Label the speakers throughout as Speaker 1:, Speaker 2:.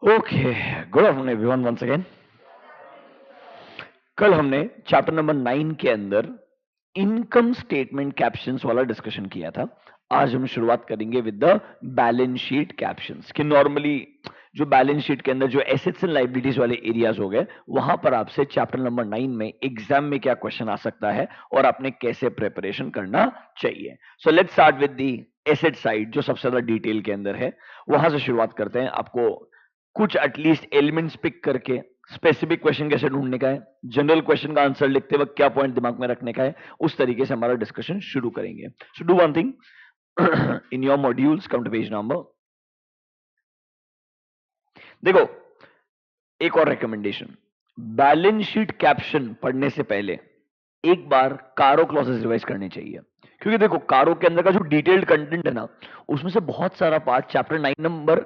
Speaker 1: Okay, good afternoon everyone once again. कल हमने chapter number 9 के अंदर इनकम स्टेटमेंट कैप्शंस वाला डिस्कशन किया था। आज हम शुरुआत करेंगे with the balance sheet captions कि नॉर्मली जो बैलेंस शीट के अंदर जो एसेट्स एंड लायबिलिटीज वाले एरियाज हो गए, वहां पर आपसे चैप्टर नंबर 9 में एग्जाम में क्या क्वेश्चन आ सकता है और आपने कैसे प्रिपरेशन करना चाहिए। So let's start with the asset side जो सबसे ज्यादा डिटेल के अंदर है। वहां से शुरुआत करते हैं। आपको कुछ एटलीस्ट एलिमेंट्स पिक करके स्पेसिफिक क्वेश्चन कैसे ढूंढने का है, जनरल क्वेश्चन का आंसर लिखते वक्त क्या पॉइंट दिमाग में रखने का है, उस तरीके से हमारा डिस्कशन शुरू करेंगे। So do one thing, in your modules come to page number. देखो, एक और रिकमेंडेशन, बैलेंस शीट कैप्शन पढ़ने से पहले एक बार कारो क्लॉसेस रिवाइज करने चाहिए। क्योंकि देखो, कारो के अंदर का जो डिटेल्ड कंटेंट है ना, उसमें से बहुत सारा पार्ट चैप्टर नंबर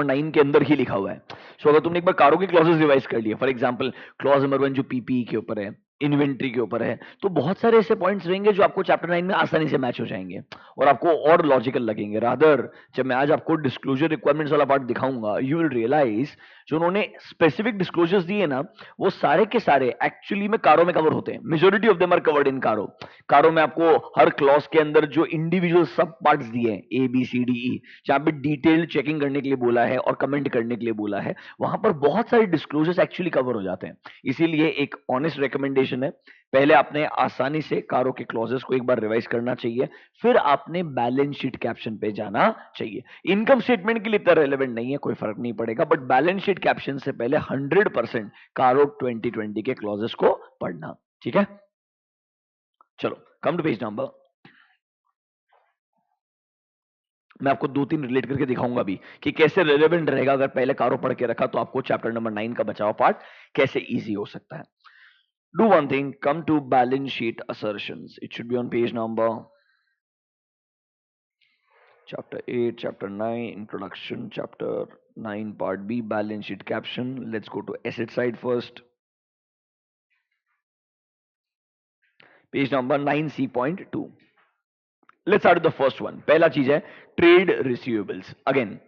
Speaker 1: 9 के अंदर ही लिखा हुआ है। सो अगर तुमने एक बार कारो की क्लॉजेस रिवाइज कर लिए, फॉर एग्जांपल क्लॉज नंबर 1 जो पीपीई के ऊपर है, इन्वेंट्री के ऊपर है, तो बहुत सारे ऐसे पॉइंट्स रहेंगे जो आपको चैप्टर 9 में आसानी से मैच हो जाएंगे और आपको और लॉजिकल लगेंगे। रादर जब मैं आज आपको डिस्क्लोजर रिक्वायरमेंट्स वाला पार्ट दिखाऊंगा, यू विल रियलाइज जो उन्होंने स्पेसिफिक डिस्क्लोजर्स दिए ना, वो सारे के सारे एक्चुअली में कारो में कवर होते हैं। Majority of them are covered in CARO. CARO में आपको हर क्लॉज के अंदर जो इंडिविजुअल सब पार्ट्स दिए हैं, A B C D E, जहां पे डिटेल्ड चेकिंग करने के लिए बोला है और कमेंट करने के लिए बोला है, वहां पर बहुत सारे डिस्क्लोजर्स एक्चुअली कवर हो जाते हैं। इसीलिए एक ऑनेस्ट रिकमेंडेशन है, पहले आपने आसानी से कारो के क्लॉजेस को एक बार रिवाइज करना चाहिए, फिर आपने बैलेंस शीट कैप्शन पे जाना चाहिए। इनकम स्टेटमेंट के लिए इतना रेलेवेंट नहीं है, कोई फर्क नहीं पड़ेगा, बट बैलेंस शीट कैप्शन से पहले 100% कारो 2020 के क्लॉजेस को पढ़ना। ठीक है, चलो कम टू पेज नंबर। मैं आपको दो तीन रिलेट करके दिखाऊंगा भी कि कैसे रेलेवेंट रहेगा। अगर पहले कारो पढ़ के रखा तो आपको चैप्टर नंबर 9 का बचाव पार्ट कैसे इजी हो सकता है। Do one thing, come to balance sheet assertions, it should be on page number chapter 8, chapter 9, introduction, chapter 9 part B, balance sheet caption. Let's go to asset side first. Page number 9C.2. Let's start the first one. पहला चीज है trade receivables. Again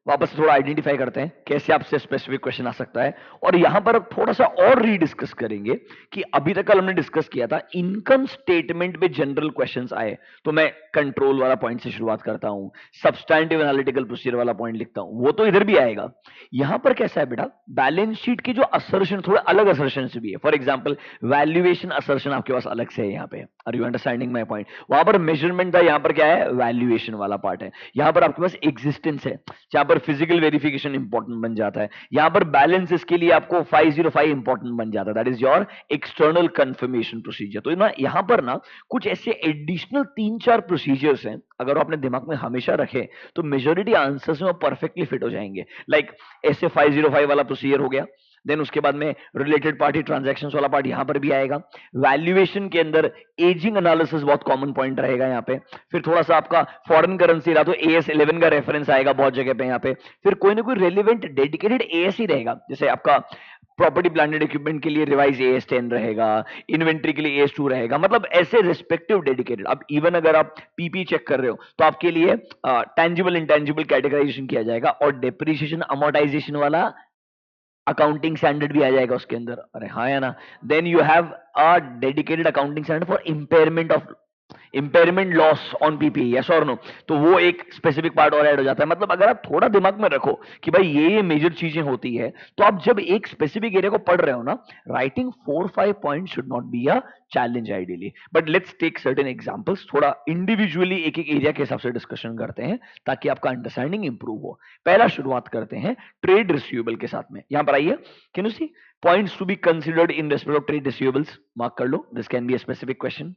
Speaker 1: वापस से थोड़ा identify करते हैं कैसे आपसे स्पेसिफिक क्वेश्चन आ सकता है, और यहां पर थोड़ा सा और रीडिस्कस करेंगे कि अभी तक कल हमने डिस्कस किया था इनकम स्टेटमेंट में जनरल क्वेश्चंस आए तो मैं कंट्रोल वाला पॉइंट से शुरुआत करता हूं, सब्सटैंटिव एनालिटिकल प्रोसीजर वाला पॉइंट लिखता हूं, वो तो इधर भी आएगा। यहां पर कैसा है बेटा, बैलेंस शीट की जो असर्शन थोड़े अलग असर्शन भी है। फॉर एग्जाम्पल वैल्यूएशन असर्शन आपके पास अलग से है यहाँ पे। Are you understanding my point? वहां पर मेजरमेंट था, यहाँ पर क्या है, वैल्यूएशन वाला पार्ट है। यहाँ पर आपके पास एग्जिस्टेंस है, जहां पर फिजिकल वेरिफिकेशन इंपॉर्टेंट बन जाता है। यहाँ पर बैलेंसेस के लिए आपको 505 इंपॉर्टेंट बन जाता है, that is your external confirmation procedure. तो ना यहाँ पर ना कुछ ऐसे एडिशनल 3-4 प्रोसीजर्स हैं, अगर आप अपने दिमाग में हमेशा रखें तो मेजोरिटी आंसर्स में परफेक्टली फिट हो जाएंगे। लाइक ऐसे 505 वाला प्रोसीजर हो गया, देन उसके बाद में रिलेटेड पार्टी ट्रांजैक्शंस वाला पार्ट यहां पर भी आएगा। वैल्यूएशन के अंदर एजिंग एनालिसिस बहुत कॉमन पॉइंट रहेगा यहाँ पे। फिर थोड़ा सा आपका फॉरेन करेंसी रहा तो AS11 का रेफरेंस आएगा बहुत जगह पे। यहाँ पे फिर कोई ना कोई रेलिवेंट डेडिकेटेड AS ही रहेगा, जैसे आपका प्रॉपर्टी प्लांटेड इक्विपमेंट के लिए रिवाइज AS10 रहेगा, इन्वेंट्री के लिए AS2 रहेगा, मतलब ऐसे रिस्पेक्टिव डेडिकेटेड। अब इवन अगर आप पीपी चेक कर रहे हो तो आपके लिए टेंजिबल इंटेंजिबल कैटेगराइजेशन किया जाएगा और डेप्रिसिएशन अमोर्टाइजेशन वाला अकाउंटिंग स्टैंडर्ड भी आ जाएगा उसके अंदर। अरे हाँ या ना? Then you have a dedicated accounting standard for impairment loss on PP, yes और नो? तो वो एक स्पेसिफिक पार्ट और ऐड हो जाता है। मतलब अगर आप थोड़ा दिमाग में रखो कि भाई ये मेजर चीजें होती है, तो आप जब एक स्पेसिफिक एरिया को पढ़ रहे हो ना, writing 4-5 point should not be a challenge ideally. But let's take certain examples, थोड़ा इंडिविजुअली एक एक एरिया के हिसाब से डिस्कशन करते हैं ताकि आपका अंडरस्टैंडिंग इंप्रूव हो। पहला शुरुआत करते हैं ट्रेड रिसीवेबल के साथ में। यहां पर आइए, can you see points to be considered in respect of trade receivables? Mark कर लो, this can be a specific question.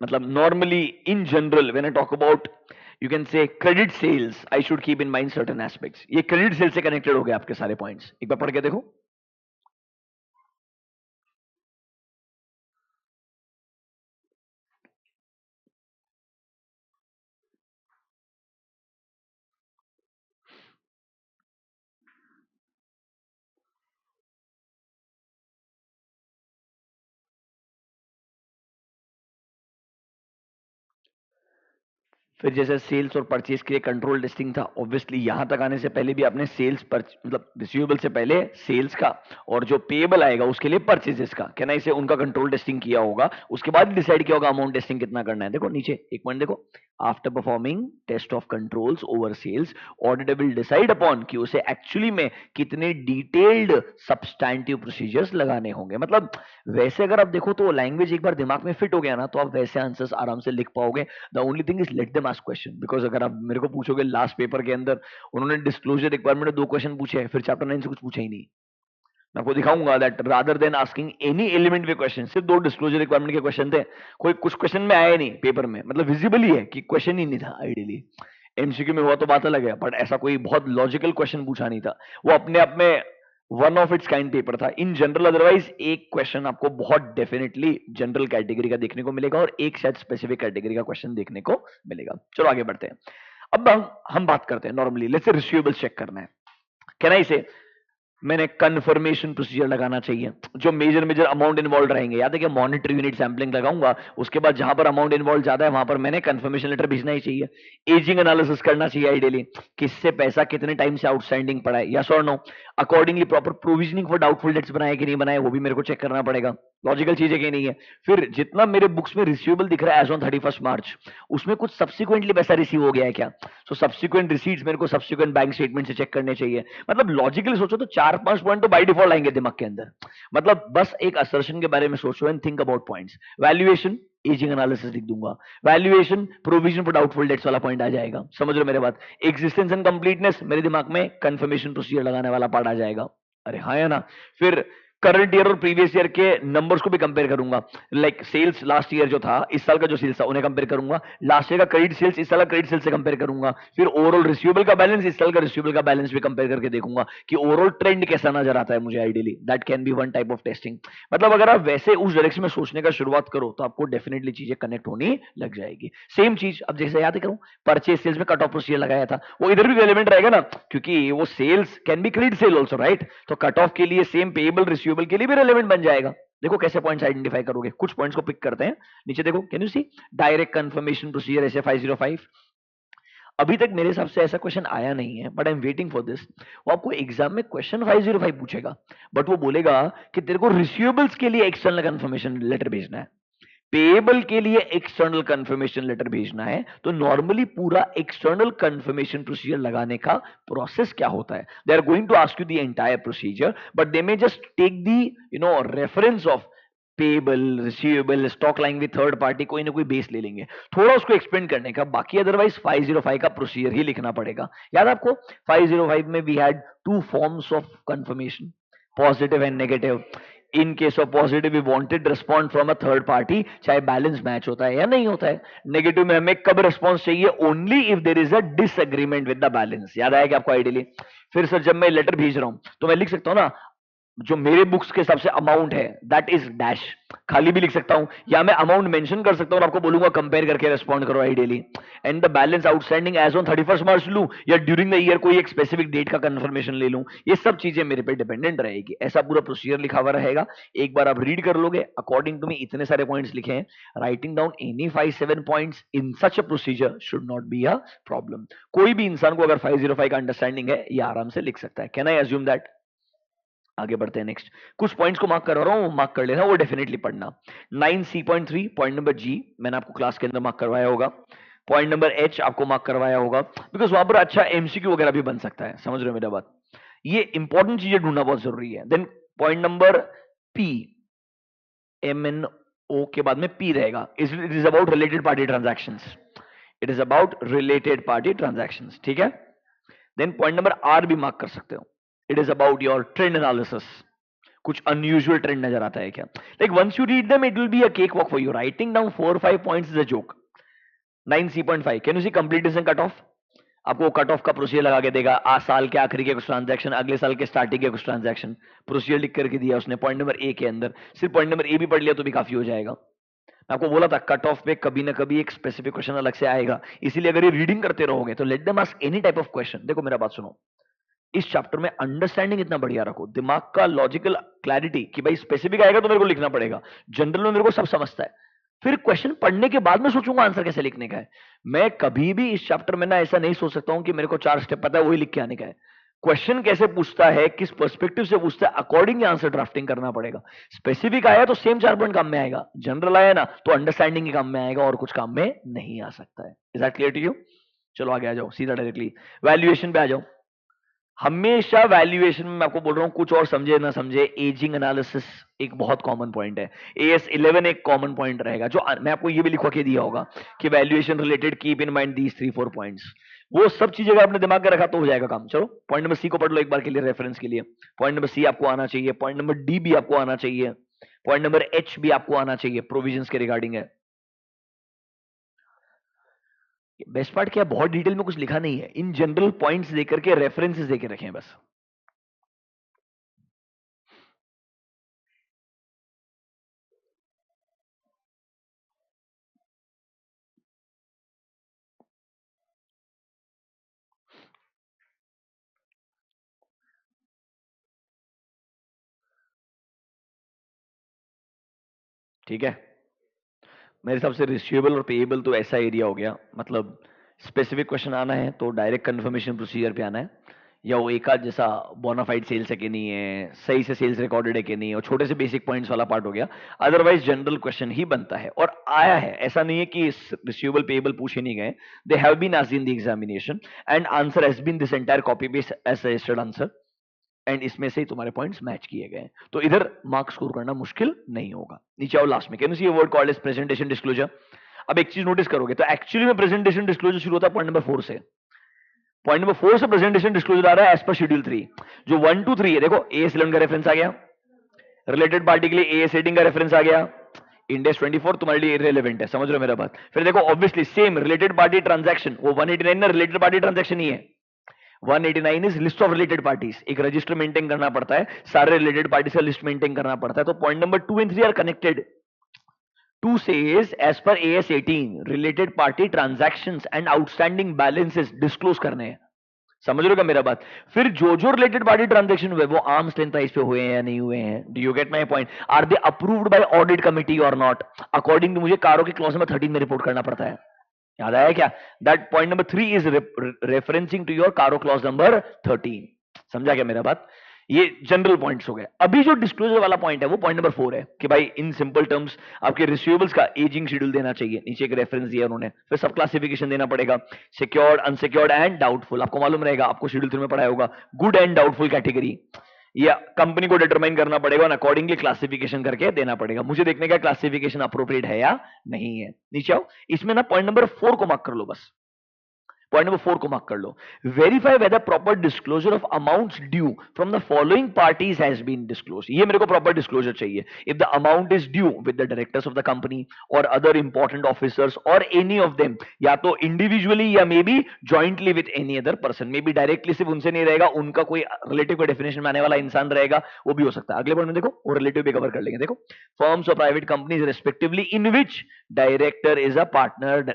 Speaker 1: मतलब normally in general when I talk about, you can say credit sales, I should keep in mind certain aspects. ये credit sale से connected हो गए आपके सारे points, एक बार पढ़ के देखो। फिर जैसे सेल्स और परचेज के लिए कंट्रोल टेस्टिंग था, ऑब्वियसली यहां तक आने से पहले भी आपने सेल्स मतलब रिसीवेबल से पहले सेल्स का और जो पेएबल आएगा उसके लिए परचेजेस का कहना इसे उनका कंट्रोल टेस्टिंग किया होगा, उसके बाद डिसाइड किया होगा अमाउंट टेस्टिंग कितना करना है। देखो नीचे एक पॉइंट देखो, after performing test of controls over sales auditor will decide upon कि उसे एक्चुअली में कितने डिटेल्ड सब्सटैंटिव प्रोसीजर्स लगाने होंगे। मतलब वैसे अगर आप देखो तो लैंग्वेज एक बार दिमाग में फिट हो गया ना तो आप वैसे आंसर्स आराम से लिख पाओगे। The only thing is late them ask question, because अगर आप मेरे को पूछोगे लास्ट पेपर के अंदर उन्होंने डिस्क्लोजर रिक्वायरमेंट में 2 क्वेश्चन पूछे, फिर चैप्टर 9 से कुछ पूछा ही नहीं। मैं आपको दिखाऊंगा that rather than asking any element के क्वेश्चन, सिर्फ 2 डिस्क्लोजर रिक्वायरमेंट के क्वेश्चन थे, कोई कुछ क्वेश्चन में आया नहीं पेपर में, मतलब विजिबल ही है कि क्वेश्चन ही नहीं था। आइडियली एमसीक्यू में हुआ तो बात अलग है, बट ऐसा कोई बहुत लॉजिकल क्वेश्चन पूछा नहीं था। वो अपने आप में one of its kind paper था इन जनरल। अदरवाइज एक क्वेश्चन आपको बहुत डेफिनेटली जनरल कैटेगरी का देखने को मिलेगा और एक शायद स्पेसिफिक कैटेगरी का क्वेश्चन देखने को मिलेगा। चलो आगे बढ़ते हैं। अब हम बात करते हैं normally, let's say receivables check करना है। कहना इसे मैंने कंफर्मेशन प्रोसीजर लगाना चाहिए, जो मेजर मेजर अमाउंट इन्वॉल्व रहेंगे। याद है कि मॉनिटरी यूनिट सैंपलिंग लगाऊंगा, उसके बाद जहां पर अमाउंट इन्वॉल्व ज्यादा है वहां पर मैंने कंफर्मेशन लेटर भेजना ही चाहिए। एजिंग एनालिसिस करना चाहिए आइडियली, किससे पैसा कितने टाइम से आउटस्टैंडिंग पड़ा है, यस और no. Accordingly proper provisioning for doubtful debts बनाए कि नहीं बनाए, वो भी मेरे को चेक करना पड़ेगा। लॉजिकल चीज है कि नहीं है। फिर जितना मेरे बुक्स में रिसीवेबल दिख रहा है एज ऑन 31 मार्च, उसमें कुछ सब्सिक्वेंटली पैसा रिसीव हो गया है क्या? सो सब्सिक्वेंट रिसीट्स मेरे को सब्सिक्वेंट बैंक स्टेटमेंट से चेक करने चाहिए। मतलब लॉजिकली सोचो तो 4-5 पॉइंट तो बाय डिफॉल्ट आएंगे दिमाग के अंदर। मतलब बस एक असर्शन के बारे में सोचो and think about points. Valuation, ageing analysis लिख दूंगा। Valuation, provision for doubtful dates वाला पॉइंट आ जाएगा। समझ रहे हो मेरे बात? एग्जिस्टेंस एंड कंप्लीटनेस मेरे दिमाग में कंफर्मेशन प्रोसीजर लगाने वाला पार्ट आ जाएगा। अरे हाँ या ना? फिर करंट ईयर और प्रीवियस ईयर के नंबर्स को भी कंपेयर करूंगा। लाइक सेल्स लास्ट ईयर जो था, इस साल का जो सेल्स था उन्हें कंपेयर करूंगा। लास्ट ईयर का क्रेडिट सेल्स इस साल का क्रेडिट सेल्स से कंपेयर करूंगा। फिर ओवरऑल रिसीवेबल का बैलेंस इस साल का रिसीवेबल का बैलेंस भी कंपेयर करके देखूंगा कि ओवरऑल ट्रेंड कैसा नजर आता है मुझे। Ideally that can be one type of testing. मतलब अगर आप वैसे उस डायरेक्शन में सोचने का शुरुआत करो तो आपको डेफिनेटली चीजें कनेक्ट होनी लग जाएगी। सेम चीज अब जैसे याद करूं, परचेज सेल्स में कट ऑफ प्रोसीजर लगाया था, वो इधर भी रेलेवेंट रहेगा ना, क्योंकि वो cells can be credit sale also, right? तो कट ऑफ के लिए सेम पेएबल रिसीवेबल के लिए भी रेलेवेंट बन जाएगा। देखो कैसे पॉइंट्स आइडेंटिफाई करोगे। कुछ पॉइंट्स को पिक करते हैं। नीचे देखो, can you see direct confirmation procedure ऐसे 505। अभी तक मेरे हिसाब से ऐसा क्वेश्चन आया नहीं है, but I am waiting for this. वो आपको एग्जाम में क्वेश्चन 505 पूछेगा, बट वो बोलेगा कि तेरे को रिसीवेबल्स के लिए एक्सटर्नल कंफर्मेशन लेटर भेजना है, पेएबल के लिए एक्सटर्नल कंफर्मेशन लेटर भेजना है। तो नॉर्मली पूरा एक्सटर्नल कंफर्मेशन प्रोसीजर लगाने का प्रोसेस क्या होता है? They are going to ask you the entire procedure, but they may just take the reference of payable, receivable, stock lying with third party, कोई ना कोई बेस ले लेंगे थोड़ा उसको एक्सपेंड करने का। बाकी अदरवाइज 505 का प्रोसीजर ही लिखना पड़ेगा। याद आपको 505 में we had 2 forms of confirmation, positive and negative. In case of positive we wanted respond from a third party, चाहे बैलेंस मैच होता है या नहीं होता है। नेगेटिव में हमें कब रिस्पॉन्स चाहिए? Only if there is a disagreement with the balance. याद आया कि आपको आइडियली? फिर सर जब मैं लेटर भेज रहा हूं तो मैं लिख सकता हूं ना, जो मेरे बुक्स के हिसाब से अमाउंट है दैट इज डैश, खाली भी लिख सकता हूं, या मैं अमाउंट मेंशन कर सकता हूं और आपको बोलूंगा कंपेयर करके रिस्पॉन्ड करो ideally. And the balance outstanding as on 31 March लूं या ड्यूरिंग द ईयर कोई एक स्पेसिफिक डेट का कंफर्मेशन ले लूं, ये सब चीजें मेरे पे डिपेंडेंट रहेगी। ऐसा पूरा प्रोसीजर लिखा हुआ रहेगा, एक बार आप रीड कर लोगे। अकॉर्डिंग टू मी इतने सारे पॉइंट्स लिखे हैं, writing down any 5-7 points in such a procedure should not be a problem. कोई भी इंसान को अगर 505 का अंडरस्टैंडिंग है ये आराम से लिख सकता है। Can I assume that? आगे बढ़ते हैं नेक्स्ट। कुछ पॉइंट्स को मार्क कर रहा हूं, मार्क कर लेना, वो डेफिनेटली पढ़ना। 9C.3 पॉइंट नंबर जी मैंने आपको क्लास के अंदर मार्क करवाया होगा। पॉइंट नंबर एच आपको मार्क करवाया होगा, बिकॉज वहां पर अच्छा एमसीक्यू वगैरह भी बन सकता है। समझ रहे हो मेरा बात? ये इंपॉर्टेंट चीजें ढूंढना बहुत जरूरी है। Then point number P, MNO के बाद में पी रहेगा, it is about related party transactions. It is about related party transactions, ठीक है? देन पॉइंट नंबर आर भी मार्क कर सकते हो, it is about your trend analysis. कुछ अनयूजुअल ट्रेंड नजर आता है क्या? Like once you read them it will be a cake walk for you. Writing down 4-5 points is a joke. 9C.5 can you see completion cut off? आपको cut off का procedure लगा के देगा, आज साल के आखिरी के कुछ ट्रांजैक्शन, अगले साल के स्टार्टिंग के कुछ ट्रांजैक्शन, प्रोसीजर लिख करके दिया उसने पॉइंट नंबर ए के अंदर। सिर्फ पॉइंट नंबर ए भी पढ़ लिया तो भी काफी हो जाएगा। मैं आपको बोला था कट ऑफ पे कभी ना कभी एक स्पेसिफिक क्वेश्चन अलग से आएगा, इसीलिए अगर ये रीडिंग करते रहोगे तो late them ask any type of question. देखो मेरा बात सुनो, इस चैप्टर में अंडरस्टैंडिंग इतना बढ़िया रखो, दिमाग का लॉजिकल क्लैरिटी कि भाई स्पेसिफिक आएगा तो मेरे को लिखना पड़ेगा, जनरल में मेरे को सब समझता है। फिर क्वेश्चन पढ़ने के बाद में सोचूंगा आंसर कैसे लिखने का है। मैं कभी भी इस चैप्टर में ना ऐसा नहीं सोच सकता हूं कि मेरे को 4 स्टेप पता है वही लिख के आने का है। क्वेश्चन कैसे पूछता है, किस पर्सपेक्टिव से पूछता है, अकॉर्डिंग आंसर ड्राफ्टिंग करना पड़ेगा। स्पेसिफिक आया तो सेम 4 पॉइंट काम में आएगा, जनरल आया ना तो अंडरस्टैंडिंग के काम में आएगा और कुछ काम में नहीं आ सकता है। Is that clear to you? चलो आगे आ जाओ, सीधा डायरेक्टली वैल्यूएशन पे आ जाओ। हमेशा वैल्यूएशन में मैं आपको बोल रहा हूं, कुछ और समझे ना समझे, एजिंग एनालिसिस एक बहुत कॉमन पॉइंट है। AS11 एक कॉमन पॉइंट रहेगा, जो मैं आपको ये भी लिखवा के दिया होगा कि valuation related keep in mind these 3-4 points. वो सब चीजें अगर आपने दिमाग में रखा तो हो जाएगा काम। चलो पॉइंट नंबर सी को पढ़ लो एक बार के लिए रेफरेंस के लिए। पॉइंट नंबर सी आपको आना चाहिए, पॉइंट नंबर डी भी आपको आना चाहिए, पॉइंट नंबर एच भी आपको आना चाहिए, प्रोविजंस के रिगार्डिंग है। बेस्ट पार्ट क्या, बहुत डिटेल में कुछ लिखा नहीं है, इन जनरल पॉइंट्स देकर के रेफरेंसेस देके रखे हैं बस। ठीक है, मेरे हिसाब से रिसीवेबल और पेएबल तो ऐसा एरिया हो गया, मतलब स्पेसिफिक क्वेश्चन आना है तो डायरेक्ट कंफर्मेशन प्रोसीजर पे आना है, या वो एक आध जैसा बोनाफाइड सेल्स है कि नहीं है, सही से सेल्स रिकॉर्डेड है कि नहीं, और छोटे से बेसिक पॉइंट्स वाला पार्ट हो गया। अदरवाइज जनरल क्वेश्चन ही बनता है और आया है, ऐसा नहीं है कि रिसीवेबल पेएबल पूछे नहीं गए, they have been asked in the examination and answer has been this entire copy paste as suggested answer, and इसमें से ही तुम्हारे पॉइंट्स मैच किए गए, तो इधर मार्क्स स्कोर करना मुश्किल नहीं होगा। नीचे आओ लास्ट में, can you see a word called as presentation disclosure. अब एक चीज नोटिस करोगे तो एक्चुअली में प्रेजेंटेशन डिस्क्लोजर शुरू होता है पॉइंट नंबर 4 से। पॉइंट नंबर 4 से प्रेजेंटेशन डिस्क्लोजर आ रहा है एज पर शेड्यूल 3। जो 1 2 3 है, देखो AS11 का रेफरेंस आ गया, रिलेटेड पार्टी के लिए AS18 का रेफरेंस आ गया, इंडेक्स 24 तुम्हारे लिए इररिलेवेंट है, समझ रहे हो मेरा बात। फिर देखो obviously same related party transaction, वो 189 ना रिलेटेड पार्टी ट्रांजैक्शन ही है। 189 is list of related parties, एक रजिस्टर मेंटेन करना पड़ता है, सारे रिलेटेड पार्टीज का लिस्ट मेंटेन करना पड़ता है। तो point number 2 and 3 are connected. 2 says as per AS18 related party transactions and outstanding balances disclose करने हैं, समझ रहे हो क्या मेरा बात। फिर जो जो रिलेटेड पार्टी ट्रांजैक्शन हुए वो आर्म्स लेंथ प्राइस पे हुए हैं या नहीं हुए हैं, do you get my point, are they approved by audit committee और नॉट, अकॉर्डिंग टू मुझे कारो के क्लॉज नंबर 13 में रिपोर्ट करना पड़ता है, याद आया क्या। That point number 3 is referencing to your CARO clause number 13, समझा क्या मेरा बात। ये जनरल पॉइंट्स हो गए। अभी जो डिस्क्लोजर वाला पॉइंट है वो पॉइंट नंबर 4 है कि भाई इन सिंपल टर्म्स आपके रिसीवेबल्स का एजिंग शेड्यूल देना चाहिए, नीचे एक रेफरेंस दिया उन्होंने, फिर सब क्लासिफिकेशन देना पड़ेगा, सिक्योर्ड, अनसिक्योर्ड एंड डाउटफुल, आपको मालूम रहेगा, आपको शेड्यूल 3 में पढ़ाया होगा, गुड एंड डाउटफुल कैटेगरी, या कंपनी को डिटरमाइन करना पड़ेगा और अकॉर्डिंगली क्लासिफिकेशन करके देना पड़ेगा। मुझे देखने का क्लासिफिकेशन अप्रोप्रिएट है या नहीं है। नीचे आओ, इसमें ना पॉइंट नंबर 4 को मार्क कर लो बस, पॉइंट नंबर 4 को मार्क कर लो, verify whether proper disclosure of amounts due from the following parties has been disclose. ये मेरे को प्रॉपर डिस्क्लोजर चाहिए। If the amount is due with the directors of the company और अदर इंपॉर्टेंट ऑफिसर्स और any of them, या तो individually या may be jointly with any other person, may be directly सिर्फ उनसे नहीं रहेगा, उनका कोई रिलेटिव का डेफिनेशन में आने वाला इंसान रहेगा, वो भी हो सकता है। अगले पॉइंट में देखो वो रिलेटिव भी कवर कर लेंगे। देखो फर्म्स और private companies respectively in which director is a partner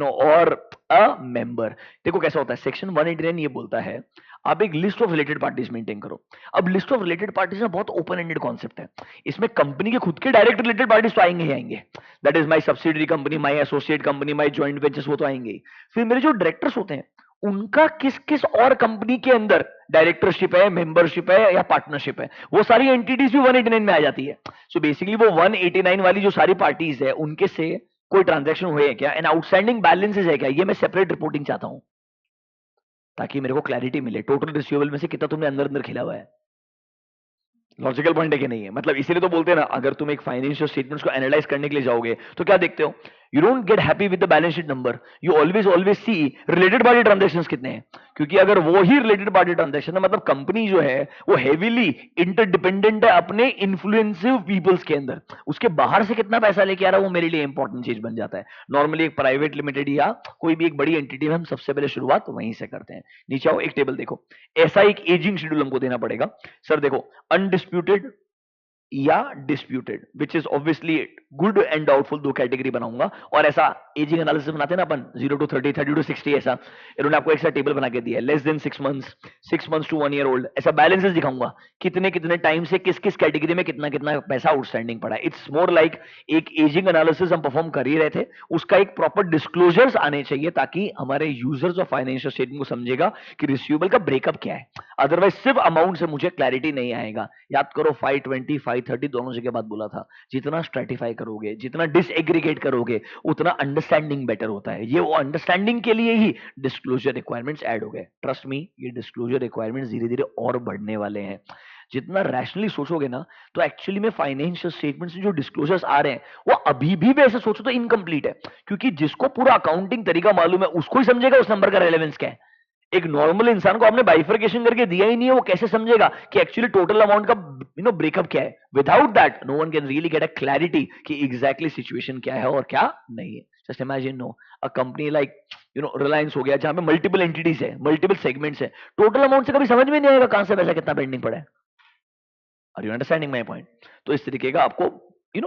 Speaker 1: और अ मेंबर। देखो कैसा होता है, सेक्शन 189 ये बोलता है आप एक list of related parties maintain करो। अब लिस्ट ऑफ रिलेटेड पार्टीज ना बहुत ओपन एंडेड कॉन्सेप्ट है, इसमें कंपनी के खुद के डायरेक्ट रिलेटेड पार्टीज तो आएंगे ही आएंगे, that is my subsidiary company, my associate company, my joint ventures, वो तो आएंगे ही। फिर मेरे जो डायरेक्टर्स होते हैं उनका किस किस और कंपनी के अंदर डायरेक्टरशिप है, मेंबरशिप है या पार्टनरशिप है, वो सारी एंटिटीज भी 189 में आ जाती है। सो बेसिकली वो 189 वाली जो सारी पार्टीज है उनके से कोई ट्रांजैक्शन हुए हैं क्या, एंड आउटस्टैंडिंग बैलेंसेस है क्या, ये मैं सेपरेट रिपोर्टिंग चाहता हूं ताकि मेरे को क्लैरिटी मिले टोटल रिसीवेबल में से कितना तुमने अंदर अंदर खिला हुआ है। लॉजिकल पॉइंट है कि नहीं है, मतलब इसीलिए तो बोलते हैं ना, अगर तुम एक फाइनेंशियल स्टेटमेंट्स को एनालाइज करने के लिए जाओगे तो क्या देखते हो, you don't get happy with the balance sheet number, you always see related party transactions कितने हैं, क्योंकि अगर वो ही रिलेटेड पार्टी ट्रांजैक्शन है मतलब कंपनी जो है वो हेवीली इंटरडिपेंडेंट है अपने इन्फ्लुएंसिव पीपल्स के अंदर, उसके बाहर से कितना पैसा लेके आ रहा है वो मेरे लिए इंपॉर्टेंट चीज बन जाता है। नॉर्मली एक प्राइवेट लिमिटेड या कोई भी एक बड़ी एंटिटी में हम सबसे पहले शुरुआत वहीं से करते हैं। नीचे आओ, एक टेबल देखो, ऐसा एक एजिंग शेड्यूल हमको देना पड़ेगा। सर देखो अनडिस्प्यूटेड या disputed, which is obviously good and doubtful, दो कैटेगरी बनाऊंगा। और ऐसा एजिंग एनालिसिस बनाते हैं ना अपन, 0 to 30, 30 to 60, ऐसा इन्होंने आपको एक सा टेबल बना के दिया है, less than 6 months, 6 months to 1 year old, ऐसा बैलेंसेस दिखाऊंगा कितने कितने टाइम से किस किस कैटेगरी में कितना कितना पैसा आउटस्टैंडिंग पड़ा है। इट्स मोर लाइक एक एजिंग एनालिसिस हम परफॉर्म कर ही रहे थे, उसका एक प्रॉपर डिस्क्लोजर्स आने चाहिए ताकि हमारे यूजर्स ऑफ फाइनेंशियल स्टेटमेंट को समझेगा कि रिसीवेबल का ब्रेकअप क्या है। अदरवाइज सिर्फ अमाउंट से मुझे क्लैरिटी नहीं आएगा। याद करो 520, 530 दोनों जगह बात बोला था, जितना स्ट्रेटिफाई करोगे, जितना डिसएग्रीगेट करोगे, उतना अंडरस्टैंडिंग बेटर होता है। ये वो अंडरस्टैंडिंग के लिए ही डिस्क्लोजर रिक्वायरमेंट्स ऐड हो गए। ट्रस्ट मी, ये डिस्क्लोजर रिक्वायरमेंट्स धीरे धीरे और बढ़ने वाले हैं। जितना रैशनली सोचोगे ना, तो एक्चुअली में फाइनेंशियल स्टेटमेंट्स से जो डिस्क्लोजर्स आ रहे हैं वो अभी भी वैसे सोचो तो इनकम्प्लीट है, क्योंकि जिसको पूरा अकाउंटिंग तरीका मालूम है उसको ही समझेगा उस नंबर का रेलेवेंस क्या है। एक नॉर्मल इंसान को आपने बाइफर्केशन करके दिया ही नहीं है, वो कैसे समझेगा कि एक्चुअली टोटल अमाउंट का ब्रेकअप क्या है। Without that no one can really get a clarity कि एग्जैक्टली सिचुएशन क्या है और क्या नहीं है। Just imagine a company like Reliance हो गया, जहां पे मल्टीपल एंटिटीज है, मल्टीपल सेगमेंट्स है, टोटल अमाउंट से कभी समझ में नहीं आएगा कहां से पैसा कितना पेंडिंग पड़ा है। Are you understanding my point? तो इस तरीके का आपको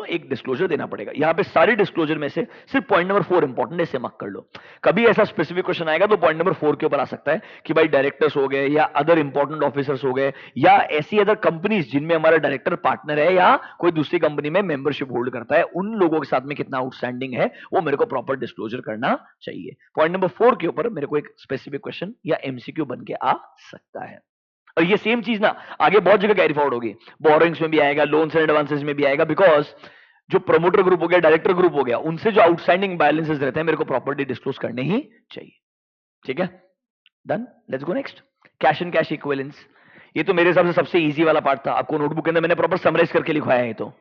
Speaker 1: एक डिस्क्लोजर देना पड़ेगा। यहां पे सारे डिस्क्लोजर में से सिर्फ पॉइंट नंबर 4 इंपॉर्टेंट है, इसे मार्क कर लो। कभी ऐसा स्पेसिफिक क्वेश्चन आएगा तो पॉइंट नंबर 4 के ऊपर आ सकता है कि भाई डायरेक्टर्स हो गए या अदर इंपॉर्टेंट ऑफिसर्स हो गए या ऐसी अदर कंपनीज जिनमें हमारा डायरेक्टर पार्टनर है या कोई दूसरी कंपनी में मेंबरशिप होल्ड करता है, उन लोगों के साथ में कितना आउटस्टैंडिंग है वो मेरे को प्रॉपर डिस्क्लोजर करना चाहिए। पॉइंट नंबर 4 के ऊपर मेरे को एक स्पेसिफिक क्वेश्चन या एमसीक्यू बन के आ सकता है। और ये सेम चीज ना आगे बहुत जगह कैरी फॉरवर्ड होगी, बोरोइंग्स में भी आएगा, लोन्स एंड एडवांसेस में भी आएगा, बिकॉज जो प्रमोटर ग्रुप हो गया, डायरेक्टर ग्रुप हो गया, उनसे जो आउटस्टैंडिंग बैलेंसेस रहते हैं मेरे को प्रॉपर्टी डिस्क्लोज करने ही चाहिए। ठीक है, done. Let's go next, cash and cash equivalence. ये तो मेरे हिसाब से सबसे इजी वाला पार्ट था। आपको नोटबुक के अंदर मैंने प्रॉपर समराइज करके लिखवाया है, तो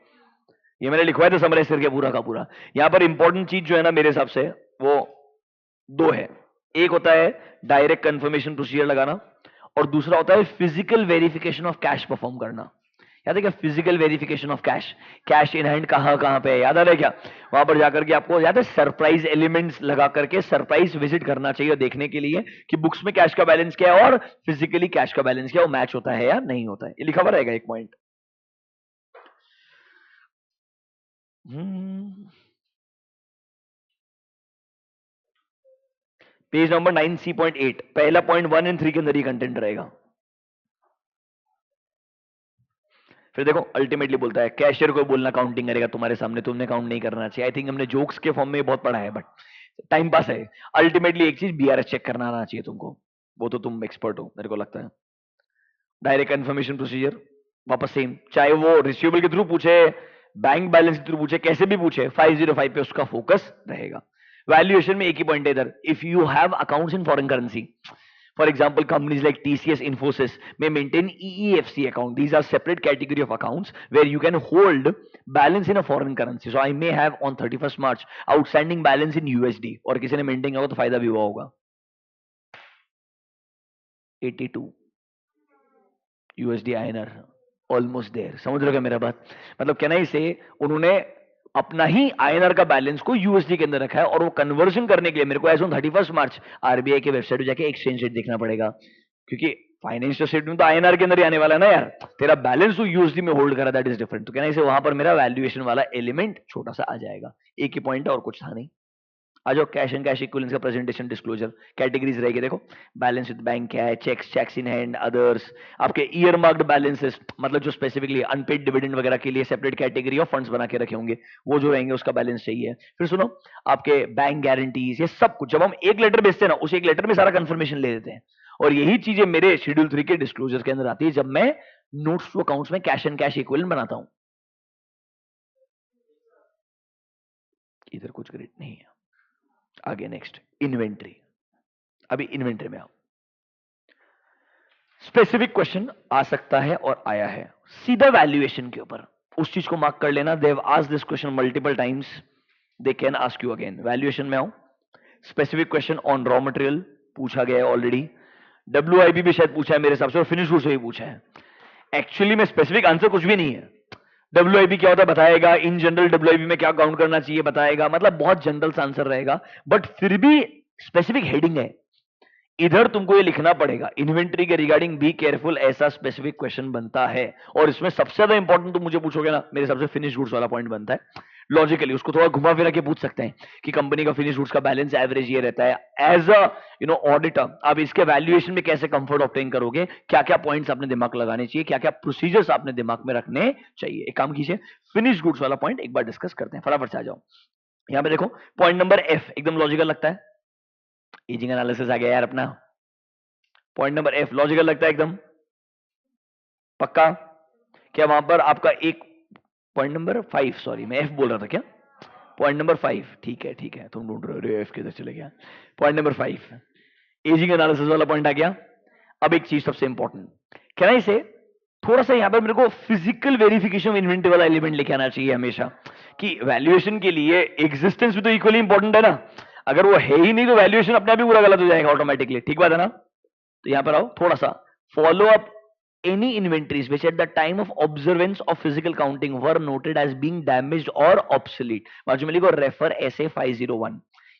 Speaker 1: ये मैंने लिखवाया था समराइज करके पूरा का पूरा। यहां पर इंपॉर्टेंट चीज जो है ना मेरे हिसाब से वो दो है। एक होता है डायरेक्ट कंफर्मेशन प्रोसीजर लगाना और दूसरा होता है physical verification of cash perform करना। याद है क्या physical verification of cash? Cash in hand कहां कहां पे है, याद आ रहा है क्या? वहां पर जाकर के आपको याद है सरप्राइज एलिमेंट्स लगा करके सरप्राइज विजिट करना चाहिए देखने के लिए कि बुक्स में कैश का बैलेंस क्या है और फिजिकली कैश का बैलेंस क्या है, वो मैच होता है या नहीं होता है। ये लिखा हुआ रहेगा एक पॉइंट। पेज नंबर 9C.8, पहला पॉइंट 1 और 3 के अंदर ही कंटेंट रहेगा। फिर देखो अल्टीमेटली बोलता है कैशियर को बोलना काउंटिंग करेगा तुम्हारे सामने, तुमने काउंट नहीं करना चाहिए। आई थिंक हमने जोक्स के फॉर्म में बहुत पढ़ा है, बट टाइम पास है। अल्टीमेटली एक चीज बीआरएस चेक करना आना चाहिए तुमको, वो तो तुम एक्सपर्ट हो मेरे को लगता है। डायरेक्ट कंफर्मेशन प्रोसीजर वापस सेम, चाहे वो रिसीवेबल के थ्रू पूछे, बैंक बैलेंस के थ्रू पूछे, कैसे भी पूछे 505 पे उसका फोकस रहेगा। वैल्यूएशन में एक ही पॉइंट है इधर, if you have accounts in foreign currency, for example companies like TCS, Infosys may maintain EEFC account. These are separate category of accounts where you can hold balance in a foreign currency. So I may have on 31st March outstanding balance in USD और किसी ने maintain किया होगा तो फायदा भी हुआ होगा। 82 USD INR, ऑलमोस्ट देयर। समझ रहे हो क्या मेरा बात? मतलब कहना ही से उन्होंने अपना ही आईएनआर का बैलेंस को यूएसडी के अंदर रखा है और वो कन्वर्जन करने के लिए मेरे को एज ऑन 31 मार्च आरबीआई के वेबसाइट पे जाके एक्सचेंज रेट देखना पड़ेगा, क्योंकि फाइनेंशियल स्टेटमेंट तो आईएनआर के अंदर ही आने वाला है ना यार, तेरा बैलेंस तो यूएसडी में होल्ड करा, दैट इज डिफरेंट। तो कहना इसे वहां पर मेरा वैल्यूएशन वाला एलिमेंट छोटा सा आ जाएगा। एक ही पॉइंट है और कुछ था नहीं। आ जाओ कैश एंड कैश इक्विवेलेंस का प्रेजेंटेशन डिस्क्लोजर कैटेगरीज रहेगी। देखो बैलेंस विद बैंक क्या है, cheques, cheques in hand, others, आपके ईयर मार्क्ड बैलेंसेस, मतलब जो स्पेसिफिकली अनपेड डिविडेंड वगैरह के लिए सेपरेट कैटेगरी ऑफ फंड्स बना के रखे होंगे, वो जो रहेंगे उसका बैलेंस चाहिए। फिर सुनो आपके बैंक गारंटीज, ये सब कुछ जब हम एक लेटर भेजते हैं ना, उस एक लेटर में सारा कंफर्मेशन ले देते हैं। और यही चीजें मेरे शेड्यूल 3 के डिस्क्लोजर के अंदर आती है जब मैं नोट्स टू अकाउंट्स में कैश एंड कैश इक्विवेलेंट बनाता हूं। इधर कुछ ग्रेड नहीं है। आगे नेक्स्ट इन्वेंट्री। अभी इन्वेंट्री में आओ, स्पेसिफिक क्वेश्चन आ सकता है और आया है सीधा वैल्यूएशन के ऊपर, उस चीज को मार्क कर लेना। They have asked this question multiple times, they can ask you again. Valuation में आओ, specific question on raw material पूछा गया है ऑलरेडी, डब्ल्यूआईबी भी शायद पूछा है मेरे हिसाब से, और फिनिश गुड्स से भी पूछा है। एक्चुअली में स्पेसिफिक आंसर कुछ भी नहीं है। डब्ल्यूआईबी क्या होता है बताएगा, इन जनरल डब्ल्यूआईबी में क्या काउंट करना चाहिए बताएगा, मतलब बहुत जनरल सा आंसर रहेगा, बट फिर भी स्पेसिफिक हेडिंग है। इधर तुमको ये लिखना पड़ेगा, इन्वेंट्री के रिगार्डिंग बी केयरफुल, ऐसा स्पेसिफिक क्वेश्चन बनता है। और इसमें सबसे ज्यादा इंपॉर्टेंट तुम मुझे पूछोगे ना, मेरे हिसाब से फिनिश गुड्स वाला पॉइंट बनता है। लॉजिकली उसको थोड़ा घुमा फिरा के पूछ सकते हैं कि कंपनी का फिनिश गुड्स का बैलेंस एवरेज ये रहता है, एज अ ऑडिटर आप इसके वैल्यूएशन में कैसे कंफर्ट ऑब्टेन करोगे, क्या क्या पॉइंट्स आपने दिमाग लगाने चाहिए, क्या क्या प्रोसीजर्स आपने दिमाग में रखने चाहिए। एक काम कीजिए, फिनिश गुड्स वाला पॉइंट एक बार डिस्कस करते हैं, फटाफट से आ जाओ। यहां पे देखो पॉइंट नंबर एफ एकदम लॉजिकल लगता है, एजिंग एनालिसिस आ गया यार अपना। पॉइंट नंबर एफ लॉजिकल लगता है एकदम पक्का? क्या वहां पर आपका एक पॉइंट नंबर 5, सॉरी मैं एफ बोल रहा था क्या, पॉइंट नंबर 5, ठीक है तुम ढूंढ रहे हो एफ किधर चले गया। पॉइंट नंबर 5 एजिंग एनालिसिस वाला पॉइंट आ गया। अब एक चीज सबसे इंपॉर्टेंट, कहना इसे थोड़ा सा यहां पर मेरे को फिजिकल वेरिफिकेशन ऑफ इन्वेंटरी वाला एलिमेंट लेके आना चाहिए हमेशा, कि वैल्यूएशन के लिए एग्जिस्टेंस भी तो इक्वली इंपॉर्टेंट है ना। अगर वो है ही नहीं तो वैल्यूएशन अपने आप ही पूरा गलत हो जाएगा ऑटोमेटिकली, ठीक बात है ना। तो यहां पर आओ थोड़ा सा, follow up any inventories which at the time of observance of physical counting were noted as being damaged or obsolete। बाजू में लिखो रेफर SA 501।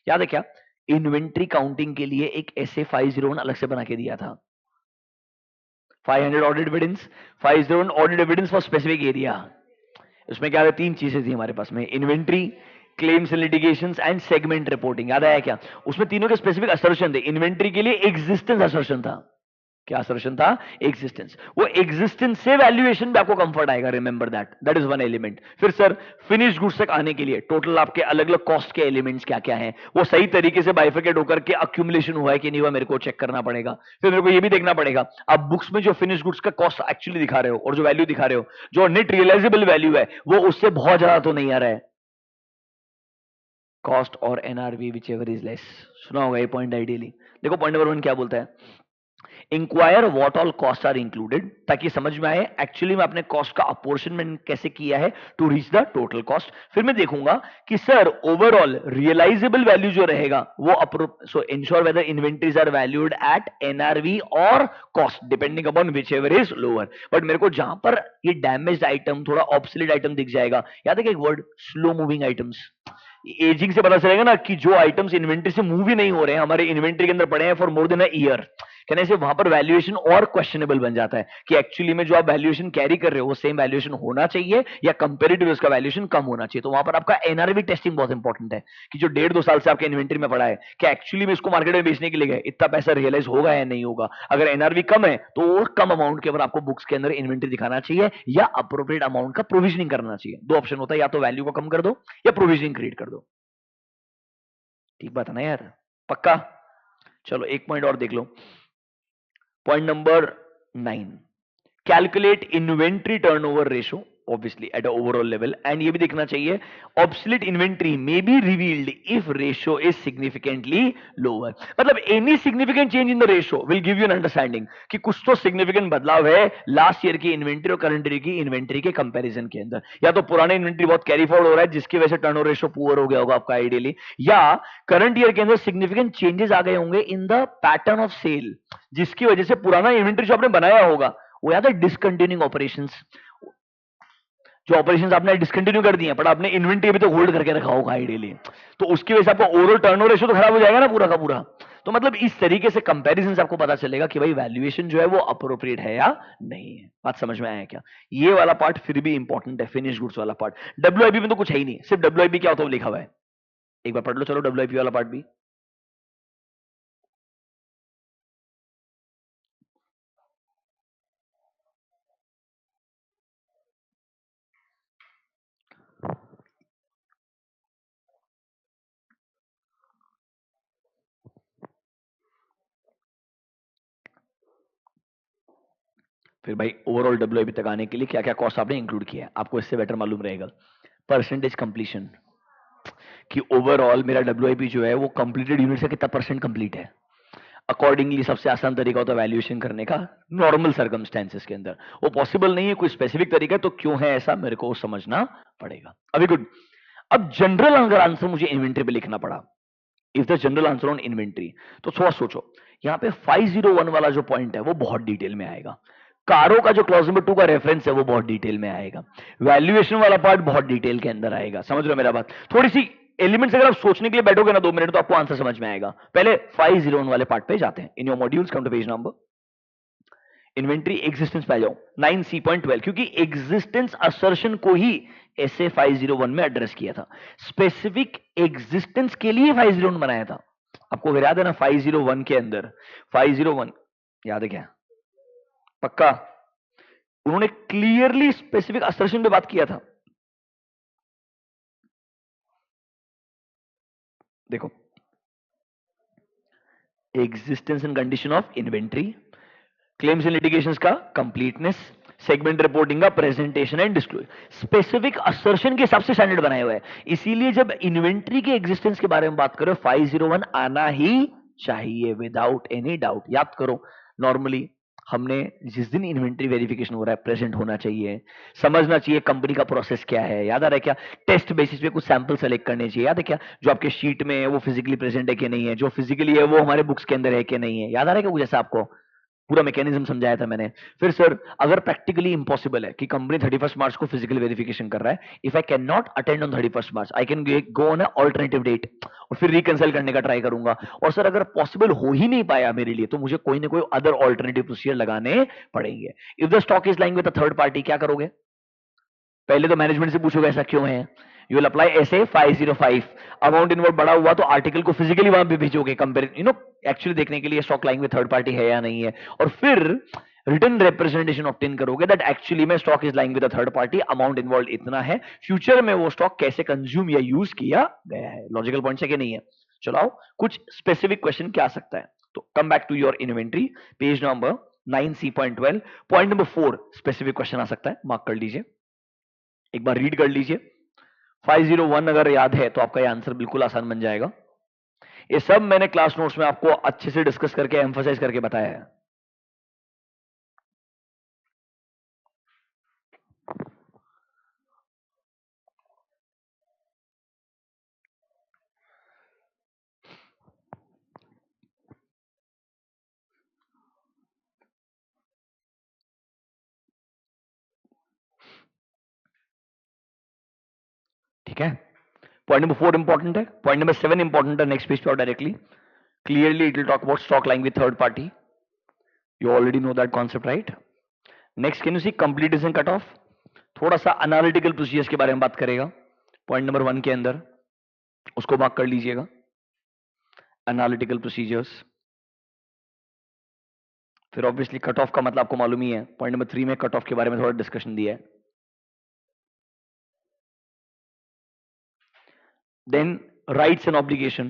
Speaker 1: याद है क्या, इन्वेंट्री काउंटिंग के लिए एक SA 501 अलग से बना के दिया था, 500 audit evidence, 501 audit evidence for specific area. उसमें क्या है, तीन चीजें थी हमारे पास में, inventory, claims and litigations and segment reporting. याद आया क्या, उसमें तीनों के स्पेसिफिक असर्शन थे। इन्वेंट्री के लिए एग्जिस्टेंस असर्शन था, क्या असर्शन था, एग्जिस्टेंस। वो एग्जिस्टेंस से वैल्यूएशन पे आपको कंफर्ट आएगा, remember that is one element. फिर सर फिनिश गुड्स तक आने के लिए टोटल आपके अलग अलग कॉस्ट के एलिमेंट्स क्या क्या हैं, वो सही तरीके से बाइफिकेट होकर के अक्यूमुलेशन हुआ है कि नहीं हुआ, मेरे को चेक करना पड़ेगा। फिर मेरे को ये भी देखना पड़ेगा आप बुक्स में जो फिनिश गुड्स का कॉस्ट एक्चुअली दिखा रहे हो और जो वैल्यू दिखा रहे हो, जो नेट रियलाइजेबल वैल्यू है वो उससे बहुत ज्यादा तो नहीं आ रहा है। कॉस्ट और NRV whichever is less, सुना होगा ये पॉइंट आइडियली। देखो पॉइंट नंबर 1 क्या बोलता है, inquire what all cost are included, ताकि समझ में आए एक्चुअली में आपने कॉस्ट का अपोर्शनमेंट कैसे किया है to reach the total cost. फिर मैं देखूंगा कि सर ओवरऑल रियलाइजेबल वैल्यू जो रहेगा वो so ensure whether inventories are valued at NRV और cost depending upon whichever is lower. But मेरे को जहां पर ये डैमेज्ड आइटम, थोड़ा ऑब्सोलीट आइटम दिख जाएगा, याद है कि एक word slow moving items, ageing से पता चलेगा ना कि जो आइटम्स इन्वेंट्री से मूव ही नहीं हो रहे हैं, हमारे इन्वेंट्री के अंदर पड़े हैं for more than a year, कहने से वहां पर वैल्यूएशन और क्वेश्चनेबल बन जाता है कि एक्चुअली में जो आप वैल्यूएशन कैरी कर रहे हो वो सेम वैल्यूएशन होना चाहिए या कंपेरेटिव उसका वैल्यूएशन कम होना चाहिए। तो वहां पर आपका एनआरवी टेस्टिंग बहुत इंपॉर्टेंट है कि जो 1.5-2 साल से आपके इन्वेंट्री में पड़ा है, क्या एक्चुअली में इसको मार्केट में बेचने के लिए गए, इतना पैसा रियलाइज होगा या नहीं होगा। अगर एनआरवी कम है तो और कम अमाउंट के ऊपर आपको बुक्स के अंदर इन्वेंट्री दिखाना चाहिए या अप्रोप्रिएट अमाउंट का प्रोविजनिंग करना चाहिए। दो ऑप्शन होता है, या तो वैल्यू को कम कर दो या प्रोविजनिंग क्रिएट कर दो। ठीक बात है ना यार, पक्का? चलो एक पॉइंट और देख लो, point number 9, calculate inventory turnover ratio obviously at a overall level, and ये भी देखना चाहिए obsolete inventory may be revealed if ratio is significantly lower। मतलब any significant change in the ratio will give you an understanding कि कुछ तो significant बदलाव है लास्ट ईयर की इन्वेंट्री और करंट ईयर की इन्वेंट्री के कंपैरिजन के अंदर, या तो पुराने इन्वेंट्री बहुत कैरी फॉरवर्ड हो रहा है जिसकी वजह से टर्नओवर रेशियो पुअर हो गया होगा आपका आइडियली, या करंट ईयर के अंदर सिग्निफिकेंट चेंजेस आ गए होंगे in the pattern of sale जिसकी वजह से पुराना इन्वेंट्री जो आपने बनाया होगा वो याद है डिसकंटिन्यूइंग ऑपरेशंस, जो ऑपरेशंस आपने डिसकंटिन्यू कर दिए, पर आपने इन्वेंट्री भी तो होल्ड करके रखा होगा आइडियली, तो उसकी वजह से आपका ओवरऑल टर्नओवर रेशियो तो खराब हो जाएगा ना पूरा का पूरा। तो मतलब इस तरीके से कंपैरिजन से आपको पता चलेगा कि भाई वैल्यूएशन जो है वो अप्रोप्रिएट है या नहीं है। बात समझ में आया क्या? ये वाला पार्ट फिर भी इंपॉर्टेंट है, फिनिश गुड्स वाला पार्ट। डब्ल्यूआईपी में तो कुछ है ही नहीं, सिर्फ डब्ल्यूआईपी क्या होता है लिखा हुआ है, एक बार पढ़ लो चलो डब्ल्यूआईपी वाला पार्ट भी। फिर भाई ओवरऑल डब्ल्यूआईपी तक आने के लिए क्या क्या कॉस्ट आपने इंक्लूड किया है आपको इससे बेटर मालूम रहेगा। परसेंटेज कंप्लीशन, कि ओवरऑल मेरा डब्ल्यूआईपी जो है वो कंप्लीटेड यूनिट से कितना परसेंट कंप्लीट है, अकॉर्डिंगली सबसे आसान तरीका होता है वैल्यूएशन करने का नॉर्मल सर्कमस्टेंसेस के अंदर। वो पॉसिबल नहीं है, कोई स्पेसिफिक तरीका है, तो क्यों है ऐसा मेरे को समझना पड़ेगा। अभी गुड, अब जनरल अगर आंसर मुझे इन्वेंट्री पे लिखना पड़ा, if the general answer on inventory, तो थोड़ा सोचो, यहाँ पे 501 वाला जो पॉइंट है वो बहुत डिटेल में आएगा, कारो का जो क्लॉज नंबर 2 का रेफरेंस है वो बहुत डिटेल में आएगा, वैल्यूएशन वाला पार्ट बहुत डिटेल के अंदर आएगा। समझ रहे हो मेरा बात? थोड़ी सी एलिमेंट्स अगर आप सोचने के लिए बैठोगे ना 2 मिनट तो आपको आंसर समझ में आएगा। पहले 501 वाले पार्ट पे जाते हैं। In your modules come to page number, inventory existence पे आ जाओ 9C.12, क्योंकि एग्जिस्टेंस असर्शन को ही ऐसे 501 में एड्रेस किया था, स्पेसिफिक एग्जिस्टेंस के लिए 501 बनाया था। आपको अगर याद है ना 501 के अंदर 501 याद है क्या? पक्का? उन्होंने क्लियरली स्पेसिफिक असर्शन पे बात किया था। देखो, existence and condition of inventory, claims and litigations का कंप्लीटनेस, सेगमेंट रिपोर्टिंग का presentation and disclosure, specific assertion के हिसाब से स्टैंडर्ड बनाए हुए हैं। इसीलिए जब इन्वेंट्री के एग्जिस्टेंस के बारे में बात करो 501 आना ही चाहिए विदाउट एनी डाउट। याद करो, नॉर्मली हमने जिस दिन इन्वेंट्री वेरिफिकेशन हो रहा है प्रेजेंट होना चाहिए, समझना चाहिए कंपनी का प्रोसेस क्या है, याद आ रहा है क्या? टेस्ट बेसिस पे कुछ सैंपल सेलेक्ट करने चाहिए, याद है क्या? जो आपके शीट में है वो फिजिकली प्रेजेंट है कि नहीं है, जो फिजिकली है वो हमारे बुक्स के अंदर है कि नहीं है, याद आ रहा है क्या? कुछ ऐसा आपको पूरा मैकेनिज्म समझाया था मैंने। फिर सर अगर प्रैक्टिकली इंपॉसिबल है कि कंपनी 31 मार्च को फिजिकल वेरिफिकेशन कर रहा है, इफ आई कैन नॉट अटेंड ऑन 31 March I can go on alternative date और फिर रिकंसल करने का ट्राई करूंगा। और सर अगर पॉसिबल हो ही नहीं पाया मेरे लिए तो मुझे कोई ना कोई अदर ऑल्टरनेटिव प्रोसीजर लगाने पड़ेंगे। If the stock is lying with a third party, क्या करोगे? पहले तो मैनेजमेंट से पूछोगे ऐसा क्यों है, यू विल अप्लाई ऐसे 505, अमाउंट इनवर्ड बड़ा हुआ तो आर्टिकल को फिजिकली वहां पे भेजोगे कंपेयर एक्चुअली देखने के लिए स्टॉक लाइंग में थर्ड पार्टी है या नहीं है, और फिर रिटर्न रिप्रेजेंटेशन ऑब्टेन करोगे दैट एक्चुअली में stock is lying with a third party, amount involve इतना है, फ्यूचर में वो स्टॉक कैसे कंज्यूम या यूज किया गया है। लॉजिकल पॉइंट है कि नहीं है? चलाओ कुछ स्पेसिफिक क्वेश्चन क्या आ सकता है। तो come back to your inventory, page number 9C.12, point number 4 specific question आ सकता है, मार्क कर लीजिए, एक बार रीड कर लीजिए। 501 अगर याद है तो आपका ये आंसर बिल्कुल आसान बन जाएगा। ये सब मैंने क्लास नोट्स में आपको अच्छे से डिस्कस करके एम्फसाइज करके बताया है। ठीक है, पॉइंट नंबर 4 इंपॉर्टेंट है, पॉइंट नंबर 7 इंपॉर्टेंट है। नेक्स्ट पेज पे और directly clearly it will talk about stock lying with third party, you already know that concept right. Next can you see completion cut off, थोड़ा सा analytical procedures के बारे में बात करेगा पॉइंट नंबर 1 के अंदर, उसको मार्क कर लीजिएगा, एनालिटिकल प्रोसीजर्स। फिर ऑब्वियसली कट ऑफ का मतलब आपको मालूम ही है, पॉइंट नंबर 3 में कट ऑफ के बारे में थोड़ा डिस्कशन दिया है। देन राइट्स एंड ऑब्लिगेशन,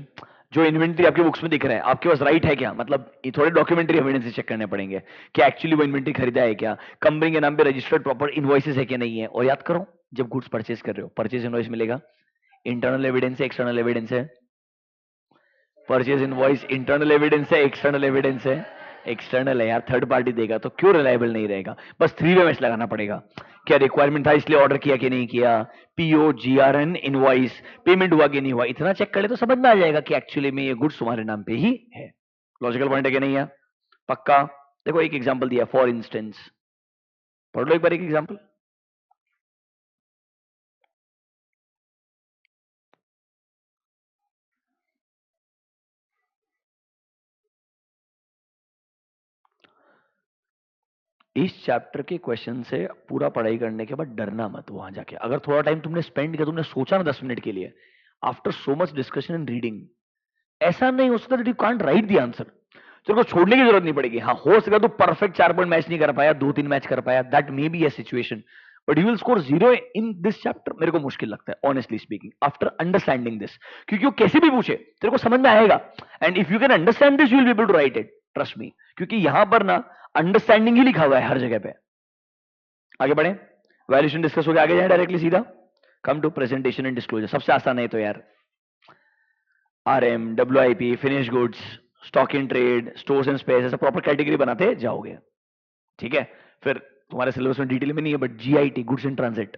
Speaker 1: जो इन्वेंट्री आपके बुक्स में दिख रहा है आपके पास राइट है क्या, मतलब ये थोड़े डॉक्यूमेंट्री एविडेंस चेक करने पड़ेंगे कि एक्चुअली वो इन्वेंट्री खरीदा है क्या, कंपनी के नाम पे रजिस्टर्ड प्रॉपर इनवॉइसेस है कि नहीं है। और याद करो जब गुड्स परचेज कर रहे हो परचेज इनवॉइस मिलेगा, इंटरनल एविडेंस है एक्सटर्नल एविडेंस है, परचेज इनवॉइस इंटरनल एविडेंस है एक्सटर्नल एविडेंस है, एक्सटर्नल है यार, थर्ड पार्टी देगा तो क्यों रिलायबल नहीं रहेगा, बस 3 वे मैच लगाना पड़ेगा। क्या रिक्वायरमेंट था इसलिए ऑर्डर किया कि नहीं किया, पीओ जीआरएन इनवॉइस पेमेंट हुआ कि नहीं हुआ, इतना चेक कर ले तो समझ में आ जाएगा कि एक्चुअली में ये गुड्स तुम्हारे नाम पे ही है। लॉजिकल पॉइंट है कि नहीं है? पक्का? देखो एक एग्जांपल दिया, फॉर इंस्टेंस पढ़ लो एक बार एक एग्जांपल। इस चैप्टर के क्वेश्चन से पूरा पढ़ाई करने के बाद डरना मत वहां जाके, अगर थोड़ा टाइम तुमने स्पेंड किया, तुमने सोचा ना 10 मिनट के लिए, after so much discussion and reading, ऐसा नहीं हो सकता that you can't right the answer, तेरे को छोड़ने की जरूरत नहीं पड़ेगी। हाँ हो सका तो परफेक्ट 4 पॉइंट मैच नहीं कर पाया, 2-3 मैच कर पाया, that may be a situation, but you will score 0 in this chapter. मेरे को मुश्किल लगता है honestly speaking after understanding this, क्योंकि वो कैसे भी पूछे तेरे को समझ में आएगा, and if you can understand this you will be able to write it, trust me, क्योंकि यहां पर ना अंडरस्टैंडिंग ही लिखा हुआ है हर जगह पे। आगे बढ़े, वैल्यूएशन डिस्कस हो गया, आगे जाए डायरेक्टली सीधा, come to presentation and disclosure. सबसे आसान है तो यार, RM, WIP, finish goods, stock in trade, stores and spares, ऐसा प्रॉपर कैटेगरी बनाते जाओगे। ठीक है, फिर तुम्हारे सिलेबस में डिटेल में नहीं है but GIT, goods in transit,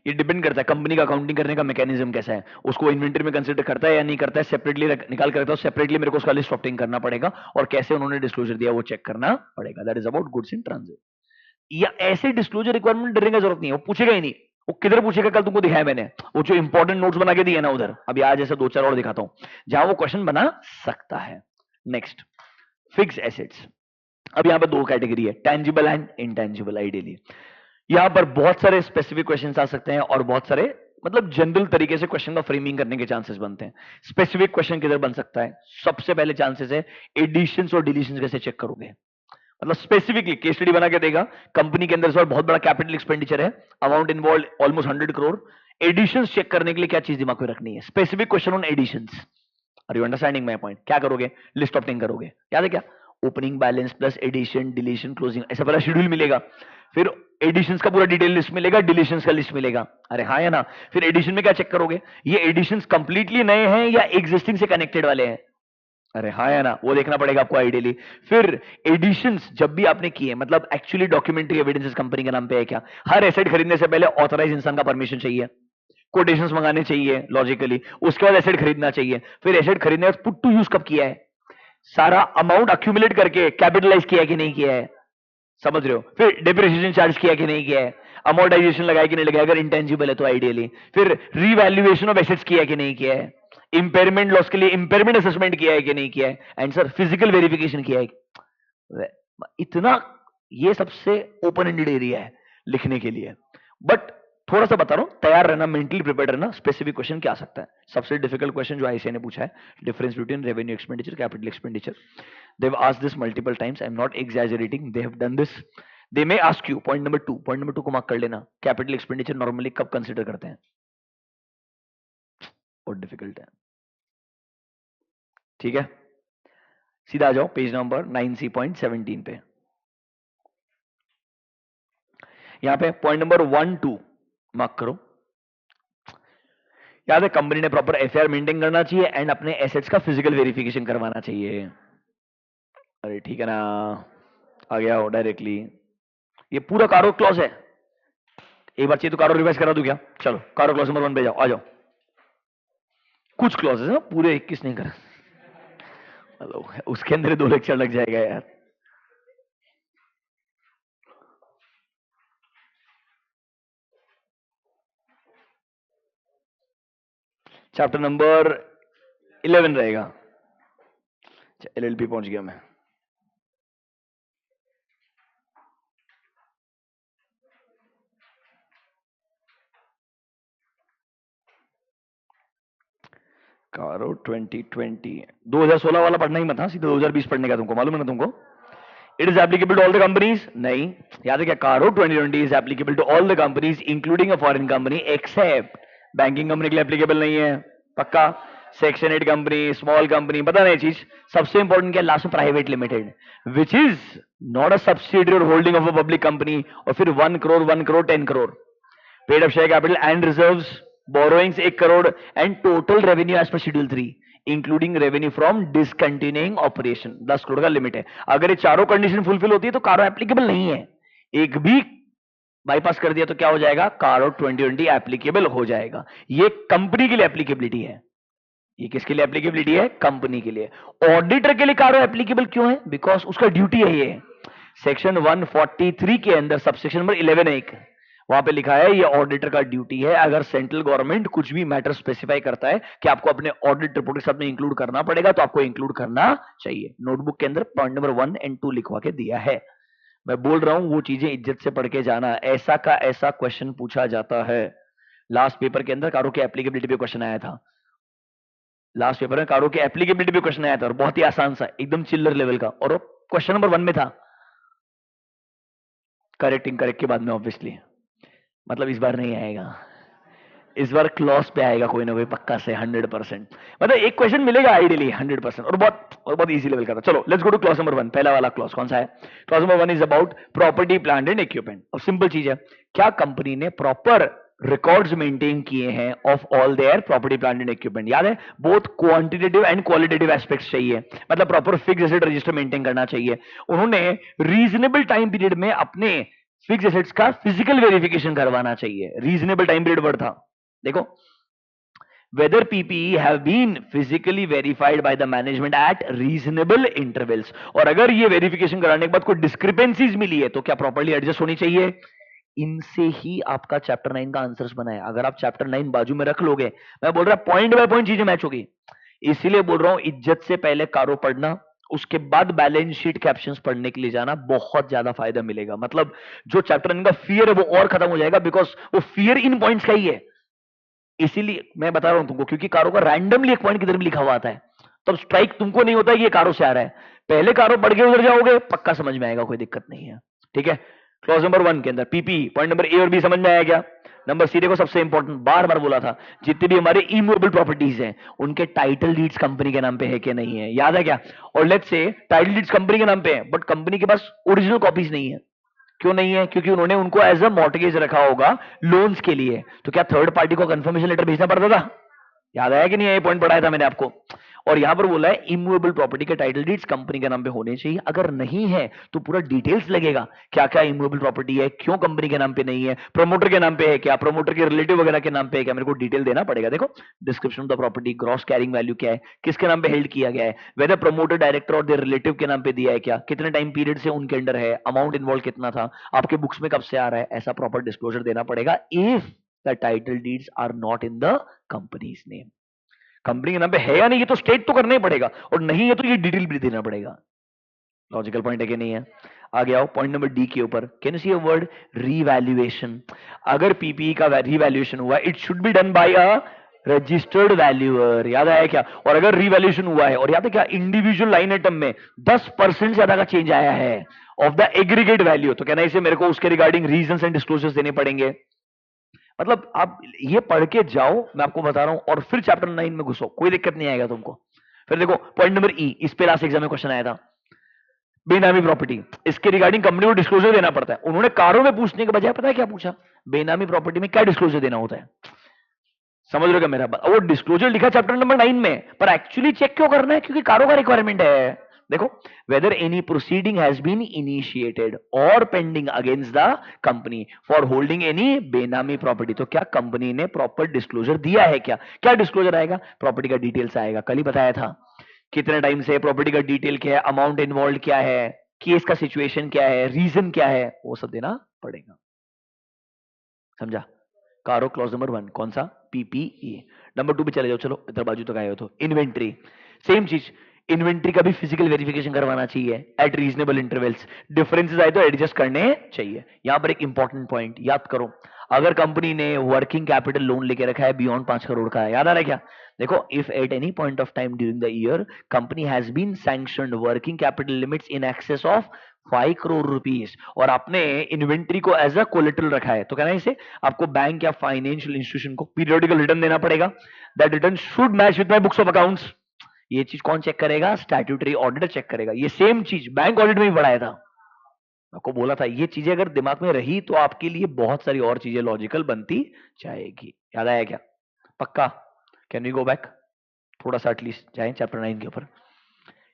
Speaker 1: ये डिपेंड करता है कंपनी का अकाउंटिंग करने का मैकेनिज्म कैसा है, उसको इन्वेंटरी में कंसीडर करता है या नहीं करता है, सेपरेटली निकाल कर रखता है, सेपरेटली मेरे को उसका लिस्ट ऑप्टेन करना पड़ेगा, और कैसे उन्होंने डिस्क्लोजर दिया वो चेक करना पड़ेगा। That is about goods in transit. या ऐसे डिस्क्लोजर रिक्वायरमेंट डरने की जरूरत नहीं है, वो पूछेगा ही नहीं, वो किधर पूछेगा? कल तुमको दिखाया मैंने, वो जो इंपॉर्टेंट नोट्स बना के दिए ना उधर। अभी आज ऐसे 2-4 और दिखाता हूं जहां वो क्वेश्चन बना सकता है। Next, fix assets. अब यहां पर दो कैटेगरी है, टेंजिबल एंड इनटेंजिबल। आइडियली यहां पर बहुत सारे स्पेसिफिक क्वेश्चंस आ सकते हैं और बहुत सारे मतलब जनरल तरीके से क्वेश्चन का फ्रेमिंग करने के चांसेस बनते हैं। स्पेसिफिक क्वेश्चन किधर बन सकता है? सबसे पहले चांसेस है एडिशंस और डिलीशंस कैसे चेक करोगे। मतलब स्पेसिफिकली केस स्टडी बना के देगा, कंपनी के अंदर बहुत बड़ा कैपिटल एक्सपेंडिचर है, amount involve almost 100 crore. Additions check करने के लिए क्या चीज दिमाग में रखनी है? Specific question on additions. Are you understanding my point? क्या करोगे? लिस्ट ऑफ 10 करोगे, याद है क्या? Opening balance plus addition deletion closing, ऐसा पहला शेड्यूल मिलेगा, फिर एडिशंस का पूरा डिटेल लिस्ट मिलेगा, डिलीशंस का लिस्ट मिलेगा। अरे हाँ या ना? फिर एडिशन में क्या चेक करोगे? ये एडिशंस कंप्लीटली नए हैं या एग्जिस्टिंग से कनेक्टेड वाले हैं? अरे हाँ या ना? वो देखना पड़ेगा आपको आइडियली। फिर एडिशंस जब भी आपने किए, मतलब एक्चुअली डॉक्यूमेंट्री एविडेंसेस कंपनी के नाम पे है क्या? हर एसेट खरीदने से पहले ऑथराइज इंसान का परमिशन चाहिए, कोटेशंस मंगाने चाहिए लॉजिकली, उसके बाद एसेट खरीदना चाहिए। फिर एसेट खरीदने के पुट टू यूज कब किया है? सारा अमाउंट अक्यूमुलेट करके कैपिटलाइज किया है कि नहीं किया है? समझ रहे हो? फिर डिप्रिसिएशन चार्ज किया कि नहीं किया है? अमोर्टाइजेशन लगाया कि नहीं लगाया, अगर इंटेंजिबल है तो आइडियली। फिर रीवैल्यूएशन ऑफ एसेट्स किया कि नहीं किया है? इंपेयरमेंट लॉस के लिए इंपेयरमेंट असेसमेंट किया है कि नहीं किया है? एंड सर फिजिकल वेरिफिकेशन किया है? इतना, ये सबसे ओपन एंडेड एरिया है लिखने के लिए, बट थोड़ा सा बता रहा हूं, तैयार रहना, मेंटली प्रिपेयर्ड रहना। स्पेसिफिक क्वेश्चन क्या आ सकता है? सबसे डिफिकल्ट क्वेश्चन जो आईसीए ने पूछा है, difference between revenue expenditure capital expenditure. They have asked this multiple times, I am not exaggerating, they have done this. They may ask you, point number 2, point number 2 को mark कर लेना, capital expenditure normally कब consider करते हैं? और difficult है, ठीक है। सीधा आ जाओ पेज नंबर 9C.17 पे। यहां पे पॉइंट नंबर 1-2 मार्क करो। याद है, कंपनी ने प्रॉपर एफआईआर मेंटेन करना चाहिए एंड अपने एसेट्स का फिजिकल वेरिफिकेशन करवाना चाहिए। अरे ठीक है ना, आ गया हो डायरेक्टली। ये पूरा कारो क्लॉज है, एक बार चाहिए तो कारो रिवाइज करा दूं क्या? चलो कारो क्लॉज नंबर 1 पे जाओ, आ जाओ। कुछ क्लॉजेस है पूरे 21 नहीं कर, उसके अंदर 2 लेक्चर लग जाएगा यार। चैप्टर नंबर 11 रहेगा। एलएलपी पहुंच गया मैं। कारो 2020 2016 वाला पढ़ना ही मत, हाँ सीधे 2020 पढ़ने का, तुमको मालूम है ना तुमको? It is applicable to all the companies? नहीं, याद है क्या? CARO 2020 is applicable to all the companies including a foreign company except banking company के लिए एप्लीकेबल नहीं है, पक्का। सेक्शन 8 कंपनी, स्मॉल कंपनी, पता नहीं चीज। सबसे इंपॉर्टेंट क्या? लास्ट में private limited which is not a subsidiary और holding of a public company. और फिर 1 crore 1 crore 10 crore paid up share capital and reserves, borrowings 1 crore and total revenue as per schedule 3 including revenue from discontinuing operation 10 crore का limit है। अगर ये चारों condition fulfil होती है तो कारो एप्लीकेबल नहीं है। एक भी बाईपास कर दिया तो क्या हो जाएगा? कारो 2020 एप्लीकेबल हो जाएगा। ये कंपनी के लिए एप्लीकेबिलिटी है। ये किसके लिए एप्लीकेबिलिटी है? कंपनी के लिए। ऑडिटर के लिए कारो एप्लीकेबल क्यों है? बिकॉज उसका ड्यूटी है ये। सेक्शन 143 के अंदर सबसेक्शन नंबर 11 है एक, वहां पे लिखा है ये ऑडिटर का ड्यूटी है। अगर सेंट्रल गवर्नमेंट कुछ भी मैटर स्पेसिफाई करता है कि आपको अपने ऑडिट रिपोर्ट के साथ में इंक्लूड करना पड़ेगा तो आपको इंक्लूड करना चाहिए। नोटबुक के अंदर पॉइंट नंबर 1 और 2 लिखवा के दिया है। मैं बोल रहा हूं वो चीजें इज्जत से पढ़ के जाना। ऐसा का ऐसा क्वेश्चन पूछा जाता है। लास्ट पेपर के अंदर कारो के एप्लीकेबिलिटी पे क्वेश्चन आया था। लास्ट पेपर में कारो के एप्लीकेबिलिटी पे क्वेश्चन आया था और बहुत ही आसान सा, एकदम चिल्लर लेवल का, और वो क्वेश्चन नंबर 1 में था। करेक्ट इनकरेक्ट के बाद में ऑब्वियसली, मतलब इस बार नहीं आएगा, इस बार क्लॉज पे आएगा कोई ना कोई पक्का से 100%। मतलब एक क्वेश्चन मिलेगा आइडियली 100% और बहुत इजी लेवल का था। चलो let's go two clause number 1। पहला वाला क्लॉज कौन सा है? Clause number 1 is about property plant and equipment. अब सिंपल चीज है, क्या कंपनी ने प्रॉपर रिकॉर्ड्स मेंटेन किए हैं of all their property plant and equipment? याद है, both quantitative and qualitative aspects चाहिए, मतलब proper fix asset register maintain करना चाहिए। उन्होंने रीजनेबल टाइम पीरियड में अपने फिक्स एसेट्स का फिजिकल वेरिफिकेशन करवाना चाहिए। रीजनेबल टाइम पीरियड वर्ड था, देखो, whether PPE have been physically verified by the management at reasonable intervals। और अगर ये वेरिफिकेशन कराने के बाद कोई डिस्क्रिपेंसीज मिली है तो क्या प्रॉपर्ली एडजस्ट होनी चाहिए? इनसे ही आपका चैप्टर 9 का आंसर्स बना है। अगर आप चैप्टर 9 बाजू में रख लोगे, मैं बोल रहा पॉइंट बाय पॉइंट चीजें मैच होगी। इसीलिए बोल रहा हूं इज्जत से पहले कारो पढ़ना, उसके बाद बैलेंस शीट कैप्शंस पढ़ने के लिए जाना, बहुत ज्यादा फायदा मिलेगा। मतलब जो चैप्टर 9 का फियर है वो और खत्म हो जाएगा, बिकॉज वो फियर इन पॉइंट्स का ही है। इसीलिए मैं बता रहा हूं तुमको, क्योंकि कारो का रैंडमली एक पॉइंट किधर भी लिखा हुआ आता है, तब स्ट्राइक तुमको नहीं होता है कि ये कारो से आ रहा है। पहले कारो पढ़ के उधर जाओगे, पक्का समझ में आएगा, कोई दिक्कत नहीं है। ठीक है, क्लॉज नंबर 1 के अंदर पीपी पॉइंट नंबर ए और बी समझ में आया क्या? नंबर सी देखो, सबसे इंपॉर्टेंट, बार बार बोला था, जितने भी हमारे इमूवेबल प्रॉपर्टीज हैं उनके टाइटल डीड्स कंपनी के नाम पे है कि नहीं है, याद है क्या? और let's say title deeds company के नाम पे है, बट कंपनी के पास ओरिजिनल कॉपीज नहीं है। क्यों नहीं है? क्योंकि उन्होंने उनको एज अ मॉर्टगेज रखा होगा लोन्स के लिए। तो क्या थर्ड पार्टी को कंफर्मेशन लेटर भेजना पड़ता था? याद आया कि नहीं? ये पॉइंट पढ़ाया था मैंने आपको। और यहां पर बोला है इमूवेबल प्रॉपर्टी के टाइटल डीड्स कंपनी के नाम पे होने चाहिए। अगर नहीं है तो पूरा डिटेल्स लगेगा, क्या क्या इमूवेबल प्रॉपर्टी है, क्यों कंपनी के नाम पे नहीं है, प्रमोटर के नाम पे है क्या, प्रमोटर के रिलेटिव वगैरह के नाम पे है क्या, मेरे को डिटेल देना पड़ेगा। देखो, description of the property, gross carrying value क्या है, किसके नाम पे हेल्ड किया गया है, वेदर प्रमोटर डायरेक्टर और देयर रिलेटिव के नाम पे दिया है क्या, कितने टाइम पीरियड से उनके अंडर है, अमाउंट इन्वॉल्व कितना था, आपके बुक्स में कब से आ रहा है, ऐसा प्रॉपर डिस्क्लोजर देना पड़ेगा if the title deeds are not in the company's name. Company के नाम पे है या नहीं, ये तो स्टेट तो करना ही पड़ेगा, और नहीं है तो ये डिटेल भी देना पड़ेगा। लॉजिकल पॉइंट है कि नहीं है? आगे आओ पॉइंट नंबर डी के ऊपर। Can you see a word revaluation? अगर पीपीई का रीवैल्यूएशन हुआ, it should be done by a registered valuer. याद आया क्या? और अगर रीवैल्यूएशन हुआ है, और याद है क्या, इंडिविजुअल लाइन आइटम में 10% से ज्यादा का चेंज आया है ऑफ द एग्रीगेट वैल्यू, तो कहना इसे मेरे को उसके रिगार्डिंग रीजंस एंड डिस्क्लोजर्स देने पड़ेंगे। मतलब आप ये पढ़ के जाओ, मैं आपको बता रहा हूं, और फिर चैप्टर 9 में घुसो, कोई दिक्कत नहीं आएगा तुमको। फिर देखो पॉइंट नंबर ई, इस पे लास्ट एग्जाम में क्वेश्चन आया था, बेनामी प्रॉपर्टी, इसके रिगार्डिंग कंपनी को डिस्क्लोजर देना पड़ता है। उन्होंने कारों में पूछने के बजाय पता है क्या पूछा? बेनामी प्रॉपर्टी में क्या डिस्क्लोजर देना होता है? समझ रहे हो क्या मेरा बात? वो डिस्क्लोजर लिखा चैप्टर नंबर 9 में, पर एक्चुअली चेक क्यों करना है? क्योंकि कारों का रिक्वायरमेंट है। देखो, whether any proceeding has been initiated और pending against the company for holding any benami property, तो क्या कंपनी ने प्रॉपर डिस्क्लोजर दिया है क्या? क्या डिस्क्लोजर आएगा? प्रॉपर्टी का डिटेल्स आएगा, कल ही बताया था, कितने टाइम से, प्रॉपर्टी का डिटेल क्या है, अमाउंट इन्वॉल्व क्या है, केस का सिचुएशन क्या है, रीजन क्या है, वो सब देना पड़ेगा। समझा? कारो क्लॉज नंबर 1 कौन सा? पीपीई। नंबर 2 पे चले जाओ, चलो इधर बाजू तक आए हो तो इन्वेंट्री, सेम चीज, इन्वेंट्री का भी फिजिकल वेरिफिकेशन करवाना चाहिए एट रीजनेबल इंटरवल्स, डिफरेंसेस आए तो एडजस्ट करने चाहिए। यहां पर एक इंपॉर्टेंट पॉइंट याद करो, अगर कंपनी ने वर्किंग कैपिटल लोन लेके रखा है बियॉन्ड 5 करोड़ का, याद आ रहा है क्या? देखो, if at any point of time during the year company has been sanctioned working capital limits in excess of 5 crore rupees, और आपने इन्वेंट्री को एज अ कोलेटरल रखा है, तो कहना है इसे आपको बैंक या फाइनेंशियल इंस्टीट्यूशन को पीरियोडिकल रिटर्न देना पड़ेगा। That return should match with my books of accounts. ये चीज कौन चेक करेगा? स्टैट्यूटरी ऑडिटर चेक करेगा। ये सेम चीज बैंक ऑडिट में भी पढ़ाया था, आपको बोला था, ये चीजें अगर दिमाग में रही तो आपके लिए बहुत सारी और चीजें लॉजिकल बनती जाएगी। याद आया क्या? पक्का? कैन वी गो बैक थोड़ा सा, एटलीस्ट जाए चैप्टर 9 के ऊपर।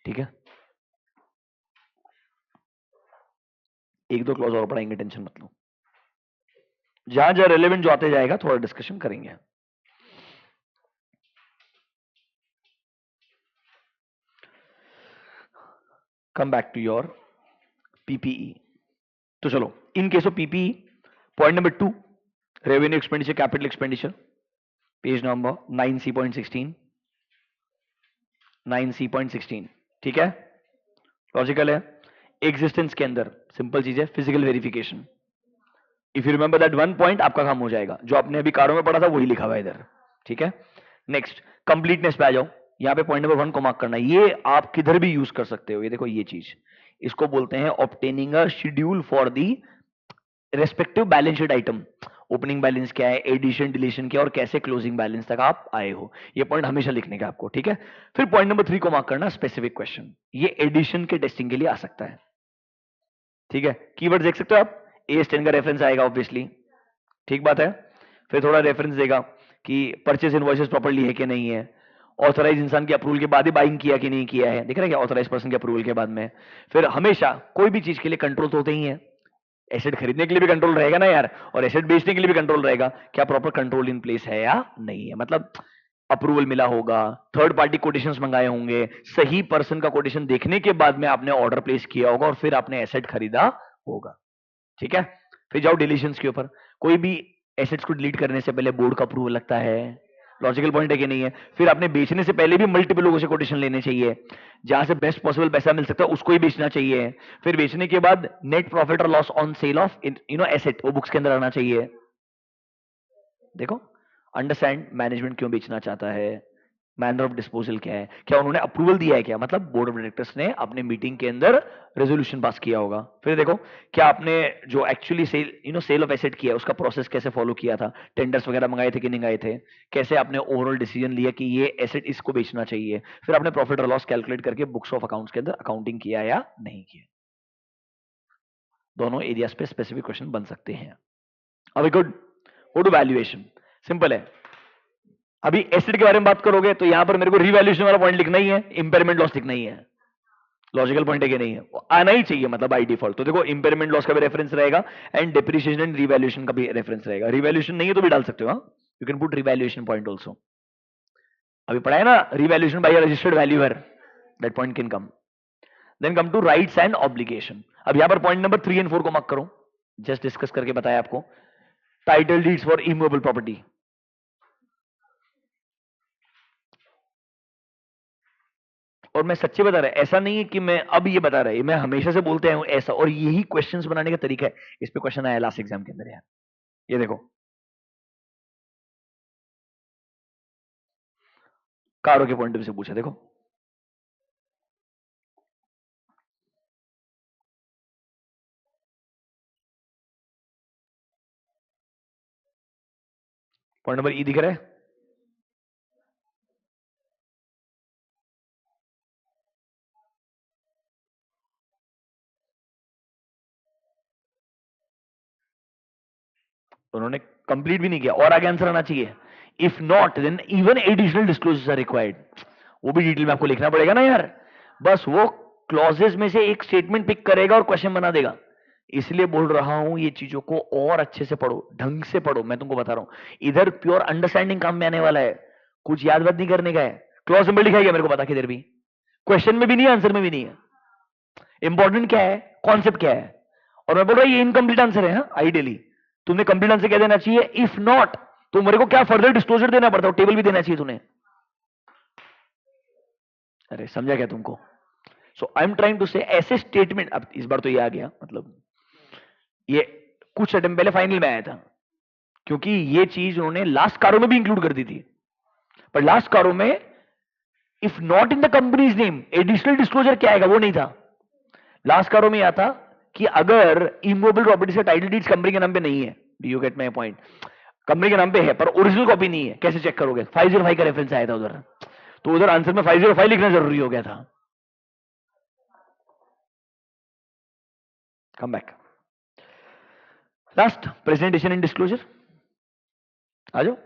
Speaker 1: ठीक है, एक दो क्लॉज और पढ़ाएंगे, टेंशन मत लो, जहां जहां रेलेवेंट जो आते जाएगा थोड़ा डिस्कशन करेंगे। Come back to your PPE. तो चलो, in case of PPE, point number 2, revenue expenditure, capital expenditure, page number 9C.16, 9C.16। ठीक है, लॉजिकल है। एग्जिस्टेंस के अंदर सिंपल चीज है, physical verification. If you remember that one point, आपका काम हो जाएगा। जो आपने अभी कारों में पढ़ा था वही लिखा हुआ है इधर। ठीक है, नेक्स्ट कंप्लीटनेस पे आ जाओ। यहाँ पे पॉइंट नंबर 1 को मार्क करना है, ये आप किधर भी यूज कर सकते हो। ये देखो, ये चीज, इसको बोलते हैं obtaining a schedule for the respective balance sheet item. Opening balance क्या है, एडिशन डिलीशन क्या है, और कैसे क्लोजिंग बैलेंस तक आप आए हो, ये पॉइंट हमेशा लिखने का आपको। ठीक है, फिर पॉइंट नंबर 3 को मार्क करना, स्पेसिफिक क्वेश्चन। ये एडिशन के टेस्टिंग के लिए आ सकता है। ठीक है, कीवर्ड देख सकते हो आप, AS10 का रेफरेंस आएगा ऑब्वियसली, ठीक बात है। फिर थोड़ा रेफरेंस देगा कि परचेज इनवॉइसेस प्रॉपर्ली है कि नहीं है, ऑथराइज इंसान के अप्रूवल के बाद ही बाइंग किया कि नहीं किया है, दिख रहा है क्या, ऑथराइज पर्सन के अप्रूवल के बाद में। फिर हमेशा कोई भी चीज के लिए कंट्रोल तो होते ही है, एसेट खरीदने के लिए भी कंट्रोल रहेगा ना यार, और एसेट बेचने के लिए भी कंट्रोल रहेगा, क्या प्रॉपर कंट्रोल इन प्लेस है या नहीं है, मतलब अप्रूवल मिला होगा, थर्ड पार्टी कोटेशंस मंगाए होंगे, सही पर्सन का कोटेशन देखने के बाद में आपने ऑर्डर प्लेस किया होगा, और फिर आपने एसेट खरीदा होगा। ठीक है, फिर जाओ डिलीशंस के ऊपर, कोई भी एसेट्स को डिलीट करने से पहले बोर्ड का अप्रूवल लगता है, लॉजिकल पॉइंट है कि नहीं है। फिर आपने बेचने से पहले भी मल्टीपल लोगों से कोटेशन लेने चाहिए, जहां से बेस्ट पॉसिबल पैसा मिल सकता है उसको ही बेचना चाहिए। फिर बेचने के बाद नेट प्रॉफिट और loss on sale of asset वो बुक्स के अंदर आना चाहिए। देखो, अंडरस्टैंड मैनेजमेंट क्यों बेचना चाहता है, मैनर ऑफ डिस्पोजल क्या है, क्या उन्होंने अप्रूवल दिया है, क्या मतलब बोर्ड ऑफ डायरेक्टर्स ने अपने मीटिंग के अंदर रेजोल्यूशन पास किया होगा। फिर देखो, क्या आपने जो एक्चुअली सेल ऑफ एसेट किया उसका प्रोसेस कैसे फॉलो किया था, टेंडर्स वगैरह मंगाए थे कि नहीं मंगाए थे, कैसे आपने ओवरऑल डिसीजन लिया कि ये एसेट इसको बेचना चाहिए, फिर आपने प्रॉफिट और लॉस कैलकुलेट करके बुक्स ऑफ अकाउंट्स के अंदर अकाउंटिंग किया या नहीं किया। दोनों एरियाज पे स्पेसिफिक क्वेश्चन बन सकते हैं। अभी good, go to valuation. Simple है, अभी एसेट के बारे में बात करोगे तो यहां पर मेरे को रिवैल्यूएशन वाला पॉइंट लिखना ही है, इंपेयरमेंट लॉस लिखना ही है। लॉजिकल पॉइंट है कि नहीं है, आना ही चाहिए मतलब बाय डिफॉल्ट। तो देखो, इंपेयरमेंट लॉस का भी रेफरेंस रहेगा एंड डिप्रिसिएशन एंड रिवैल्यूएशन का भी रेफरेंस रहेगा। रिवैल्यूएशन नहीं है तो भी डाल सकते हो, you can put revaluation point also. अभी पढ़ा है ना, revaluation by registered valuer, that point can come. Then come to rights and obligation. अब यहां पर पॉइंट नंबर 3 एंड 4 को मार्क करो, जस्ट डिस्कस करके बताया आपको। Title deeds for immovable property, और मैं सच्चे बता रहा, ऐसा नहीं है कि मैं अब ये बता रहा है, मैं हमेशा से बोलते हैं ऐसा, और यही क्वेश्चंस बनाने का तरीका है। इस पे क्वेश्चन आया लास्ट एग्जाम के अंदर यार, ये देखो, कारों के पॉइंट ऑफ व्यू से पूछा। देखो, पॉइंट नंबर ई दिख रहा है, उन्होंने कंप्लीट भी नहीं किया, और आगे आंसर आना चाहिए। If not then even additional disclosures are required, वो भी डिटेल में आपको लिखना पड़ेगा ना यार। बस वो क्लॉजेस में से एक स्टेटमेंट पिक करेगा और क्वेश्चन बना देगा। इसलिए बोल रहा हूं ये चीजों को और अच्छे से पढ़ो, ढंग से पढ़ो। मैं तुमको बता रहा हूं, इधर प्योर अंडरस्टैंडिंग काम में आने वाला है, कुछ याद बात नहीं करने का है। क्लॉज सिंबल लिखा गया मेरे को पता किधर भी, क्वेश्चन में भी नहीं है, आंसर में भी नहीं है। इंपॉर्टेंट क्या है, कॉन्सेप्ट क्या है। और मैं बोल रहा हूं ये इनकम्प्लीट आंसर है। आइडियली तुमने कंप्लीट आंसर क्या देना चाहिए, इफ नॉट तो मेरे को क्या फर्दर डिस्क्लोजर देना पड़ता है, टेबल भी देना चाहिए तूने। अरे समझा क्या तुमको। सो आई एम ट्राइंग टू से ऐसे स्टेटमेंट, अब इस बार तो ये आ गया, मतलब ये कुछ अटेम्प्ट पहले फाइनल में आया था, क्योंकि ये चीज उन्होंने लास्ट कारों में भी इंक्लूड कर दी थी। पर लास्ट कारों में if not in the company's name additional disclosure क्या आएगा वो नहीं था। लास्ट कारों में आता कि अगर इमूवेबल प्रॉपर्टी से टाइटल डीड्स कंपनी के नाम पे नहीं है, do you get my point, company के नाम पे है पर ओरिजिनल कॉपी नहीं है, कैसे चेक करोगे। 505 का रेफरेंस आया था उधर, तो उधर आंसर में 505 लिखना जरूरी हो गया था। Come back, last presentation and disclosure आ जाओ।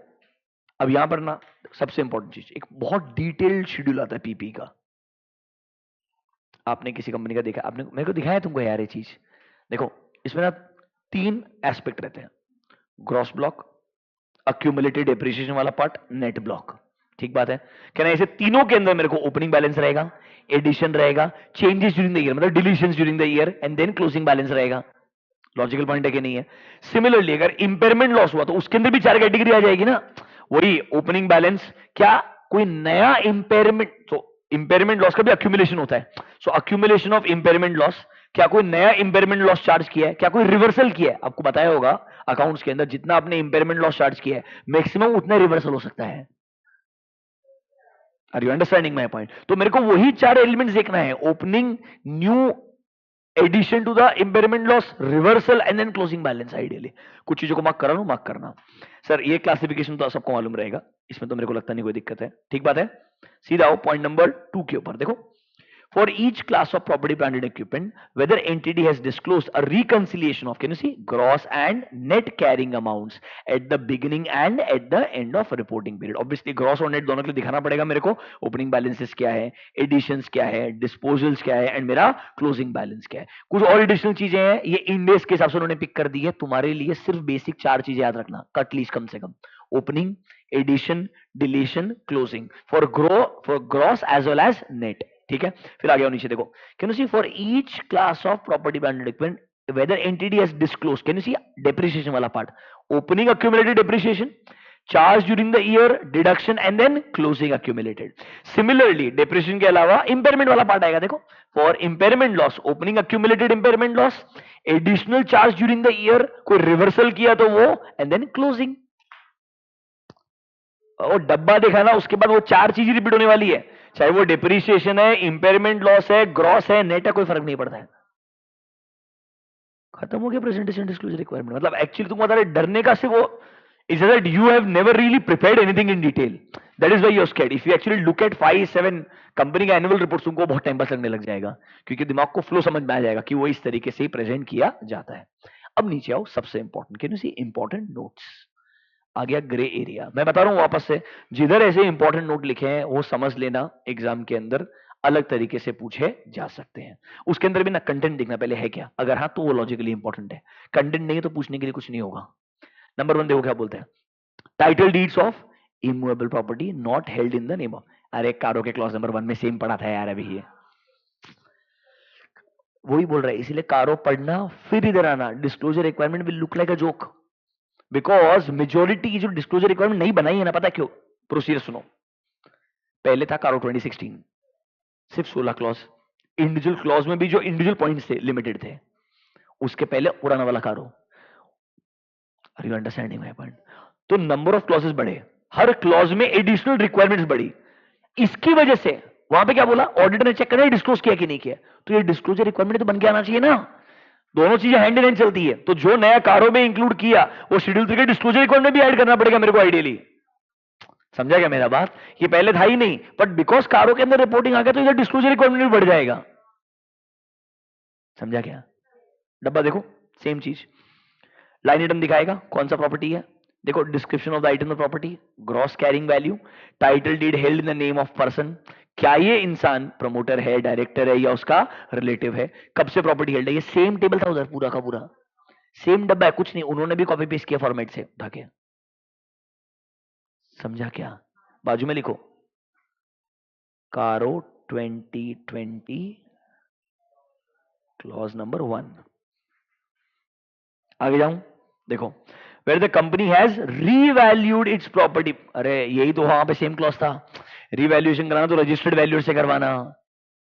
Speaker 1: अब यहां पर ना सबसे इंपॉर्टेंट चीज, एक बहुत डिटेल्ड शेड्यूल आता है पीपी का। आपने किसी कंपनी का देखा, आपने मेरे को दिखाया तुमको यार ये चीज। देखो, इसमें ना 3 एस्पेक्ट रहते हैं, ग्रॉस ब्लॉक, अक्यूमुलेटेड डेप्रिसिएशन वाला पार्ट, नेट ब्लॉक। ठीक बात है, कहना ऐसे तीनों के अंदर मेरे को ओपनिंग बैलेंस रहेगा, एडिशन रहेगा, चेंजेस ड्यूरिंग द ईयर मतलब deletions during the year, and then closing balance रहेगा। लॉजिकल पॉइंट है कि नहीं है। सिमिलरली अगर इंपेयरमेंट लॉस हुआ तो उसके अंदर भी 4 कैटेगरी आ जाएगी ना, वही ओपनिंग बैलेंस, क्या कोई नया इंपेयरमेंट, तो इंपेयरमेंट लॉस का भी अक्यूमुलेशन होता है। सो अक्यूमुलेशन ऑफ इंपेयरमेंट लॉस, क्या कोई नया इंपेयरमेंट लॉस चार्ज किया है, क्या कोई रिवर्सल किया है। आपको बताया होगा अकाउंट्स के अंदर जितना आपने इंपेयरमेंट लॉस चार्ज किया है मैक्सिमम उतना रिवर्सल हो सकता है। Are you understanding my point. तो मेरे को वही 4 एलिमेंट्स देखना है, opening, new, addition to the impairment loss, reversal and then closing balance. Ideally कुछ चीजों को मार्क करा लो, मार्क करना। सर ये क्लासिफिकेशन तो सबको मालूम रहेगा, इसमें तो मेरे को लगता नहीं कोई दिक्कत है। ठीक बात है, सीधा आओ पॉइंट नंबर 2 के ऊपर। देखो, for each class of property plant and equipment whether entity has disclosed a reconciliation of, can you see, gross and net carrying amounts at the beginning and at the end of reporting period. obviously gross और net दोनों के लिए दिखाना पड़ेगा मेरे को, opening balances क्या है, एडिशंस क्या है, डिस्पोजल्स क्या है, एंड मेरा क्लोजिंग बैलेंस क्या है। कुछ और एडिशनल चीजें हैं, ये इंडेक्स के हिसाब से उन्होंने पिक कर दी है तुम्हारे लिए। सिर्फ बेसिक 4 चीजें याद रखना, कट लीस्ट कम से कम, opening, addition, deletion, closing, for gross as well as net. ठीक है, फिर आगे नीचे देखो, can you see for each class of property plant and equipment whether entity has disclosed. Can you see depreciation वाला part? Opening accumulated depreciation, charge during the year, deduction and then closing accumulated. Similarly, depreciation के अलावा impairment वाला part आएगा. देखो, for impairment loss, opening accumulated impairment loss, additional charge during the year, कोई reversal किया तो वो, and then closing. और डब्बा देखा ना, उसके बाद वो चार चीजें रिपीट होने वाली है, चाहे वो डिप्रिसिएशन है, इंपेयरमेंट लॉस है, ग्रॉस है, नेट है, कोई फर्क नहीं पड़ता है. खत्म हो गया प्रेजेंटेशन डिस्क्लोजर रिक्वायरमेंट. मतलब एक्चुअली तुम बता रहे डरने का सिर्फ वो is that you have never really prepared anything in detail. That is why you are scared. If you actually look at 5-7 company का एनुअल रिपोर्ट, तुमको बहुत टाइम पास लगने लग जाएगा, क्योंकि दिमाग को फ्लो समझ में आ जाएगा कि वो इस तरीके से ही प्रेजेंट किया जाता है. अब नीचे आओ, सबसे important, can you see important notes. आ गया ग्रे एरिया. मैं बता रहा हूं वापस से, जिधर ऐसे इंपॉर्टेंट नोट लिखे हैं वो समझ लेना, एग्जाम के अंदर अलग तरीके से पूछे जा सकते हैं. उसके अंदर भी ना कंटेंट देखना पहले है क्या, अगर हाँ तो वो लॉजिकली इंपॉर्टेंट है, कंटेंट नहीं है तो पूछने के लिए कुछ नहीं होगा. नंबर 1 देखो क्या बोलते हैं, title deeds of immovable property not held in the name of. अरे कारो के क्लॉज नंबर 1 में सेम पढ़ा था यार अभी, ये वही बोल रहा है, इसीलिए कारो पढ़ना फिर इधर आना. Disclosure requirement will look like a joke, because majority की जो डिस्क्लोजर रिक्वायरमेंट नहीं बनाई है ना, पता क्यों? प्रोसीजर सुनो. पहले था कारो 2016, सिर्फ 16 क्लॉज, इंडिविजुअल क्लॉज में भी जो इंडिविजुअल पॉइंट्स थे लिमिटेड थे. उसके पहले पुराना वाला CARO. Are you understanding my point? तो नंबर ऑफ क्लॉजेस बढ़े, हर क्लॉज में एडिशनल रिक्वायरमेंट्स बढ़ी. इसकी वजह से वहां पे क्या बोला, ऑडिटर ने चेक करना डिस्क्लोज किया कि नहीं किया, तो ये डिस्क्लोजर रिक्वायरमेंट तो बन के आना चाहिए ना. दोनों चीजें हैंड इन हैंड चलती है. तो जो नया कारो में इंक्लूड किया वो शेड्यूल 3 के डिस्क्लोजर रिक्वायरमेंट भी ऐड करना पड़ेगा मेरे को आइडियली. समझा क्या मेरा बात? ये पहले था ही नहीं, बट बिकॉज कारो के अंदर रिपोर्टिंग आ गया तो इधर डिस्क्लोजर रिक्वायरमेंट भी बढ़ जाएगा. समझा क्या? डब्बा देखो, सेम चीज, लाइन आइटम दिखाएगा कौन सा प्रॉपर्टी है. देखो, description of the item of property, gross carrying value, title deed held in the name of person, क्या ये इंसान प्रमोटर है, डायरेक्टर है या उसका रिलेटिव है, कब से प्रॉपर्टी हेल्ड है. ये सेम टेबल था उधर, पूरा का पूरा सेम डब्बा है, कुछ नहीं, उन्होंने भी कॉपी पेस्ट किया फॉर्मेट से उठा के. समझा क्या? बाजू में लिखो, कारो 2020 क्लॉज नंबर 1. आगे जाऊं, देखो, where the company has revalued its property. अरे यही तो वहां पे सेम क्लॉज था, रिवैल्यूएशन कराना तो रजिस्टर्ड वैल्यू से करवाना.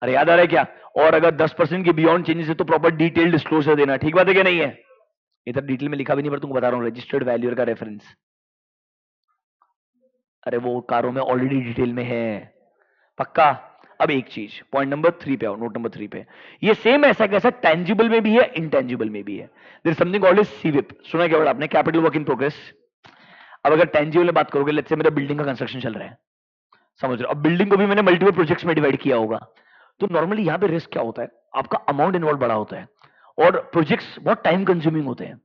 Speaker 1: अरे याद आ रहा है क्या? और अगर 10% के बियॉन्ड चेंजेस है तो प्रॉपर डिटेल डिस्क्लोजर देना. ठीक बात है क्या नहीं है? इधर डिटेल में लिखा भी नहीं पर तुमको बता रहा हूं, रजिस्टर्ड वैल्यूअर का रेफरेंस. अरे वो कारों में ऑलरेडी डिटेल में है, पक्का. अब एक चीज, पॉइंट नंबर 3 पे आओ, नोट नंबर 3 पे. ये सेम ऐसा कैसा टेंजिबल में भी है, इंटेंजिबल में भी है. देयर इज समथिंग कॉल्ड सीविप. सुना क्या वर्ड आपने? Capital work in progress. अब अगर टेंजिबल में बात करोगे, लेट्स से मेरा बिल्डिंग का कंस्ट्रक्शन चल रहा है, समझ रहे हो? अब बिल्डिंग को भी मैंने मल्टीपल प्रोजेक्ट्स में डिवाइड किया होगा, तो नॉर्मली यहां पे रिस्क क्या होता है, आपका अमाउंट इन्वॉल्व बड़ा होता है और प्रोजेक्ट्स बहुत टाइम कंज्यूमिंग होते हैं.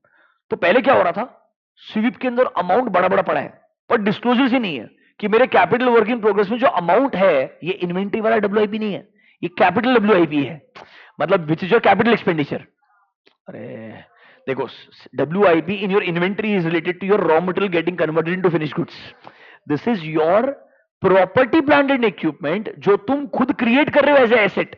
Speaker 1: तो पहले क्या हो रहा था, सीविप के अंदर अमाउंट बड़ा बड़ा पड़ा है पर डिस्क्लोजर से नहीं है कि मेरे कैपिटल वर्क इन प्रोग्रेस में जो अमाउंट है ये इन्वेंटरी वाला डब्ल्यूआईपी नहीं है, ये कैपिटल डब्ल्यूआईपी है. मतलब which is your capital expenditure. अरे देखो, WIP in your inventory is related to your raw material getting converted into finished goods. This is your property plant and equipment जो तुम खुद क्रिएट कर रहे हो as a asset.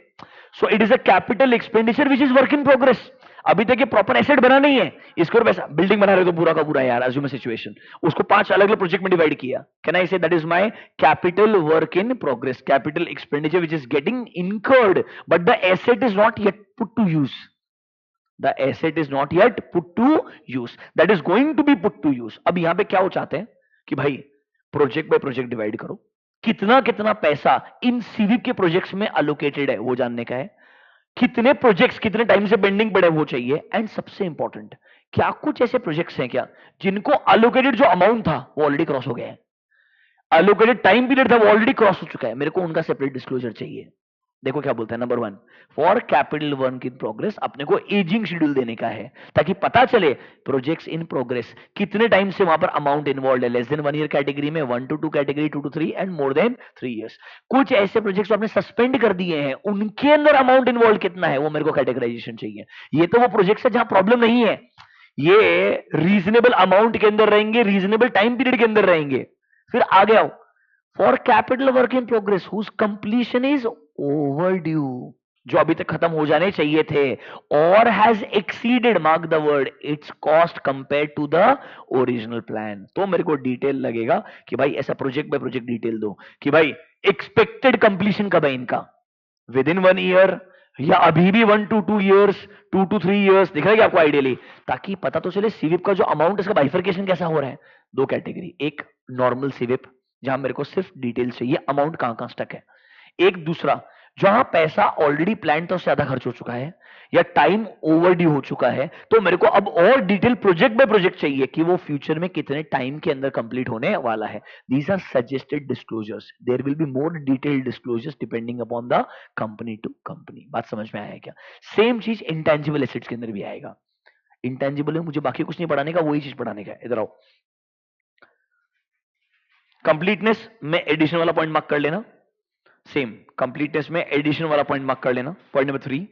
Speaker 1: So it is a capital expenditure which is work in progress. अभी तक ये proper asset बना नहीं है, इसको पैसा बिल्डिंग बना रहे तो पूरा का पूरा यार, अज्यूम सिचुएशन, उसको 5 अलग अलग प्रोजेक्ट में डिवाइड किया. Can I say that is my capital work in progress, capital expenditure which is getting incurred but the asset is not yet put to use. The asset is not yet put to use, that is going to be put to use. अब यहां पे क्या हो चाहते हैं कि भाई project by project divide करो, कितना कितना पैसा इन सीविप के प्रोजेक्ट्स में अलोकेटेड है वो जानने का है, कितने प्रोजेक्ट्स कितने टाइम से पेंडिंग पड़े वो चाहिए, एंड सबसे इंपॉर्टेंट, क्या कुछ ऐसे प्रोजेक्ट्स हैं क्या जिनको अलोकेटेड जो अमाउंट था वो ऑलरेडी क्रॉस हो गया है, अलोकेटेड टाइम पीरियड था वो ऑलरेडी क्रॉस हो चुका है, मेरे को उनका सेपरेट डिस्क्लोजर चाहिए. देखो क्या बोलते हैं, number 1, for capital work in progress अपने को एजिंग शेड्यूल देने का है ताकि पता चले प्रोजेक्ट्स इन प्रोग्रेस कितने टाइम से वहां पर अमाउंट इन्वॉल्व है. लेस देन 1 ईयर कैटेगरी में 1 to 2 category 2 to 3 and more than 3 years. कुछ ऐसे प्रोजेक्ट्स आपने सस्पेंड कर दिए हैं, उनके अंदर अमाउंट इन्वॉल्व कितना है वो मेरे को कैटेगराइजेशन चाहिए. ये तो वो प्रोजेक्ट्स है जहां प्रॉब्लम नहीं है, ये रीजनेबल अमाउंट के अंदर रहेंगे, रीजनेबल टाइम पीरियड के अंदर रहेंगे. फिर आगे आओ, for capital work in progress whose completion is overdue. जो अभी तक खत्म हो जाने चाहिए थे, और has exceeded, mark the word, its cost compare to the original plan. तो मेरे को डिटेल लगेगा कि भाई ऐसा प्रोजेक्ट बाय प्रोजेक्ट डिटेल दो कि भाई एक्सपेक्टेड कंप्लीशन कब है इनका, विद इन 1 ईयर या अभी भी 1 to 2 years, 2 to 3 years, दिख रहा है क्या आपको आइडियली, ताकि पता तो चले सीविप का जो अमाउंट, इसका बाइफरकेशन कैसा हो रहा है। दो कैटेगरी, एक नॉर्मल सीविप जहां मेरे को सिर्फ डिटेल चाहिए अमाउंट कहां कहां स्टक है, एक दूसरा जहां पैसा ऑलरेडी प्लान तो ज्यादा खर्च हो चुका है या टाइम ओवरड्यू हो चुका है, तो मेरे को अब और डिटेल प्रोजेक्ट बाय प्रोजेक्ट चाहिए कि वो फ्यूचर में कितने टाइम के अंदर कंप्लीट होने वाला है। These are suggested disclosures, there will be more detailed disclosures depending upon the company to company. बात समझ में आया क्या? सेम चीज इंटेंजिबल एसेट्स के अंदर भी आएगा। इंटेंजिबल में मुझे बाकी कुछ नहीं पढ़ाने का, वही चीज पढ़ाने का। इधर आओ, कंप्लीटनेस में एडिशन वाला पॉइंट मार्क कर लेना। सेम कंप्लीटनेस में एडिशन वाला पॉइंट मार्क कर लेना। पॉइंट नंबर 3,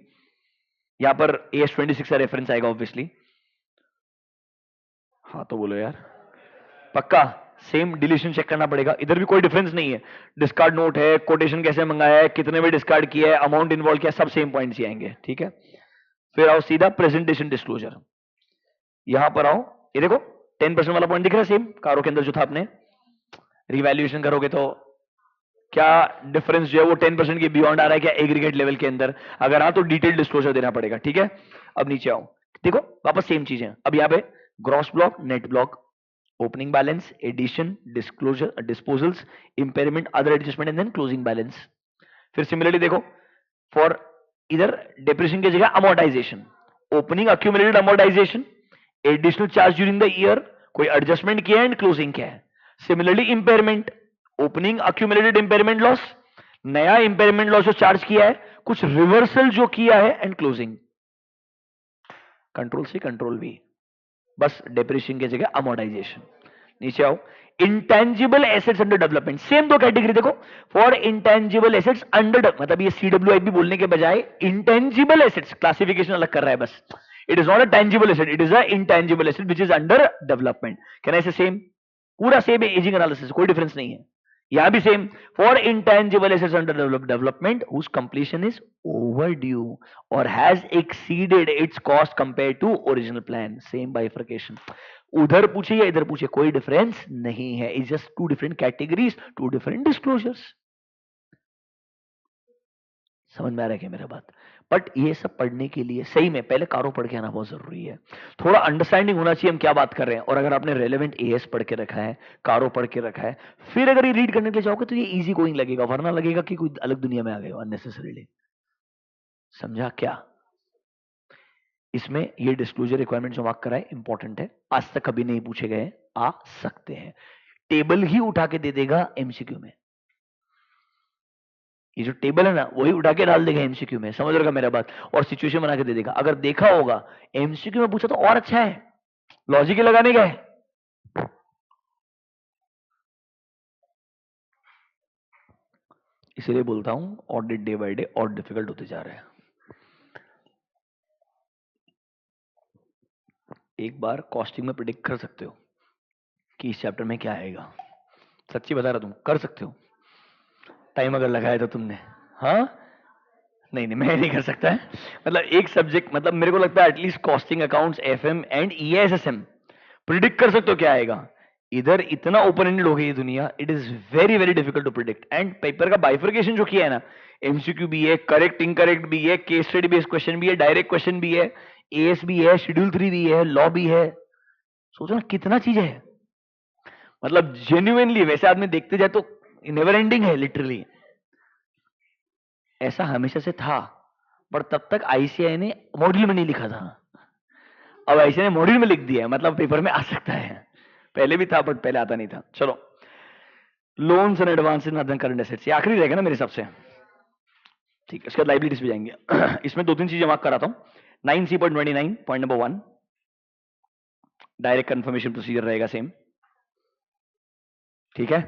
Speaker 1: यहां पर AS26 का रेफरेंस आएगा ऑब्वियसली। हाँ तो बोलो यार, पक्का सेम डिलीशन चेक करना पड़ेगा, इधर भी कोई डिफरेंस नहीं है। डिस्कार्ड नोट है, कोटेशन कैसे मंगाया है, कितने में डिस्कार्ड किया है, अमाउंट इन्वॉल्व किया, सब सेम पॉइंट्स ही आएंगे, ठीक है। फिर आओ सीधा प्रेजेंटेशन डिस्क्लोजर, यहां पर आओ, ये देखो 10% वाला पॉइंट दिख रहा है सेम कारों के अंदर जो था, आपने रिवैल्यूएशन करोगे तो क्या डिफरेंस जो है वो 10% के बियॉन्ड आ रहा है क्या एग्रीगेट लेवल के अंदर, अगर हाँ तो डिटेल डिस्क्लोजर देना पड़ेगा, ठीक है। अब नीचे आओ, देखो वापस सेम चीज है। अब यहाँ पे gross block, net block, opening balance, addition, disclosure, disposals, impairment, other adjustment and then closing balance. फिर सिमिलरली देखो फॉर इधर डिप्रेशन की जगह amortisation, opening accumulated amortisation, additional charge during the year, कोई एडजस्टमेंट किया है एंड क्लोजिंग क्या है। Similarly impairment, opening accumulated impairment loss, नया इंपेयरमेंट लॉस जो चार्ज किया है, कुछ रिवर्सल जो किया है and closing. Control C control V, बस डेप्रिशिएशन की जगह अमोर्टाइजेशन। नीचे आओ, intangible assets under development, same दो कैटेगरी देखो। फॉर इंटेंजिबल एसेट्स अंडर, मतलब ये CWIP बोलने के बजाय इंटेंजिबल एसेट्स क्लासिफिकेशन अलग कर रहा है बस। It is not a tangible asset, it is a intangible asset which is under development. Can I से सेम, पूरा सेम है, एजिंग एनालिसिस कोई डिफरेंस नहीं है। यहां भी same, for intangible assets under development whose completion is overdue और has exceeded its cost compare to original plan, same bifurcation. उधर पूछे या इधर पूछे कोई डिफरेंस नहीं है, it's just two different categories, two different disclosures. समझ में आ रहा है क्या मेरा बात? बट ये सब पढ़ने के लिए सही में पहले कारो पढ़ के आना बहुत जरूरी है, थोड़ा अंडरस्टैंडिंग होना चाहिए हम क्या बात कर रहे हैं। और अगर आपने रेलेवेंट AS पढ़ के रखा है, कारो पढ़ के रखा है, फिर अगर ये रीड करने के लिए जाओगे तो ये इजी गोइंग लगेगा, वरना लगेगा कि कोई अलग दुनिया में आ गए हो अननेसेसरीली। समझा क्या? इसमें ये डिस्क्लोजर रिक्वायरमेंट जो मार्क करा है इंपॉर्टेंट है, आज तक कभी नहीं पूछे गए, आ सकते हैं। टेबल ही उठा के दे देगा MCQ में, ये जो टेबल है ना वही उठा के डाल देगा MCQ में, समझ रहे मेरा बात, और सिचुएशन बना के दे देगा। अगर देखा होगा MCQ में पूछा तो और अच्छा है, लॉजिक लगाने का है। इसलिए बोलता हूं ऑडिट डे बाय डे और डिफिकल्ट होते जा रहे हैं। एक बार कॉस्टिंग में प्रिडिक्ट कर सकते हो कि इस चैप्टर में क्या आएगा, सच्ची बता रहा, तुम कर सकते हो टाइम अगर लगाया तो तुमने। हाँ नहीं नहीं मैं नहीं कर सकता है, मतलब एक सब्जेक्ट, मतलब मेरे को लगता है at least costing, accounts, FM and ESSM predict कर सकते हो क्या आएगा। इधर इतना ओपन एंडेड हो गई है दुनिया, it is very very difficult to predict. And paper का बाइफरकेशन जो किया है ना, MCQ भी है, करेक्ट इनकरेक्ट भी है, केस स्टडी बेस्ड क्वेश्चन भी है, डायरेक्ट क्वेश्चन भी है, AS भी है, शेड्यूल 3 भी है, लॉ भी है। सोचो ना कितना चीज है, मतलब जेन्युइनली वैसे आदमी देखते जाए तो नेवर एंडिंग है लिटरली। ऐसा हमेशा से था, पर तब तक ICAI ने मॉड्यूल में नहीं लिखा था, अब ICAI ने मॉड्यूल में लिख दिया है, मतलब पेपर में आ सकता है। पहले भी था बट पहले आता नहीं था। चलो, loans and advances in current assets, ये आखिरी रहेगा ना मेरे हिसाब से, ठीक है। इसके बाद लाइबिलिटीज भी जाएंगे। इसमें दो तीन चीजें मार्क कराता हूं। 9C.29 point number 1, direct confirmation procedure रहेगा सेम, ठीक है।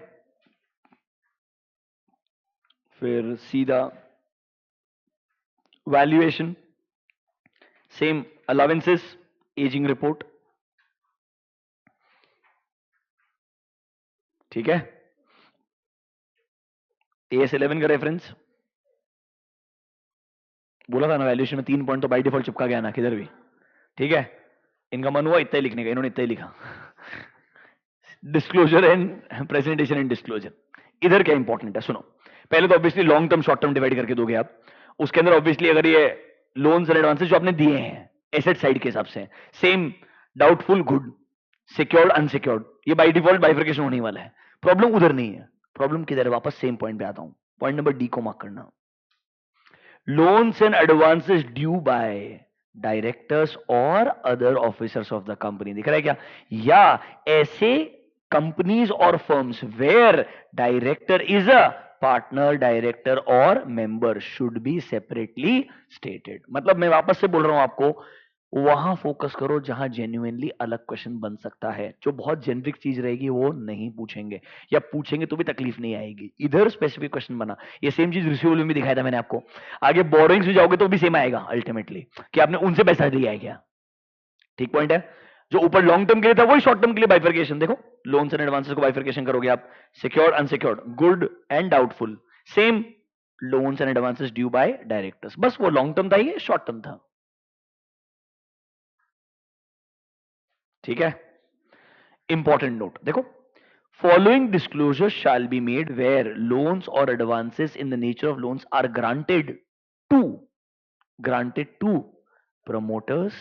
Speaker 1: फिर सीधा valuation, same allowances, ageing report, ठीक है। AS11 का रेफरेंस, बोला था ना वैल्यूएशन में 3 पॉइंट तो बाय डिफॉल्ट चिपका गया ना किधर भी, ठीक है। इनका मन हुआ इतना ही लिखने का, इन्होंने इतना ही लिखा। Disclosure and presentation and disclosure, इधर क्या इंपॉर्टेंट है सुनो। पहले तो obviously long term short term divide करके दोगे आप। उसके अंदर ऑब्वियसली अगर ये लोन्स एंड एडवांसेस जो आपने दिए हैं एसेट साइड के हिसाब से, same doubtful good, secured unsecured, ये बाय डिफॉल्ट बाइफर्केशन होने वाला है। प्रॉब्लम उधर नहीं है, प्रॉब्लम किधर है, वापस सेम पॉइंट पे आता हूं। पॉइंट नंबर डी को मार्क करना। Loans and advances due by directors और other officers of the company, दिख रहा है क्या? या ऐसे कंपनीज और firms where director is a partner, director और member should be separately stated. मतलब मैं वापस से बोल रहा हूं आपको, वहां फोकस करो जहां जेन्युइनली अलग क्वेश्चन बन सकता है। जो बहुत जेनरिक चीज रहेगी वो नहीं पूछेंगे, या पूछेंगे तो भी तकलीफ नहीं आएगी। इधर स्पेसिफिक क्वेश्चन बना। ये सेम चीज रिसीवेबल में भी दिखाया था मैंने आपको। आगे बोरोइंग्स में जाओगे तो भी सेम आएगा अल्टीमेटली, कि आपने उनसे पैसा लिया है क्या। ठीक पॉइंट है। जो ऊपर लॉन्ग टर्म के लिए था वही शॉर्ट टर्म के लिए बाइफर्केशन। देखो लोन्स एंड एडवांसेस को बाइफर्केशन करोगे आप, secured unsecured, good and doubtful, same loans and advances due by directors. बस वो लॉन्ग टर्म था, ये शॉर्ट टर्म था। ठीक है। इंपॉर्टेंट नोट देखो, following disclosure shall be made where loans और advances in the nature of loans are to granted to promoters,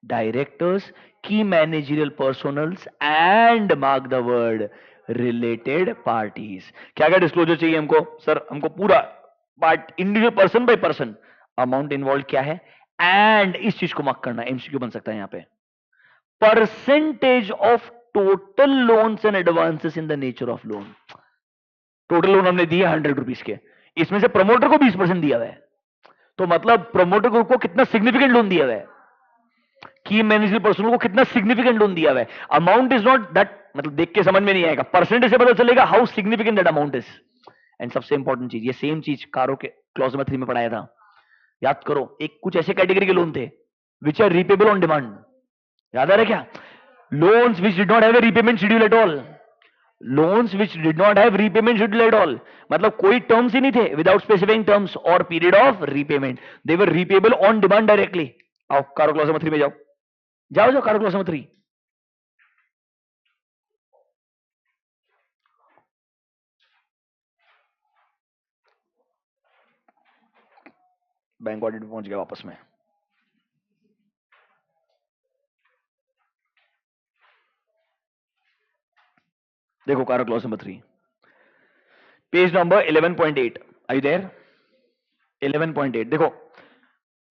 Speaker 1: directors, key managerial personals and mark the word related parties। क्या क्या disclosure चाहिए हमको? Sir हमको पूरा part, individual person by person, amount involve क्या है, and इस चीज को मार्क करना। एमसीक्यू बन सकता है यहां पे। Percentage of total loans and advances in the nature of loan. Total loan हमने दिए 100 रुपीज के, इसमें से प्रमोटर को 20% दिया हुआ है, तो मतलब प्रमोटर ग्रुप को कितना सिग्निफिकेंट लोन दिया हुआ है, की मैनेजर पर्सन को कितना सिग्निफिकेंट लोन दिया हुआ है। अमाउंट इज नॉट दैट, मतलब देख के समझ में नहीं आएगा, परसेंटेज से पता चलेगा how significant that amount is. And सबसे इंपॉर्टेंट चीज, ये सेम चीज कारो के क्लॉज नंबर 3 में पढ़ाया था, याद करो। एक कुछ ऐसे कैटेगरी के लोन थे which are repayable on demand, याद आ रहा है क्या? Loans which did not have a repayment schedule at all, loans which did not have repayment schedule at all, मतलब कोई टर्म्स ही नहीं थे विदाउट स्पेसिफाइंग टर्म्स और period of repayment, they were repayable on demand directly. आओ CARO clause number 3 में जाओ, जाओ जाओ कारो क्लॉज नंबर 3। बैंक ऑडिट में पहुंच गया वापस में। देखो CARO clause number 3, page number 11.8, are you there? 11.8 देखो,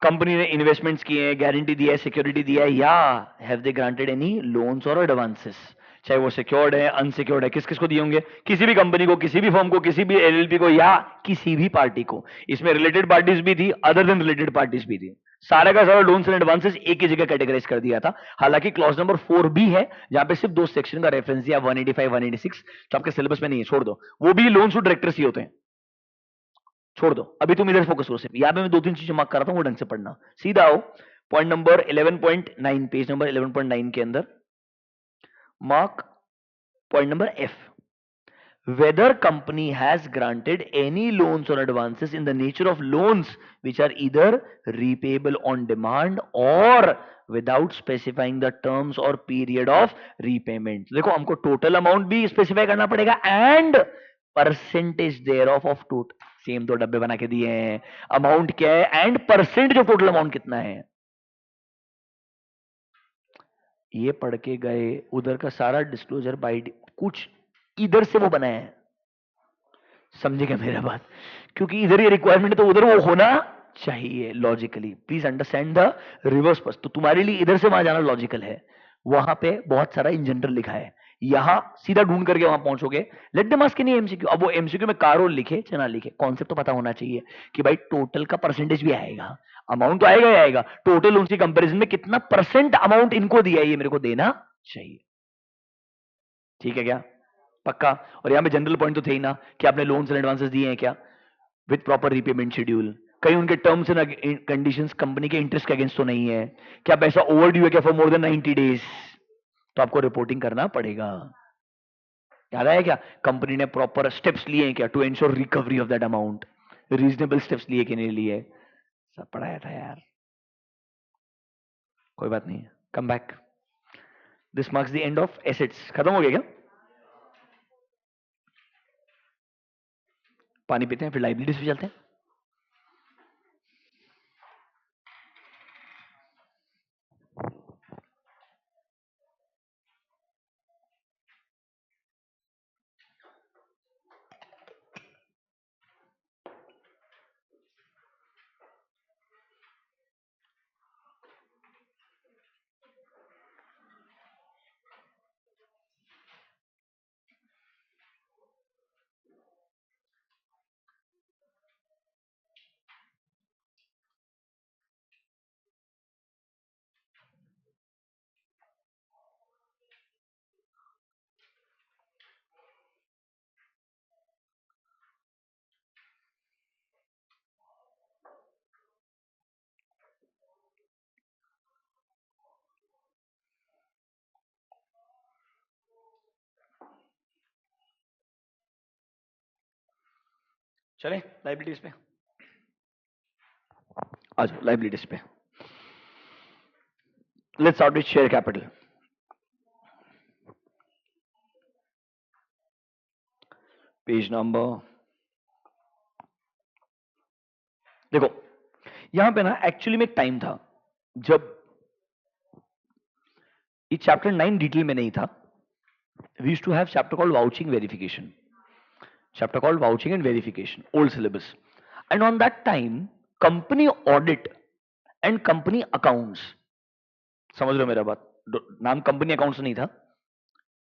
Speaker 1: कंपनी ने इन्वेस्टमेंट्स किए हैं, गारंटी दिया है, सिक्योरिटी दिया है, या have they granted any loans और एडवांसेस, चाहे वो सिक्योर्ड है अनसिक्योर्ड है, किस किस को दिए होंगे? किसी भी कंपनी को, किसी भी फर्म को, किसी भी एलएलपी को, या किसी भी पार्टी को। इसमें रिलेटेड पार्टीज भी थी, अदर देन रिलेटेड पार्टीज भी थी। सारा का सारा लोन्स एंड एडवांसेस एक ही जगह कैटेगराइज कर दिया था। हालांकि क्लॉज नंबर 4 भी है जहां पे सिर्फ दो सेक्शन का रेफरेंस दिया, 185 186, जो आपके सिलेबस में नहीं है, छोड़ दो। वो भी लोन्स टू डायरेक्टर्स ही होते हैं, छोड़ दो। अभी तुम इधर फोकस करो सिर्फ। यहां पे मैं 2-3 चीजें मार्क कर रहा हूं, वो ढंग से पढ़ना। सीधा आओ पॉइंट नंबर 11.9, पेज नंबर 11.9 के अंदर mark point number F. Whether company has granted any loans or advances in the nature of loans which are either repayable on demand or without specifying the terms or period of repayment। देखो हमको total amount भी specify करना पड़ेगा and percentage there of total, same दो डब्बे बना के दिए हैं, अमाउंट क्या है and percentage of total amount कितना है। ये पढ़ के गए, उधर का सारा डिस्क्लोजर बाय कुछ इधर से वो बनाया है, समझेगा मेरा बात? क्योंकि इधर ये रिक्वायरमेंट है तो उधर वो होना चाहिए logically. Please understand the reverse purse. तो तुम्हारे लिए इधर से वहां जाना लॉजिकल है, वहां पे बहुत सारा इन जनरल लिखा है, यहां सीधा ढूंढ करके वहां पहुंचोगे। Let them ask any MCQ. अब वो एमसीक्यू में कारो लिखे चना लिखे, कॉन्सेप्ट तो पता होना चाहिए कि भाई टोटल का परसेंटेज भी आएगा, अमाउंट तो आएगा ही आएगा, टोटल उनकी कंपेरिजन में कितना परसेंट अमाउंट इनको दिया है ये मेरे को देना चाहिए। ठीक है क्या? पक्का? और यहां पे जनरल पॉइंट तो थे ही ना कि आपने लोन्स एंड एडवांसेस दिए हैं क्या विद प्रॉपर रीपेमेंट शेड्यूल, कहीं उनके टर्म्स एंड कंडीशंस कंपनी के इंटरेस्ट के अगेंस्ट तो नहीं है, क्या पैसा ओवर ड्यू है क्या फॉर मोर देन 90 डेज, तो आपको रिपोर्टिंग करना पड़ेगा। याद आया क्या? कंपनी ने प्रॉपर स्टेप्स लिए हैं क्या to ensure recovery of that amount, reasonable steps लिए कि नहीं लिए, सब पढ़ाया था यार, कोई बात नहीं, come back. This marks the end of assets. खत्म हो गया क्या? पानी पीते हैं, फिर लाइबिलिटीज पे चलते हैं। चले लाइबिलिटीज पे, आ जाओ लाइबिलिटीज पे। Let's start with share capital. Page number, देखो यहां पे ना एक्चुअली में एक टाइम था जब ये चैप्टर 9 डिटेल में नहीं था। We used to have chapter called vouching verification, chapter called vouching and verification, old syllabus. And on that time company audit and company accounts, समझ रहे हो मेरा बात? नाम कंपनी अकाउंट्स नहीं था,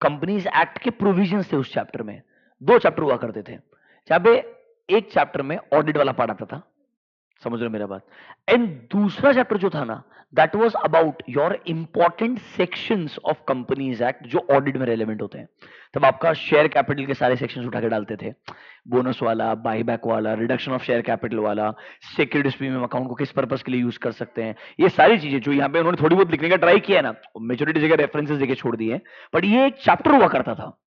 Speaker 1: कंपनीज एक्ट के प्रोविजंस थे उस चैप्टर में। दो चैप्टर हुआ करते थे, जहां पे एक चैप्टर में ऑडिट वाला पार्ट आता था, समझ रहे हो मेरा बात? एंड दूसरा चैप्टर जो था ना, that was about your important sections of companies act जो ऑडिट में रेलेवेंट होते हैं। तब आपका शेयर कैपिटल के सारे सेक्शंस उठा के डालते थे, बोनस वाला, बाईबैक वाला, रिडक्शन ऑफ शेयर कैपिटल वाला, सिक्योरिटीज प्रीमियम अकाउंट को किस पर्पस के लिए यूज कर सकते हैं, ये सारी चीजें जो यहाँ पे उन्होंने थोड़ी बहुत लिखने का ट्राई किया है ना, मेजोरिटी जगह रेफरेंसेस देके छोड़ दिए, बट ये एक चैप्टर हुआ करता था।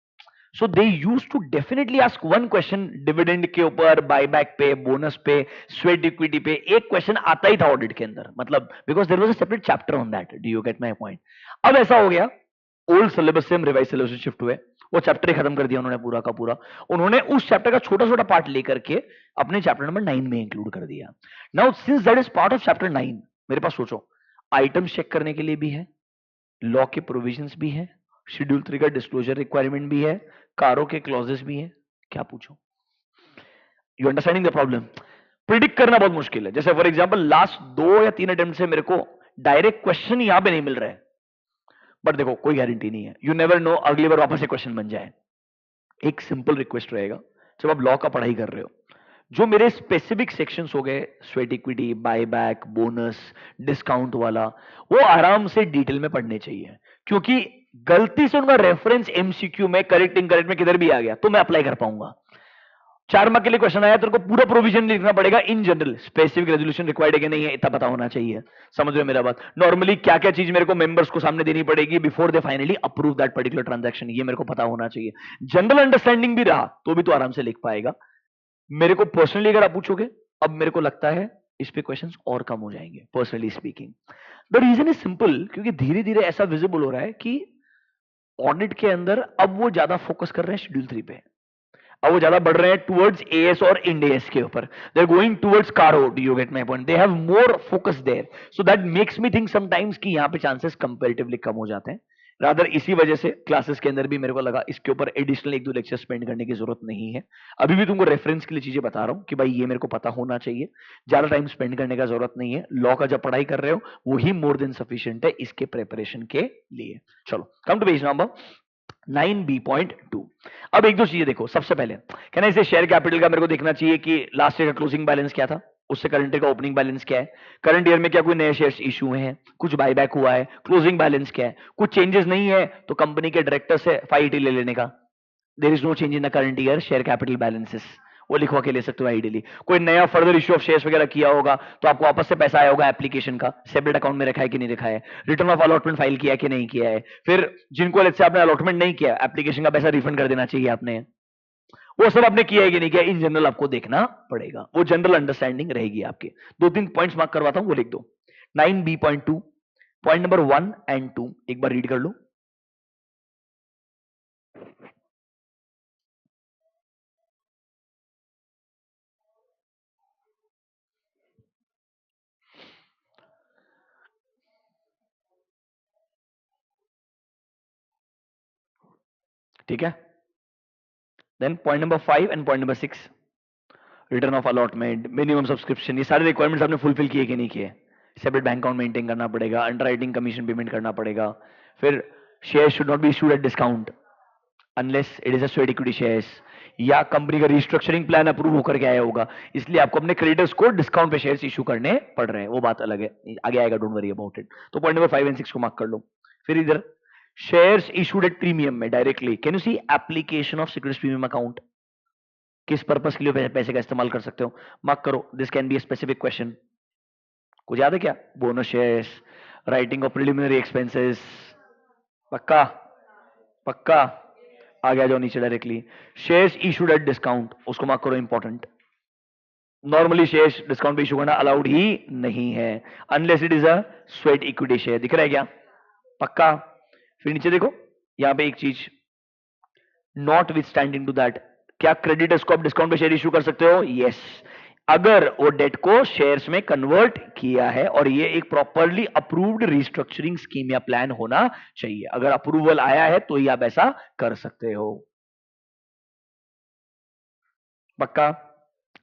Speaker 1: So they use to definitely ask one question, dividend के ऊपर, बाईबैक पे, बोनस पे, स्वेट इक्विटी पे एक क्वेश्चन आता ही था ऑडिट के अंदर, मतलब because there was a separate chapter on that. Do you get my point? अब ऐसा हो गया, ओल्ड सिलेबस से हम रिवाइज सिलेबस में शिफ्ट हुए, वो चैप्टर ही खत्म कर दिया उन्होंने पूरा का पूरा। उन्होंने उस चैप्टर का छोटा छोटा पार्ट लेकर के अपने चैप्टर नंबर 9 में इंक्लूड कर दिया। Now since that is part of chapter 9, मेरे पास सोचो आइटम चेक करने के लिए भी है, लॉ के प्रोविजंस भी है, शेड्यूल 3 का डिस्क्लोजर रिक्वायरमेंट भी है, कारों के क्लॉजेस भी है, क्या पूछो? You understanding the problem? Predict करना बहुत मुश्किल है। जैसे फॉर एग्जांपल लास्ट 2 या 3 अटेम्प्ट से मेरे को डायरेक्ट क्वेश्चन यहां पे नहीं मिल रहा है, बट देखो कोई गारंटी नहीं है, यू नेवर नो, अगली बार वापस से क्वेश्चन बन जाए। एक सिंपल रिक्वेस्ट रहेगा, जब आप लॉ का पढ़ाई कर रहे हो, जो मेरे स्पेसिफिक सेक्शंस हो गए, sweat equity, buyback, bonus, discount वाला, वो आराम से डिटेल में पढ़ने चाहिए, क्योंकि गलती से उनका रेफरेंस एमसीक्यू में करेक्ट इनकरेक्ट में किधर भी आ गया तो मैं अप्लाई कर पाऊंगा। 4 मार्क के लिए क्वेश्चन आया, तेरे को पूरा प्रोविजन लिखना पड़ेगा, in general specific resolution required है कि नहीं है इतना पता होना चाहिए। समझ रहे हो मेरा बात? नॉर्मली क्या क्या चीज मेरे को मेंबर्स को सामने देनी पड़ेगी before they finally approve that particular transaction, ये मेरे को पता होना चाहिए। जनरल अंडरस्टैंडिंग भी रहा तो भी तो आराम से लिख पाएगा। मेरे को पर्सनली अगर आप पूछोगे, अब मेरे को लगता है इस पे क्वेश्चंस और कम हो जाएंगे personally speaking. The reason is simple, क्योंकि धीरे धीरे ऐसा विजिबल हो रहा है कि ऑडिट के अंदर अब वो ज्यादा फोकस कर रहे हैं शेड्यूल 3 पे, अब वो ज्यादा बढ़ रहे हैं टुवर्ड्स एएस और इंडेस के ऊपर, they are going towards CARO. Do you get my point? They have more focus there, so that makes me think sometimes कि यहां पे चांसेस कंपैरेटिवली कम हो जाते हैं। रादर इसी वजह से क्लासेस के अंदर भी मेरे को लगा इसके ऊपर एडिशनल 1-2 लेक्चर स्पेंड करने की जरूरत नहीं है। अभी भी तुमको रेफरेंस के लिए चीजें बता रहा हूं कि भाई ये मेरे को पता होना चाहिए, ज्यादा टाइम स्पेंड करने का जरूरत नहीं है। लॉ का जब पढ़ाई कर रहे हो वही मोर देन सफिशिएंट है इसके प्रिपरेशन के लिए। चलो कम टू पेज नंबर 9B.2। अब एक दो चीजें देखो, सबसे पहले कहना इसे शेयर कैपिटल का मेरे को देखना चाहिए कि लास्ट ईयर का क्लोजिंग बैलेंस क्या था, उससे करंट ईयर का ओपनिंग बैलेंस क्या है, करंट ईयर में क्या कोई नए शेयर्स इशू हुए हैं, कुछ बायबैक हुआ है, क्लोजिंग बैलेंस क्या है, कुछ चेंजेस नहीं है तो कंपनी के डायरेक्टर से 580 ले लेने का। There is no change in the current year share capital balances, वो लिखवा के ले सकते हो आइडियली। कोई नया फर्दर इश्यू ऑफ शेयर्स वगैरह किया होगा तो आपको वापस से पैसा आया होगा एप्लीकेशन का, सेपरेट अकाउंट में रखा है कि नहीं रखा है, रिटर्न ऑफ अलॉटमेंट फाइल किया है कि नहीं किया है, फिर जिनको लेट्स से आपने अलॉटमेंट नहीं किया एप्लीकेशन का पैसा रिफंड कर देना चाहिए आपने। वो सब आपने किया है कि नहीं किया, इन जनरल आपको देखना पड़ेगा, वो जनरल अंडरस्टैंडिंग रहेगी आपके। 2-3 पॉइंट्स मार्क करवाता हूं, वो लिख दो। 9B.2 पॉइंट नंबर 1 एंड 2 एक बार रीड कर लो। ठीक है, then point number 5 and point number 6, return of allotment, minimum subscription, ये सारे रिक्वायरमेंट्स आपने फुलफिल किए कि नहीं किए। सेपरेट बैंक अकाउंट मेंटेन करना पड़ेगा, अंडरराइटिंग कमीशन पेमेंट करना पड़ेगा, फिर share should not be issued at discount unless it is a sweat equity shares, या कंपनी का रिस्ट्रक्चरिंग प्लान अप्रूव होकर के आया होगा, इसलिए आपको अपने क्रेडिटर्स को डिस्काउंट पे शेयर्स इशू करने पड़ रहे हैं, वो बात अलग है, आगे आएगा, डोंट वरी अबाउट इट। तो पॉइंट नंबर 5 एंड 6 को मार्क कर लो। फिर इधर शेयर्स इशूड एट प्रीमियम में directly, can you see application of securities premium account, किस पर्पस के लिए पैसे का इस्तेमाल कर सकते हो, मार्क करो। This can B a specific question, कुछ याद है क्या? Bonus shares, writing of preliminary expenses, पक्का पक्का, आ गया जाओ नीचे directly. Shares issued at discount, उसको मार्क करो, इंपॉर्टेंट। नॉर्मली शेयर्स डिस्काउंट पे इशू करना अलाउड ही नहीं है unless it is a sweat equity share, दिख रहा है क्या? पक्का। फिर नीचे देखो, यहां पे एक चीज, notwithstanding to that, क्या क्रेडिटर्स को आप डिस्काउंट पे शेयर इशू कर सकते हो? यस, अगर वो डेट को शेयर्स में कन्वर्ट किया है और ये एक प्रॉपरली अप्रूव्ड रिस्ट्रक्चरिंग स्कीम या प्लान होना चाहिए, अगर अप्रूवल आया है तो ही आप ऐसा कर सकते हो, पक्का।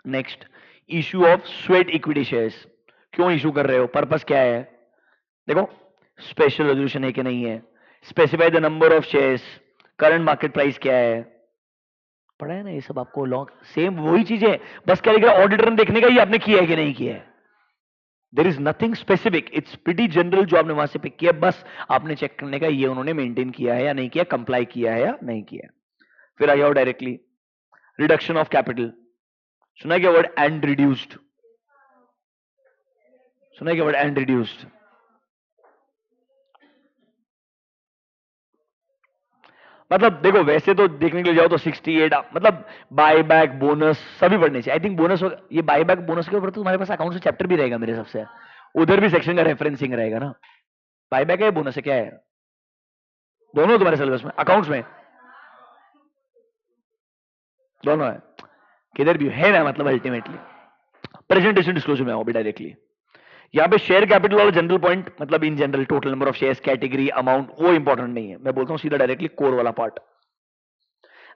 Speaker 1: Next, issue of sweat equity shares, क्यों इशू कर रहे हो, पर्पस क्या है? देखो, स्पेशल रेजोल्यूशन है कि नहीं है, specify the number of shares, current market price क्या है, पढ़ा है ना ये सब आपको, लॉन्ग सेम वही चीज है, बस क्या लिख रहा है, ऑडिटर ने देखने का, ये आपने किया है कि नहीं किया है। There is nothing specific, it's pretty general जो आपने वहां से पिक किया, बस आपने चेक करने का ये उन्होंने मेंटेन किया है या नहीं किया, कंप्लाई किया है या नहीं किया। फिर आ जाओ डायरेक्टली, रिडक्शन ऑफ कैपिटल, सुना है क्या वर्ड एंड रिड्यूस्ड, सुना है क्या वर्ड एंड रिड्यूस्ड? मतलब देखो, वैसे तो देखने के लिए जाओ तो 68, मतलब बाय बैक बोनस सभी पढ़ने चाहिए। आई थिंक बोनस, ये बाय बैक बोनस के ऊपर तो तुम्हारे पास अकाउंट से चैप्टर भी रहेगा मेरे सबसे, उधर भी सेक्शन का रेफरेंसिंग रहेगा ना। बाय बैक है बोनस है, क्या है? दोनों तुम्हारे सिलेबस में, अकाउंट्स में दोनों है, किधर भी है ना, मतलब अल्टीमेटली प्रेजेंटेशन डिस्क्लोजर में आओ भी डायरेक्टली। यहाँ पे शेयर कैपिटल वाला जनरल पॉइंट, मतलब in general total number of shares, category, amount, वो इंपॉर्टेंट नहीं है, मैं बोलता हूँ सीधा डायरेक्टली कोर वाला part.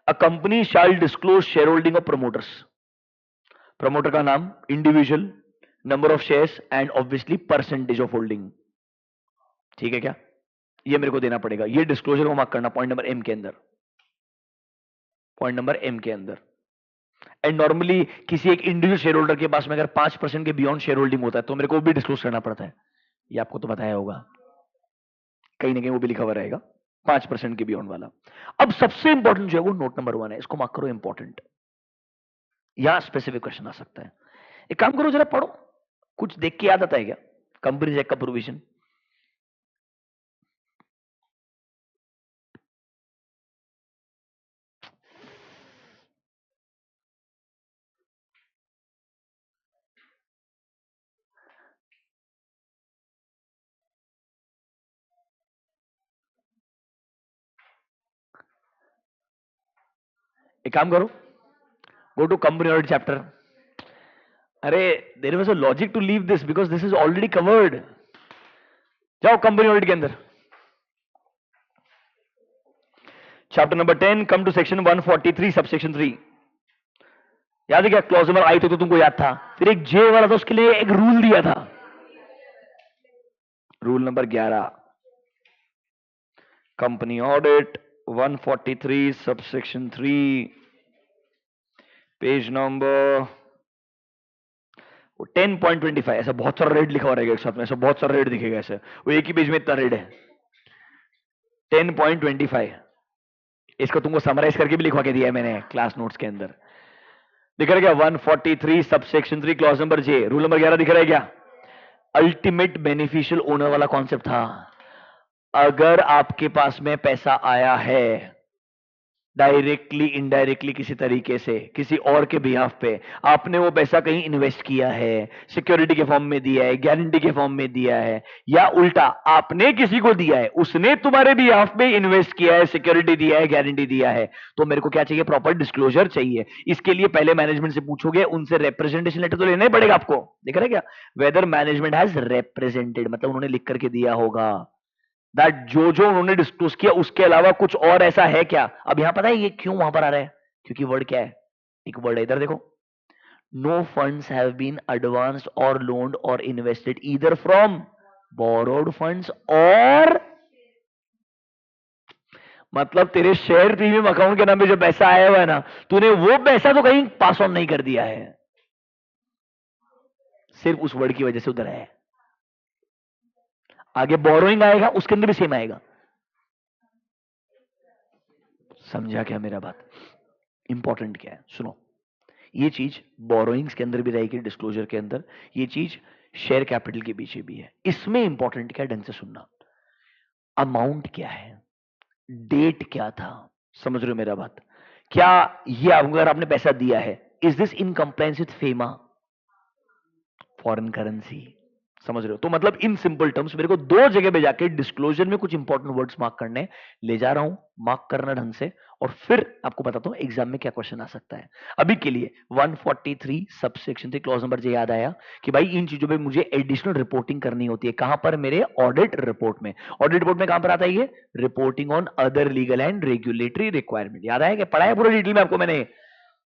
Speaker 1: A company shall disclose share holding of promoters, promoter का नाम, individual, number of shares and obviously percentage of holding, ठीक है क्या? ये मेरे को देना पड़ेगा, ये डिस्क्लोजर को मार्क करना पॉइंट नंबर एम के अंदर, पॉइंट नंबर एम के अंदर। एंड नॉर्मली किसी एक इंडिविजुअल शेयर होल्डर के पास में अगर 5% के बियॉन्ड शेयर होल्डिंग होता है तो मेरे को भी डिस्क्लोज करना पड़ता है, ये आपको तो बताया होगा, कहीं ना कहीं वो भी लिखा हुआ रहेगा 5% के बियॉन्ड वाला। अब सबसे इंपॉर्टेंट जो है वो नोट नंबर 1 है, इसको मार्क करो इंपॉर्टेंट, यहां स्पेसिफिक क्वेश्चन आ सकता है। एक काम करो, जरा पढ़ो, कुछ देख के याद आता है क्या? कंपनी एक्ट का प्रोविजन, एक काम करो, go to company audit chapter. अरे there was a logic to leave this because this is already covered. जाओ कंपनी ऑडिट के अंदर, chapter number 10, come to section 143 subsection 3। याद है क्या? क्लॉज नंबर आई तो तुमको याद था, फिर एक जे वाला था, उसके लिए एक रूल दिया था, rule number 11, company audit 143 subsection 3, page number 10.25। ऐसा बहुत सारा रेड लिखा हुआ रहेगा एक साथ में, ऐसा बहुत सारा रेड दिखेगा, ऐसे वो एक ही पेज में इतना रेड है। 10.25, इसको तुमको समराइज करके भी लिखवा के दिया है मैंने क्लास नोट्स के अंदर, दिख रहा है क्या? 143 सबसेक्शन 3 क्लॉज नंबर जे, रूल नंबर 11 दिख रहा है क्या? अल्टीमेट बेनिफिशियल ओनर वाला कॉन्सेप्ट था। अगर आपके पास में पैसा आया है, डायरेक्टली इनडायरेक्टली किसी तरीके से किसी और के बिहाफ पे आपने वो पैसा कहीं इन्वेस्ट किया है, सिक्योरिटी के फॉर्म में दिया है, गारंटी के फॉर्म में दिया है, या उल्टा आपने किसी को दिया है, उसने तुम्हारे बिहाफ पे इन्वेस्ट किया है, सिक्योरिटी दिया है, गारंटी दिया है, तो मेरे को क्या चाहिए? प्रॉपर डिस्क्लोजर चाहिए। इसके लिए पहले मैनेजमेंट से पूछोगे, उनसे रिप्रेजेंटेशन लेटर तो लेना ही पड़ेगा आपको। दिख रहा है क्या? वेदर मैनेजमेंट हैज रिप्रेजेंटेड, मतलब उन्होंने लिख करके दिया होगा दैट जो जो उन्होंने डिस्क्लोज किया उसके अलावा कुछ और ऐसा है क्या। अब यहां पता है ये क्यों वहां पर आ रहा है? क्योंकि वर्ड क्या है? एक वर्ड है, इधर देखो, no funds have been advanced और लोन्ड और invested either from borrowed funds और, मतलब तेरे शेयर प्रीमियम अकाउंट के नाम पे जो पैसा आया हुआ है ना, तूने वो पैसा तो कहीं पास ऑन नहीं कर दिया है, सिर्फ उस वर्ड की वजह से उधर है। आगे बोरोइंग आएगा, उसके अंदर भी सेम आएगा। समझा क्या मेरा बात? इंपॉर्टेंट क्या है सुनो, ये चीज बोरोइंग्स के अंदर भी रहेगी, डिस्क्लोजर के अंदर, ये चीज शेयर कैपिटल के पीछे भी है। इसमें इंपॉर्टेंट क्या है, ढंग से सुनना, अमाउंट क्या है, डेट क्या था, समझ रहे हो मेरा बात? क्या ये अगर आपने पैसा दिया है, is this in compliance with FEMA, foreign currency, समझ रहे हो? तो मतलब इन सिंपल टर्म्स मेरे को दो जगह पे जाके डिस्क्लोजर में कुछ इंपॉर्टेंट वर्ड्स मार्क करने, ले जा रहा हूं, मार्क करना ढंग से, और फिर आपको बताता हूं एग्जाम में क्या क्वेश्चन आ सकता है। अभी के लिए 143 सब सेक्शन थे, क्लॉज नंबर जे याद आया कि भाई इन चीजों पे मुझे एडिशनल रिपोर्टिंग करनी होती है। कहां पर? मेरे ऑडिट रिपोर्ट में। ऑडिट रिपोर्ट में कहां पर आता है ये? Reporting on other legal and regulatory requirement. याद आया कि पढ़ाया पूरा डिटेल में आपको मैंने?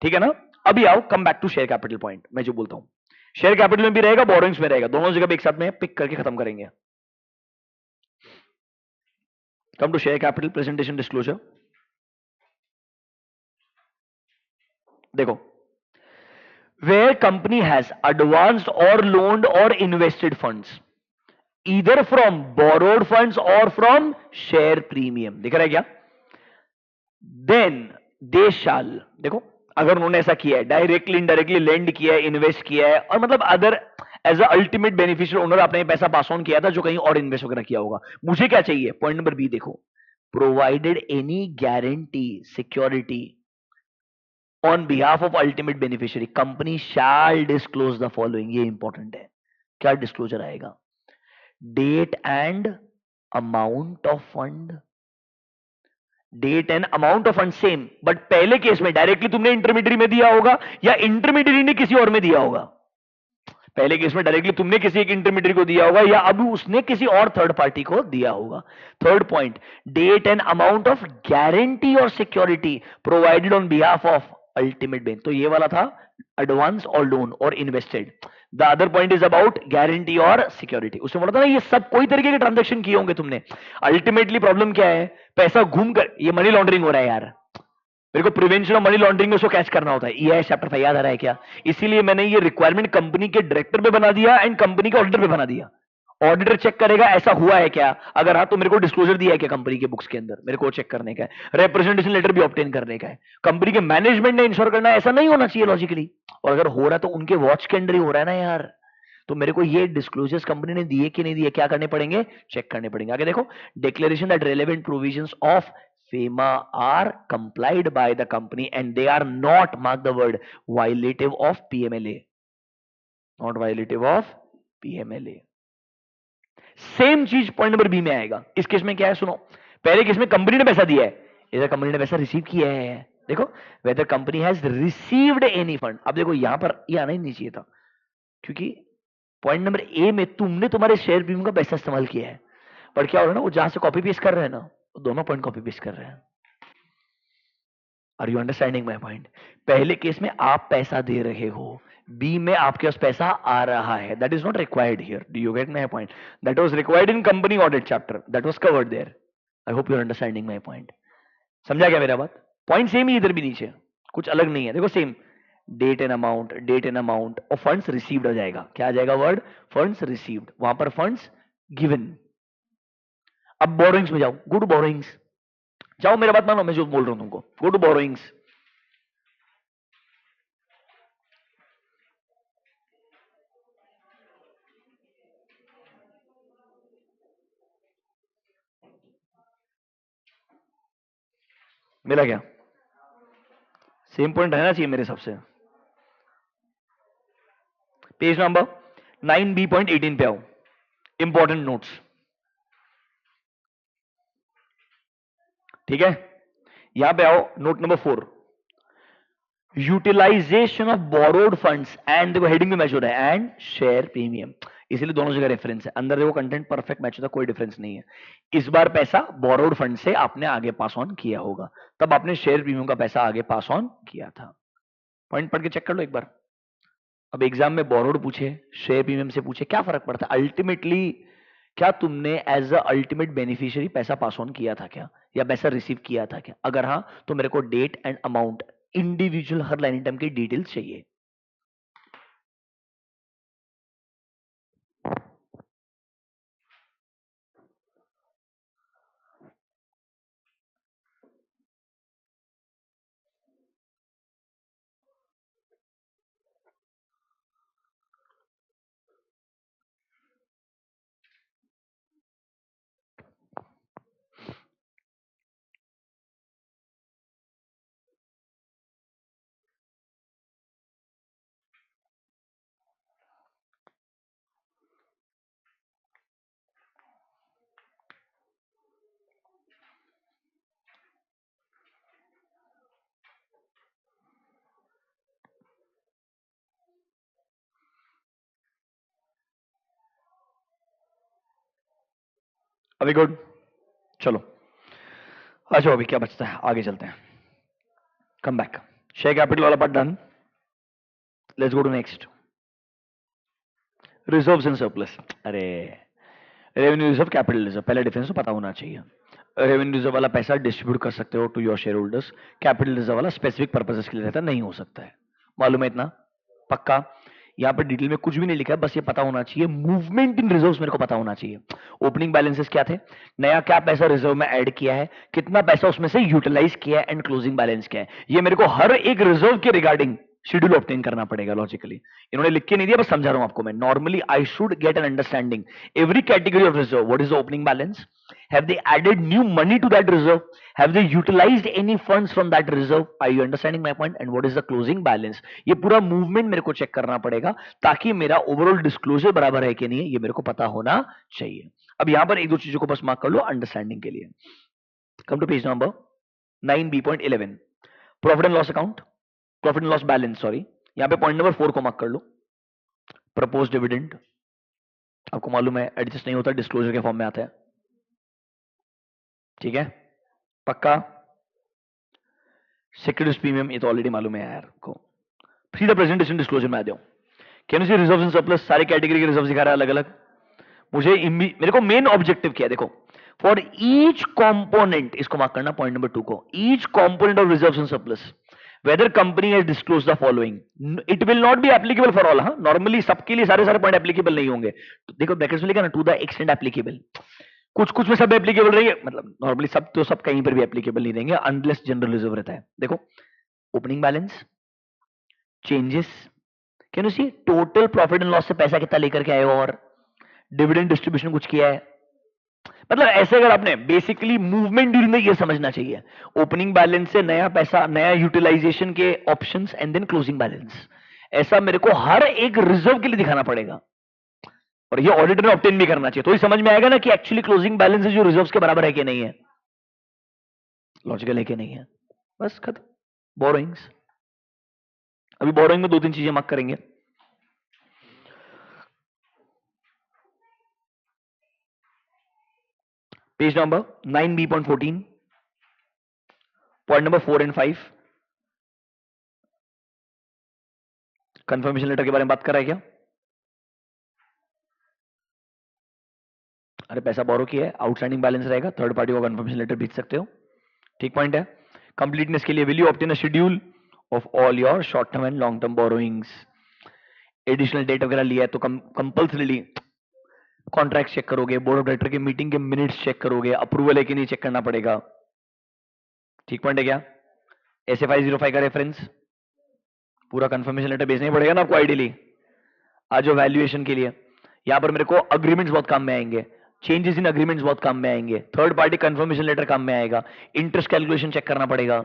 Speaker 1: ठीक है ना? अभी आओ, come back to share capital point. मैं जो बोलता हूं, शेयर कैपिटल में भी रहेगा, बोरोइंग्स में रहेगा, दोनों जगह पे एक साथ में पिक करके खत्म करेंगे। Come to share capital presentation disclosure. देखो, वेयर कंपनी हैज एडवांस्ड और लोन्ड और invested funds either from borrowed funds और फ्रॉम शेयर प्रीमियम, दिख रहा है क्या? देन दे शाल, देखो, अगर उन्होंने ऐसा किया है, डायरेक्टली इनडायरेक्टली लेंड किया है, इन्वेस्ट किया है, और मतलब other as ultimate beneficial owner आपने पैसा पास ऑन किया था जो कहीं और इन्वेस्ट वगैरह किया होगा। मुझे क्या चाहिए? पॉइंट नंबर बी देखो, provided any guarantee security on behalf of ultimate beneficiary, company shall disclose the following. ये इंपॉर्टेंट है, क्या डिस्क्लोजर आएगा? Date and amount of fund, date and amount of fund same, but पहले case में directly तुमने intermediary में दिया होगा या इंटरमीडियरी ने किसी और में दिया होगा। पहले केस में डायरेक्टली तुमने किसी एक इंटरमीडियरी को दिया होगा या अभी उसने किसी और थर्ड पार्टी को दिया होगा। Third point, date and amount of guarantee और security provided on behalf of ultimate बेन। तो ये वाला था एडवांस और लोन और invested. The other point is about guarantee और सिक्योरिटी। उसने बोला था ना ये सब कोई तरीके के ट्रांजेक्शन किए होंगे तुमने। अल्टीमेटली प्रॉब्लम क्या है? पैसा घूम कर, ये मनी लॉन्ड्रिंग हो रहा है यार, मेरे को प्रिवेंशन ऑफ मनी लॉन्ड्रिंग में उसको कैच करना होता है। ये चैप्टर 5 याद आ रहा है क्या? इसीलिए मैंने ये रिक्वायरमेंट कंपनी के डायरेक्टर पे बना दिया एंड कंपनी के ऑडिटर पे बना दिया। ऑडिटर चेक करेगा ऐसा हुआ है क्या, अगर हाँ तो मेरे को डिस्क्लोजर दिया है क्या कंपनी के बुक्स के अंदर, मेरे को चेक करने का है। रिप्रेजेंटेशन लेटर भी ऑब्टेन करने का है। कंपनी के मैनेजमेंट ने इंश्योर करना है, ऐसा नहीं होना चाहिए लॉजिकली, और अगर हो रहा है तो उनके वॉच के अंडर ही हो रहा है ना यार। तो मेरे को ये डिस्क्लोजर्स कंपनी ने दिए कि नहीं दिए, क्या करने पड़ेंगे? चेक करने पड़ेंगे। आगे देखो, declaration that relevant provisions of FEMA are complied by the company and they are not, mark the word, violative of PMLA, not violative of PMLA। Same चीज पॉइंट नंबर बी में आएगा। इस केस में क्या है सुनो, पहले केस में कंपनी ने पैसा दिया है, इधर कंपनी ने पैसा रिसीव किया है। देखो, weather company has received any fund. अब देखो यहां पर ये आना ही नहीं चाहिए था, क्योंकि पॉइंट नंबर ए में तुमने तुम्हारे शेयर प्रीमियम का पैसा इस्तेमाल किया है, पर क्या हो रहा है ना, वो जहां से कॉपी पेस्ट कर रहे हैं ना, वो दोनों पॉइंट कॉपी पेस्ट कर रहे हैं। Are you understanding my point? पहले केस में आप पैसा दे रहे हो, बी में आपके पास पैसा आ रहा है, that is not required here. Do you get my point? That was required in company audit chapter, that was covered there. I hope you are understanding my point. समझा क्या मेरा बात? पॉइंट सेम ही इधर भी नीचे, कुछ अलग नहीं है। देखो same, date and amount, date and amount और फंड्स रिसीव्ड आ जाएगा। क्या आ जाएगा वर्ड? फंड्स रिसीव्ड, वहां पर फंड्स गिवन। अब बोरोइंग्स में जाओ, गो टू बोरोइंग्स। जाओ, मेरा बात मानो, मैं जो बोल रहा हूं तुमको, गो टू बोरोइंग्स। मिला क्या? सेम पॉइंट रहना चाहिए मेरे हिसाब से। पेज नंबर 9B.18 पे आओ, इंपॉर्टेंट नोट्स। ठीक है, यहां पे आओ, note number 4, utilisation of borrowed funds and, देखो हेडिंग में मैच हो रहा है, एंड शेयर प्रीमियम, इसलिए दोनों जगह रेफरेंस है। अंदर देखो कंटेंट परफेक्ट मैच होता है, कोई डिफरेंस नहीं है। इस बार पैसा बोरोड फंड से आपने आगे पास ऑन किया होगा, तब आपने शेयर प्रीमियम का पैसा आगे पास ऑन किया था। पॉइंट पढ़ के चेक कर लो एक बार। अब एग्जाम में बोरोड पूछे, शेयर प्रीमियम से पूछे, क्या फर्क पड़ता है अल्टीमेटली? क्या तुमने एज अ अल्टीमेट बेनिफिशियरी पैसा पास ऑन किया था क्या, या पैसा रिसीव किया था क्या? अगर हाँ, तो मेरे को डेट एंड अमाउंट इंडिविजुअल हर लाइन आइटम की डिटेल्स चाहिए। अभी गुड, चलो अच्छा, अभी क्या बचता है, आगे चलते हैं। कम बैक, शेयर कैपिटल वाला part done, let's go to next, reserves and surplus. अरे रेवेन्यू रिजर्व, कैपिटल रिजर्व, पहले डिफरेंस तो पता होना चाहिए। रेवेन्यू रिजर्व वाला पैसा डिस्ट्रीब्यूट कर सकते हो to your shareholders, capital reserve वाला स्पेसिफिक पर्पसेस के लिए रहता है, नहीं हो सकता है। मालूम है इतना? पक्का? यहाँ पर डिटेल में कुछ भी नहीं लिखा है, बस ये पता होना चाहिए, मूवमेंट इन रिजर्व्स मेरे को पता होना चाहिए। ओपनिंग बैलेंसेस क्या थे, नया क्या पैसा रिजर्व में ऐड किया है, कितना पैसा उसमें से यूटिलाइज किया है, एंड क्लोजिंग बैलेंस क्या है। ये मेरे को हर एक रिजर्व के रिगार्डिंग शेड्यूल ऑब्टेन करना पड़ेगा लॉजिकली। इन्होंने लिख के नहीं दिया, बस समझा रहा हूं आपको मैं। Normally I should get an understanding every category of reserve, what is the opening balance, have they added new money to that reserve, have they utilized any funds from that reserve, are you understanding my point, and what is the closing balance। ये पूरा movement मेरे को check करना पड़ेगा, ताकि मेरा overall disclosure बराबर है कि नहीं है, ये मेरे को पता होना चाहिए। अब यहां पर एक दो चीजों को बस मार्क कर लो अंडरस्टैंडिंग के लिए। Come to page number 9B.11, profit and loss account, profit and loss balance, sorry. यहां पे पॉइंट नंबर 4 को मार्क कर लो, प्रपोज डिविडेंड। आपको मालूम है एडजस्ट नहीं होता, डिस्क्लोजर के फॉर्म में आता है, ठीक है? पक्का? सिक्योरिटीज प्रीमियम, ये तो ऑलरेडी मालूम है यार को। सीधा प्रेजेंटेशन डिस्क्लोजर में आ जाओ। Can you see reserves and surplus, सारे कैटेगरी के रिजर्व दिखा रहा है अलग अलग। मेरे को मेन ऑब्जेक्टिव क्या है, देखो, फॉर ईच कंपोनेंट, इसको मार्क करना पॉइंट नंबर 2 को, each component of reserves and surplus whether company has disclosed the following, it will not be applicable for all। हाँ, नॉर्मली सबके लिए सारे पॉइंट एप्लीकेबल नहीं होंगे। तो देखो ब्रैकेट्स में लिखा ना, टू द एक्सटेंट एप्लीकेबल, कुछ कुछ में सब एप्लीकेबल रहेंगे, मतलब नॉर्मली सब तो सब कहीं पर भी एप्लीकेबल नहीं रहेंगे अनलेस जनरल रिजर्व रहता है। देखो, opening balance, changes, can you see total profit and loss से पैसा कितना लेकर के आए हो, और डिविडेंड डिस्ट्रीब्यूशन कुछ किया है, मतलब ऐसे अगर आपने basically movement during the year समझना चाहिए। ओपनिंग बैलेंस से नया पैसा, नया यूटिलाइजेशन के options, and then closing balance, ऐसा मेरे को हर एक रिजर्व के लिए दिखाना पड़ेगा, और ये ऑडिटर ने ऑब्टेन भी करना चाहिए, तो ही समझ में आएगा ना कि एक्चुअली क्लोजिंग बैलेंस जो रिजर्व्स के बराबर है कि नहीं है, लॉजिकल है कि नहीं है। बस खत्म। बोरोइंग्स, अभी बोरोइंग में दो तीन चीजें मार्क करेंगे। Page number 9B.14, point number 4 and 5, confirmation letter के बारे में बात कर रहा है क्या? अरे पैसा बोरो किया है, आउटस्टैंडिंग बैलेंस रहेगा, थर्ड पार्टी को कंफर्मेशन लेटर भेज सकते हो, ठीक पॉइंट है। कंप्लीटनेस के लिए will you obtain a schedule of all your short term and long term borrowings, additional date वगैरह लिया है तो कंपल्सरीली कॉन्ट्रैक्ट चेक करोगे, बोर्ड ऑफ डायरेक्टर की मीटिंग के मिनट्स चेक करोगे, अप्रूवल है कि नहीं चेक करना पड़ेगा, ठीक पॉइंट है क्या? SF505 का रेफरेंस, पूरा कंफर्मेशन लेटर भेजना ही पड़ेगा ना आपको आइडियली। आज जो वैल्यूएशन के लिए यहां पर मेरे को अग्रीमेंट्स बहुत काम में आएंगे, चेंजेस इन अग्रीमेंट्स बहुत काम में आएंगे, थर्ड पार्टी कंफर्मेशन लेटर काम में आएगा, इंटरेस्ट कैलकुलेशन चेक करना पड़ेगा,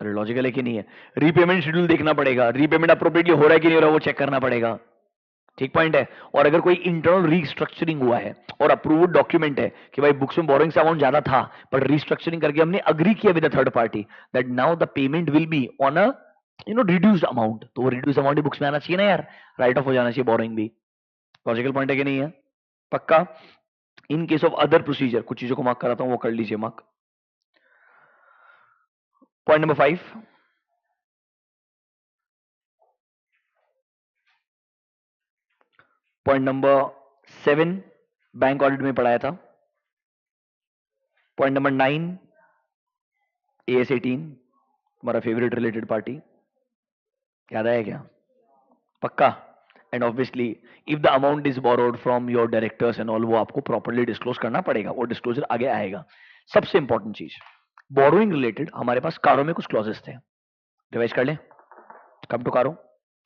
Speaker 1: अरे लॉजिकल है कि नहीं है? रीपेमेंट शेड्यूल देखना पड़ेगा, रीपेमेंट अप्रोप्रिएटली हो रहा है कि नहीं हो रहा, वो चेक करना पड़ेगा। ठीक पॉइंट है। और अगर कोई इंटरनल रीस्ट्रक्चरिंग हुआ है और अप्रूव्ड डॉक्यूमेंट है कि भाई बुक्स में बोरोइंग अमाउंट ज्यादा था, पर रीस्ट्रक्चरिंग करके हमने अग्री किया with the third party that now the payment will be on a reduced amount, तो वो रिड्यूस अमाउंट ही बुक्स में आना चाहिए ना यार, राइट ऑफ हो जाना चाहिए बोरोइंग भी। लॉजिकल पॉइंट है कि नहीं है? पक्का। इन केस ऑफ अदर प्रोसीजर, कुछ चीजों को मार्क कराता हूं, वो कर लीजिए mark. Point number 5, point number 7 bank audit में पढ़ाया था। पॉइंट नंबर 9 AS 18, हमारा फेवरेट रिलेटेड पार्टी, याद आया क्या? पक्का। And obviously if the amount is borrowed from your directors and all, वो आपको प्रॉपर्ली डिस्क्लोज करना पड़ेगा, वो डिस्क्लोजर आगे आएगा। सबसे इंपॉर्टेंट चीज, बोरोइंग रिलेटेड हमारे पास कारों में कुछ क्लॉजेस थे, रिवाइज कर लें। कम टू कारो,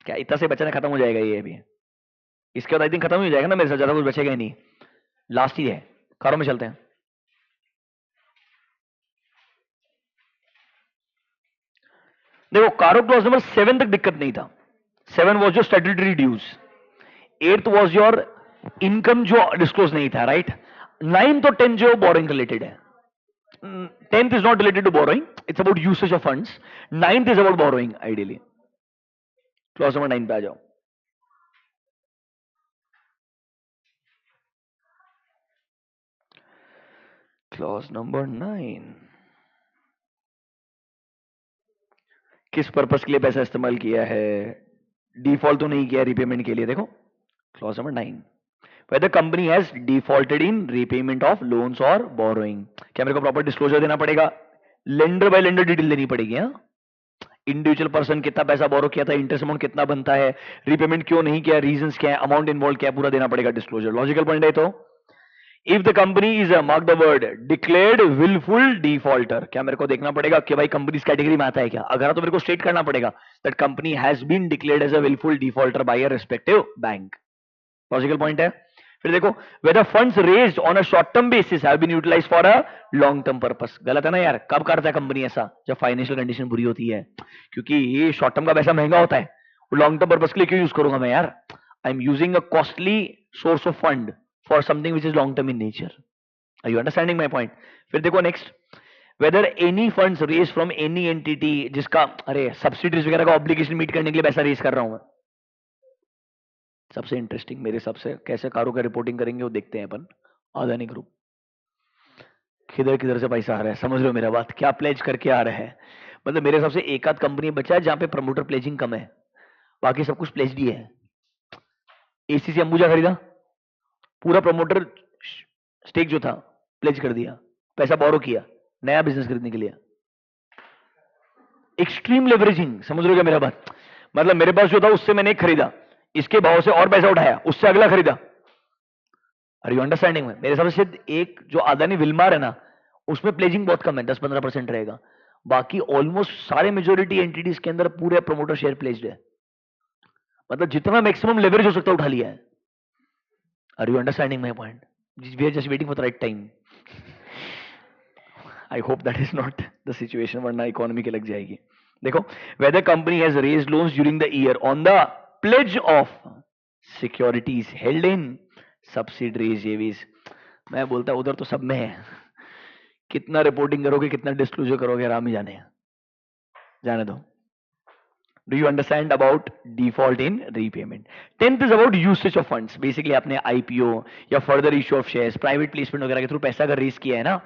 Speaker 1: क्या इतना से बचना खत्म हो जाएगा ये अभी? इसके बाद आई थिंक खत्म हो जाएगा ना मेरे साथ, ज्यादा कुछ बचेगा ही नहीं, लास्ट ही है। कारों में चलते हैं। देखो कारो क्लॉज नंबर 7 तक दिक्कत नहीं था। 7 was your statutory dues, 8th was your income जो डिस्क्लोज नहीं था, राइट। 9th और 10th जो बोरोइंग रिलेटेड है। 10th is not related to borrowing, it's about usage of funds. 9th is about borrowing ideally. Clause number 9 पे आ जाओ। Clause number 9 किस पर्पस के लिए पैसा इस्तेमाल किया है? डिफॉल्ट तो नहीं किया रीपेमेंट के लिए। देखो clause number 9, whether company has defaulted in repayment of loans or borrowing, क्या मेरे को प्रॉपर डिस्क्लोजर देना पड़ेगा? लेंडर बाय लेंडर डिटेल देनी पड़ेगी। हाँ, इंडिविजुअल पर्सन कितना पैसा बोरो किया था, इंटरेस्ट अमाउंट कितना बनता है, रीपेमेंट क्यों नहीं किया, रीजंस क्या है, अमाउंट इन्वॉल्व क्या है, पूरा देना पड़ेगा डिस्क्लोजर। लॉजिकल पॉइंट है। तो if the company is mark the word declared wilful defaulter, क्या मेरे को देखना पड़ेगा कि भाई कंपनी इस कैटेगरी में आता है क्या? अगर तो मेरे को स्टेट करना पड़ेगा that company has been declared as a wilful defaulter by a respective bank. Logical point है। फिर देखो whether funds raised on a short term basis have been utilized for a long term purpose, गलत है ना यार? कब करता है कंपनी ऐसा? जब फाइनेंशियल कंडीशन बुरी होती है, क्योंकि ये शॉर्ट टर्म का पैसा महंगा होता है, वो लॉन्ग टर्म पर्पस के लिए क्यों यूज करूंगा मैं यार? I am using a costly source of fund for something which is long term in nature. Are you understanding my point? फिर देखो next, whether any funds raised from any entity, जिसका अरे सब्सिडीज वगैरह का obligation meet करने के लिए पैसा रेज कर रहा हूं मैं। सबसे इंटरेस्टिंग मेरे सबसे कैसे कारों का रिपोर्टिंग करेंगे वो देखते हैं अपन। अदानी ग्रुप किधर किधर से पैसा आ रहा है, समझ लो मेरा बात, क्या प्लेज करके आ रहा है? मतलब मेरे हिसाब से एक आध कंपनी बचा है जहां पे प्रमोटर प्लेजिंग कम है, बाकी सब कुछ प्लेज ही है। एसीसी अंबुजा खरीदा, पूरा प्रमोटर स्टेक जो था प्लेज कर दिया, पैसा बोरो किया नया बिजनेस खरीदने के लिए। एक्सट्रीम लेवरेजिंग, समझ लो क्या मेरा बात? मतलब मेरे पास जो था उससे मैंने एक खरीदा, इसके भाव से और पैसा उठाया, उससे अगला खरीदा। आर यू अंडरस्टैंडिंग में? मेरे हिसाब से एक जो अदानी विल्मार है ना, उसमें प्लेजिंग बहुत कम है, 10-15% रहेगा। बाकी ऑलमोस्ट सारे मेजोरिटी एंटिटीज के अंदर पूरे प्रमोटर शेयर प्लेज्ड है। मतलब जितना मैक्सिमम लेवरेज हो सकता है उठा लिया है। Are you understanding my point? We are just waiting for the right time. I hope that is not the situation, वरना इकोनॉमी के लग जाएगी। देखो whether company has raised loans during the year on the pledge of securities held in subsidiaries JVs, मैं बोलता उधर तो सब में है, कितना रिपोर्टिंग करोगे, कितना डिस्क्लोजर करोगे, आराम ही जाने जाने दो। Do you understand about default in repayment? 10th is about usage of funds. Basically आपने IPO या further issue of shares, private placement वगैरह के थ्रू पैसा अगर रेज किया है ना,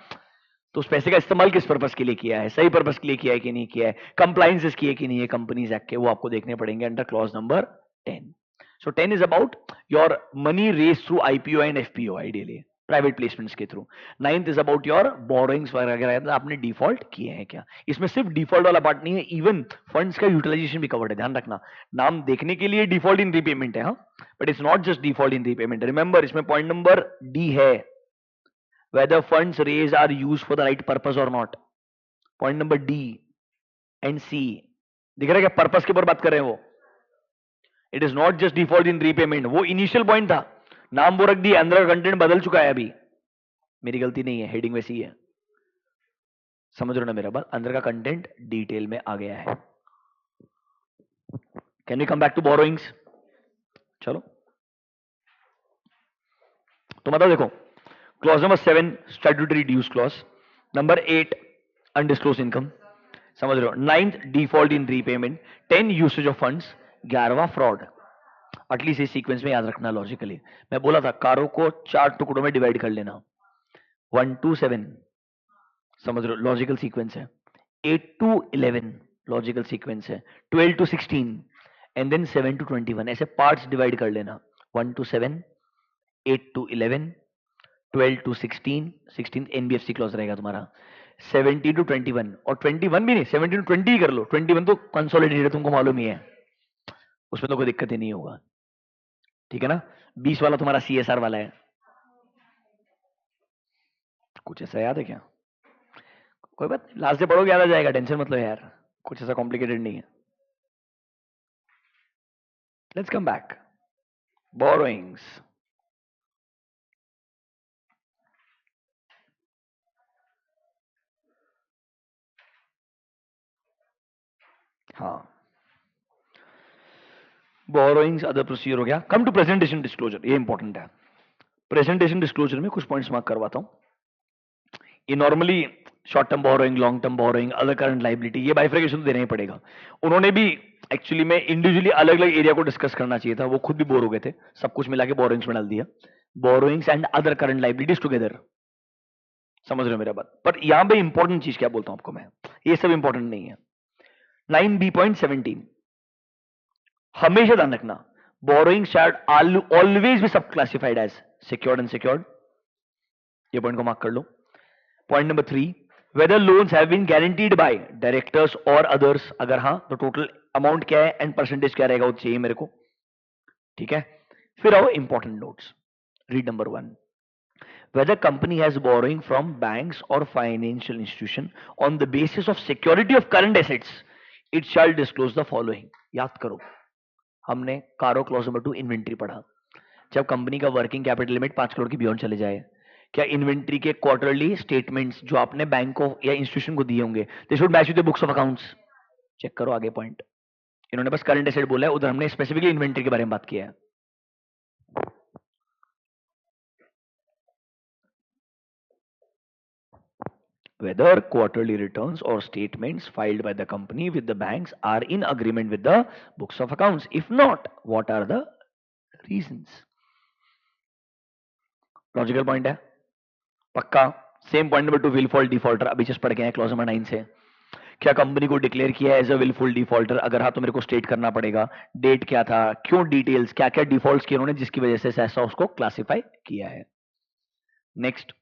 Speaker 1: तो उस पैसे का इस्तेमाल किस पर्पस के लिए किया है, सही पर्पस के लिए किया है कि नहीं किया है, कंप्लायंसेस किए कि नहीं है कंपनीज एक्ट के, वो आपको देखने पड़ेंगे under clause number 10। So 10 is about your money raise through IPO and FPO, ideally private placements के थ्रू। 9th is about your borrowings वगैरह, आपने डिफॉल्ट किए हैं क्या। इसमें सिर्फ डिफॉल्ट वाला पार्ट नहीं है, इवन फंड्स का यूटिलाइजेशन भी कवर्ड है, ध्यान रखना। नाम देखने के लिए डिफॉल्ट इन रीपेमेंट है, हाँ, but it's not just default in repayment. Remember इसमें पॉइंट नंबर D है, whether funds raised are used for the right purpose or not. Point number D and C, दिख रहा है क्या पर्पस के ऊपर बात कर रहे हैं वो? It is not just default in repayment, वो इनिशियल पॉइंट था, नाम वो रख दिया, अंदर का कंटेंट बदल चुका है अभी, मेरी गलती नहीं है, हेडिंग वैसी ही है। समझ रहे हो ना मेरा बात? अंदर का कंटेंट डिटेल में आ गया है। Can we come back to borrowings? चलो तो मतलब देखो, clause number 7 statutory dues clause, number 8 undisclose income, समझ रहे हो, 9th default in repayment, 10 usage of funds, 11वां फ्रॉड। एटलीस्ट इस सीक्वेंस में याद रखना लॉजिकली। मैं बोला था कारों को 4 टुकड़ों में डिवाइड कर लेना, 1 to 7 समझ रहे हो लॉजिकल सीक्वेंस है, 8 to 11 लॉजिकल सीक्वेंस है, 12 to 16 एंड देन 7 to 21 ऐसे पार्ट्स डिवाइड कर लेना, 1 to 7, 8 to 11, 12 to 16, 16 NBFC clause रहेगा तुम्हारा, 17 to 21 और 21 भी नहीं, 17 to 20 ही कर लो, 21 तो कंसोलिडेटेड है तुमको मालूम ही है, उसमें तो कोई दिक्कत ही नहीं होगा, ठीक है ना। 20 वाला तुम्हारा सीएसआर वाला है। कुछ ऐसा याद है क्या? कोई बात नहीं, लास्ट से पढ़ोगे याद आ जाएगा, टेंशन मत लो यार, कुछ ऐसा कॉम्प्लिकेटेड नहीं है। Let's come back, borrowings. हाँ, बोरोइंग्स अदर प्रोसीजर हो गया। कम टू प्रेजेंटेशन डिस्क्लोजर, ये इंपॉर्टेंट है। प्रेजेंटेशन डिस्क्लोजर में कुछ पॉइंट्स मार्क करवाता हूं। ये normally short term borrowing, long term borrowing, other current liability, ये बाइफर्केशन तो देना ही पड़ेगा। उन्होंने भी एक्चुअली में इंडिविजुअली अलग अलग एरिया को डिस्कस करना चाहिए था, वो खुद भी बोर हो गए थे, सब कुछ मिला के बोरोइंग्स में डाल दिया, borrowings and other current liabilities together. समझ रहे हो मेरा बात? पर यहां पे इंपॉर्टेंट चीज क्या बोलता हूं आपको मैं, ये सब इंपॉर्टेंट नहीं है। 9b.17 हमेशा ध्यान रखना, borrowing should always be sub classified as secured and secured, ये पॉइंट को मार्क कर लो। Point number 3, whether loans have been guaranteed by directors और अदर्स, अगर हाँ तो टोटल अमाउंट क्या है एंड परसेंटेज क्या रहेगा वो चाहिए मेरे को, ठीक है। फिर आओ important notes, read number 1, whether company has borrowing from banks or financial institution on the basis of security of current assets, it shall disclose the following। याद करो, हमने कारो क्लॉज नंबर 2 इन्वेंट्री पढ़ा, जब कंपनी का वर्किंग कैपिटल लिमिट 5 करोड़ की beyond चले जाए, क्या इन्वेंट्री के क्वार्टरली स्टेटमेंट्स जो आपने बैंक को या इंस्टीट्यूशन को दिए होंगे, they should match with the books of accounts. Check करो आगे पॉइंट, इन्होंने बस करंट एसेट बोला है, उधर हमने स्पेसिफिकली इन्वेंट्री के बारे में बात किया है। Whether quarterly returns or statements filed by the company with the banks are in agreement with the books of accounts. If not, what are the reasons? Logical point है पक्का। सेम पॉइंट नंबर 2, विलफॉल डिफॉल्टर, अभी just पढ़ के हैं clause number 9 से, क्या company को declare किया एज अ विलफुल डिफॉल्टर, अगर हाँ तो मेरे को स्टेट करना पड़ेगा डेट क्या था, क्यों, डिटेल्स क्या क्या डिफॉल्ट्स किए उन्होंने जिसकी वजह से ऐसा उसको क्लासिफाई किया है। नेक्स्ट,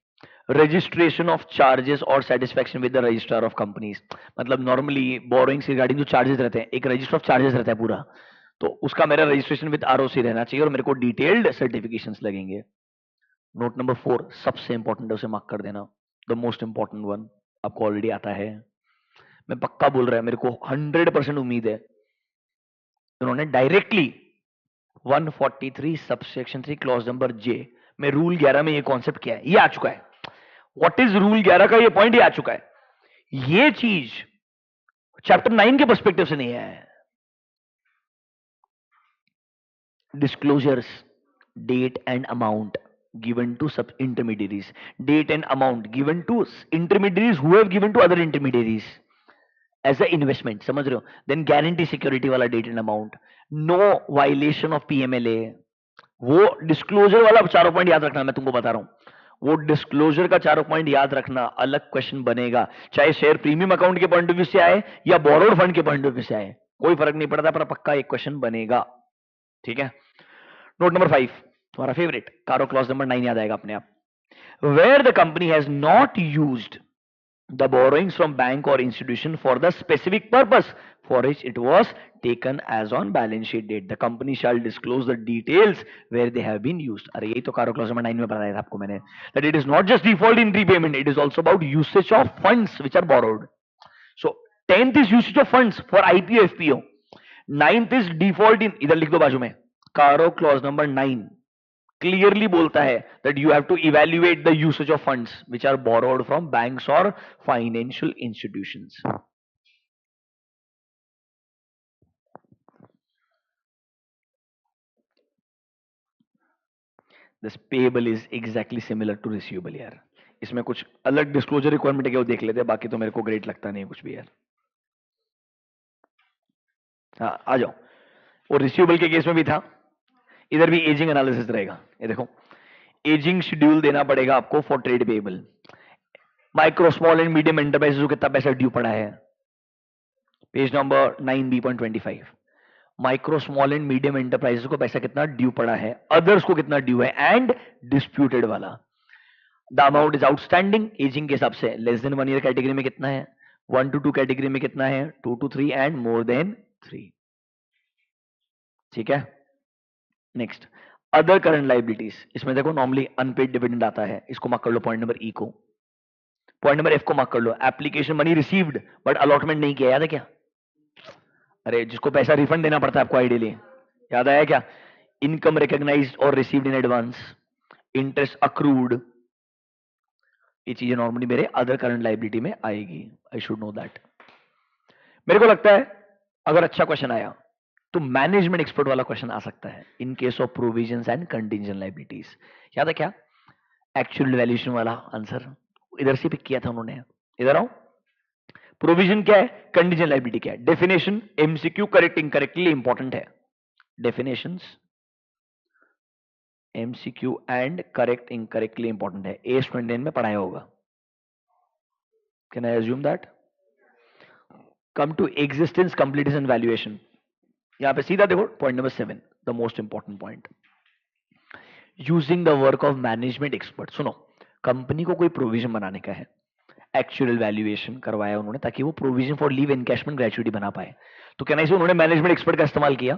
Speaker 1: रजिस्ट्रेशन ऑफ चार्जेस और satisfaction with the registrar of companies, मतलब नॉर्मली बोरोइंग्स रिगार्डिंग जो चार्जेस रहते हैं, एक रजिस्टर ऑफ चार्जेस रहता है पूरा, तो उसका मेरा रजिस्ट्रेशन विद आरओसी रहना चाहिए और मेरे को डिटेल्ड सर्टिफिकेशंस लगेंगे। नोट नंबर 4 सबसे इंपॉर्टेंट है, उसे मार्क कर देना, द मोस्ट इंपॉर्टेंट वन, आपको ऑलरेडी आता है, मैं पक्का बोल रहा है, मेरे को 100% उम्मीद है उन्होंने डायरेक्टली 143 सबसेक्शन 3 क्लॉज नंबर जे में रूल 11 में ये कॉन्सेप्ट किया है, ये आ चुका है। व्हाट इज रूल 11 का ये पॉइंट, ये आ चुका है, ये चीज चैप्टर 9 के पर्सपेक्टिव से नहीं है। Disclosures, date and amount given to sub intermediaries, date and amount given to intermediaries who have given to other intermediaries as a investment, समझ रहे हो। then guarantee security वाला date and amount, no violation of PMLA, वो disclosure वाला चारों point याद रखना, मैं तुमको बता रहा हूं, वो डिस्क्लोजर का चारों पॉइंट याद रखना, अलग क्वेश्चन बनेगा, चाहे शेयर प्रीमियम अकाउंट के पॉइंट ऑफ व्यू से आए या बोरोड फंड के पॉइंट ऑफ व्यू से आए, कोई फर्क नहीं पड़ता, पर पक्का एक क्वेश्चन बनेगा, ठीक है। नोट नंबर 5 तुम्हारा फेवरेट, कारो क्लॉज नंबर 9 याद आएगा अपने आप, where the company has not used the borrowings from bank or institution for the specific purpose for which it was taken as on balance sheet date, the company shall disclose the details where they have been used। अरे यही तो कारो clause number 9 में बताया था आपको मैंने, that it is not just default in repayment, it is also about usage of funds which are borrowed। so 10th is usage of funds for IPO FPO, 9th is default in, इधर लिख दो बाजू में, कारो clause number 9 clearly बोलता है that you have to evaluate the usage of funds which are borrowed from banks और financial institutions. This payable is exactly similar to receivable यार. इसमें कुछ अलग डिस्क्लोजर रिक्वायरमेंट है क्या वो देख लेते हैं, बाकी तो मेरे को ग्रेट लगता नहीं कुछ भी यार. हाँ आ जाओ. और रिसीवेबल के केस में भी था, इधर भी एजिंग एनालिसिस रहेगा. ये देखो, एजिंग शेड्यूल देना पड़ेगा आपको for trade payable. Micro small and medium enterprises को कितना पैसा ड्यू पड़ा है, page number 9B.25. Micro small and medium enterprises को पैसा कितना ड्यू पड़ा है, अदर्स को कितना ड्यू है, एंड डिस्प्यूटेड वाला. The amount is outstanding ageing के हिसाब से. लेस देन 1 ईयर कैटेगरी में कितना है, 1 to 2 कैटेगरी में कितना है, 2 to 3 एंड मोर देन 3. ठीक है. Next, other current liabilities. इसमें देखो नॉर्मली अनपेड डिविडेंड आता है, इसको मार्क कर लो पॉइंट नंबर ई को. पॉइंट नंबर एफ को मार्क कर लो, application money received but allotment नहीं किया, याद है क्या? अरे जिसको पैसा रिफंड देना पड़ता है आपको आइडियली, याद आया क्या? इनकम रिकॉग्नाइज्ड और received in advance, interest accrued, ये चीजें नॉर्मली मेरे अदर करंट लाइबिलिटी में आएगी. I should know that. मेरे को लगता है अगर अच्छा क्वेश्चन आया तो मैनेजमेंट एक्सपर्ट वाला क्वेश्चन आ सकता है इन case of provisions and contingent liabilities. याद है क्या? एक्चुअल वैल्यूएशन वाला आंसर इधर से पिक किया था उन्होंने. इधर आओ. प्रोविजन क्या है, कंटिंजेंट लाइबिलिटी क्या है. Definition MCQ correct incorrectly important है. Definitions MCQ and correct incorrectly important है. ए स्टूडेंट में पढ़ाया होगा. Can I assume that? Come to existence, completeness, valuation. यहां पे सीधा देखो point number 7, the most important point, using the work of management expert. सुनो, कंपनी को कोई प्रोविजन बनाने का है, एक्चुअल वैल्यूएशन करवाया उन्होंने ताकि वो provision for leave encashment gratuity बना पाए. तो कहना इसे उन्होंने मैनेजमेंट एक्सपर्ट का इस्तेमाल किया.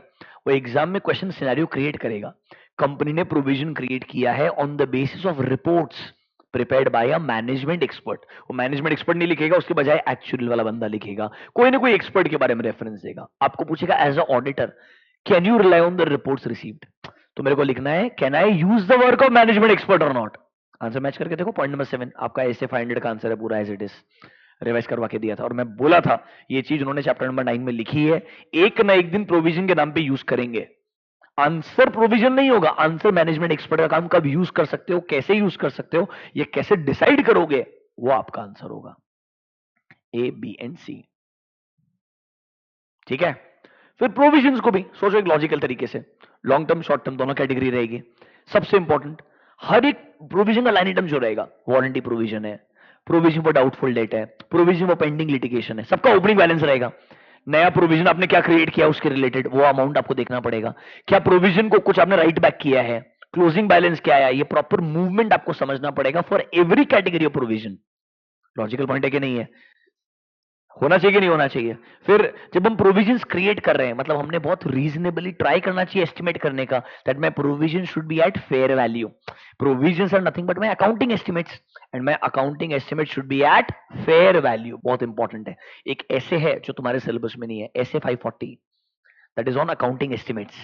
Speaker 1: वो एग्जाम में क्वेश्चन सिनेरियो क्रिएट करेगा. कंपनी ने प्रोविजन क्रिएट किया है on the basis of reports prepared by a management expert. वो मैनेजमेंट एक्सपर्ट नहीं लिखेगा, उसके बजाय एक्चुअल वाला बंदा लिखेगा. कोई ना कोई एक्सपर्ट के बारे में रेफरेंस देगा. आपको पूछेगा as a auditor can you rely on the reports received, तो मेरे को लिखना है can I use the work of management expert or not. Answer match करके देखो. पॉइंट नंबर 7 आपका ऐसे 500 का आंसर है पूरा एज इट इज. रिवाइज करवा के दिया था और मैं बोला था ये चीज उन्होंने चैप्टर नंबर 9 में लिखी है. एक ना एक दिन प्रोविजन के नाम पे यूज करेंगे. आंसर प्रोविजन नहीं होगा, आंसर मैनेजमेंट एक्सपर्ट का काम कब यूज कर सकते हो, कैसे यूज कर सकते हो, ये कैसे डिसाइड करोगे, वो आपका आंसर होगा. ए बी एंड सी. ठीक है. फिर प्रोविजंस को भी सोचो एक लॉजिकल तरीके से. लॉन्ग टर्म शॉर्ट टर्म दोनों कैटेगरी रहेगी. सबसे इंपॉर्टेंट हर एक प्रोविजन का लाइन आइटम जो रहेगा, वारंटी प्रोविजन है, प्रोविजन फॉर डाउटफुल डेट है, प्रोविजन फॉर पेंडिंग लिटिगेशन है, सबका ओपनिंग बैलेंस रहेगा. नया प्रोविजन आपने क्या क्रिएट किया उसके रिलेटेड वो अमाउंट आपको देखना पड़ेगा. क्या प्रोविजन को कुछ आपने राइट बैक किया है, क्लोजिंग बैलेंस क्या है, ये प्रॉपर मूवमेंट आपको समझना पड़ेगा for every category of provision. Logical point है कि नहीं है? होना चाहिए कि नहीं होना चाहिए? फिर जब हम प्रोविजंस क्रिएट कर रहे हैं मतलब हमने बहुत रीजनेबली ट्राई करना चाहिए एस्टिमेट करने का that my provision should be at fair value. Provisions are nothing but my accounting estimates and my accounting estimate should be at fair value. बहुत इंपॉर्टेंट है. एक ऐसे है जो तुम्हारे सिलेबस में नहीं है, ऐसे 540 that is on accounting estimates.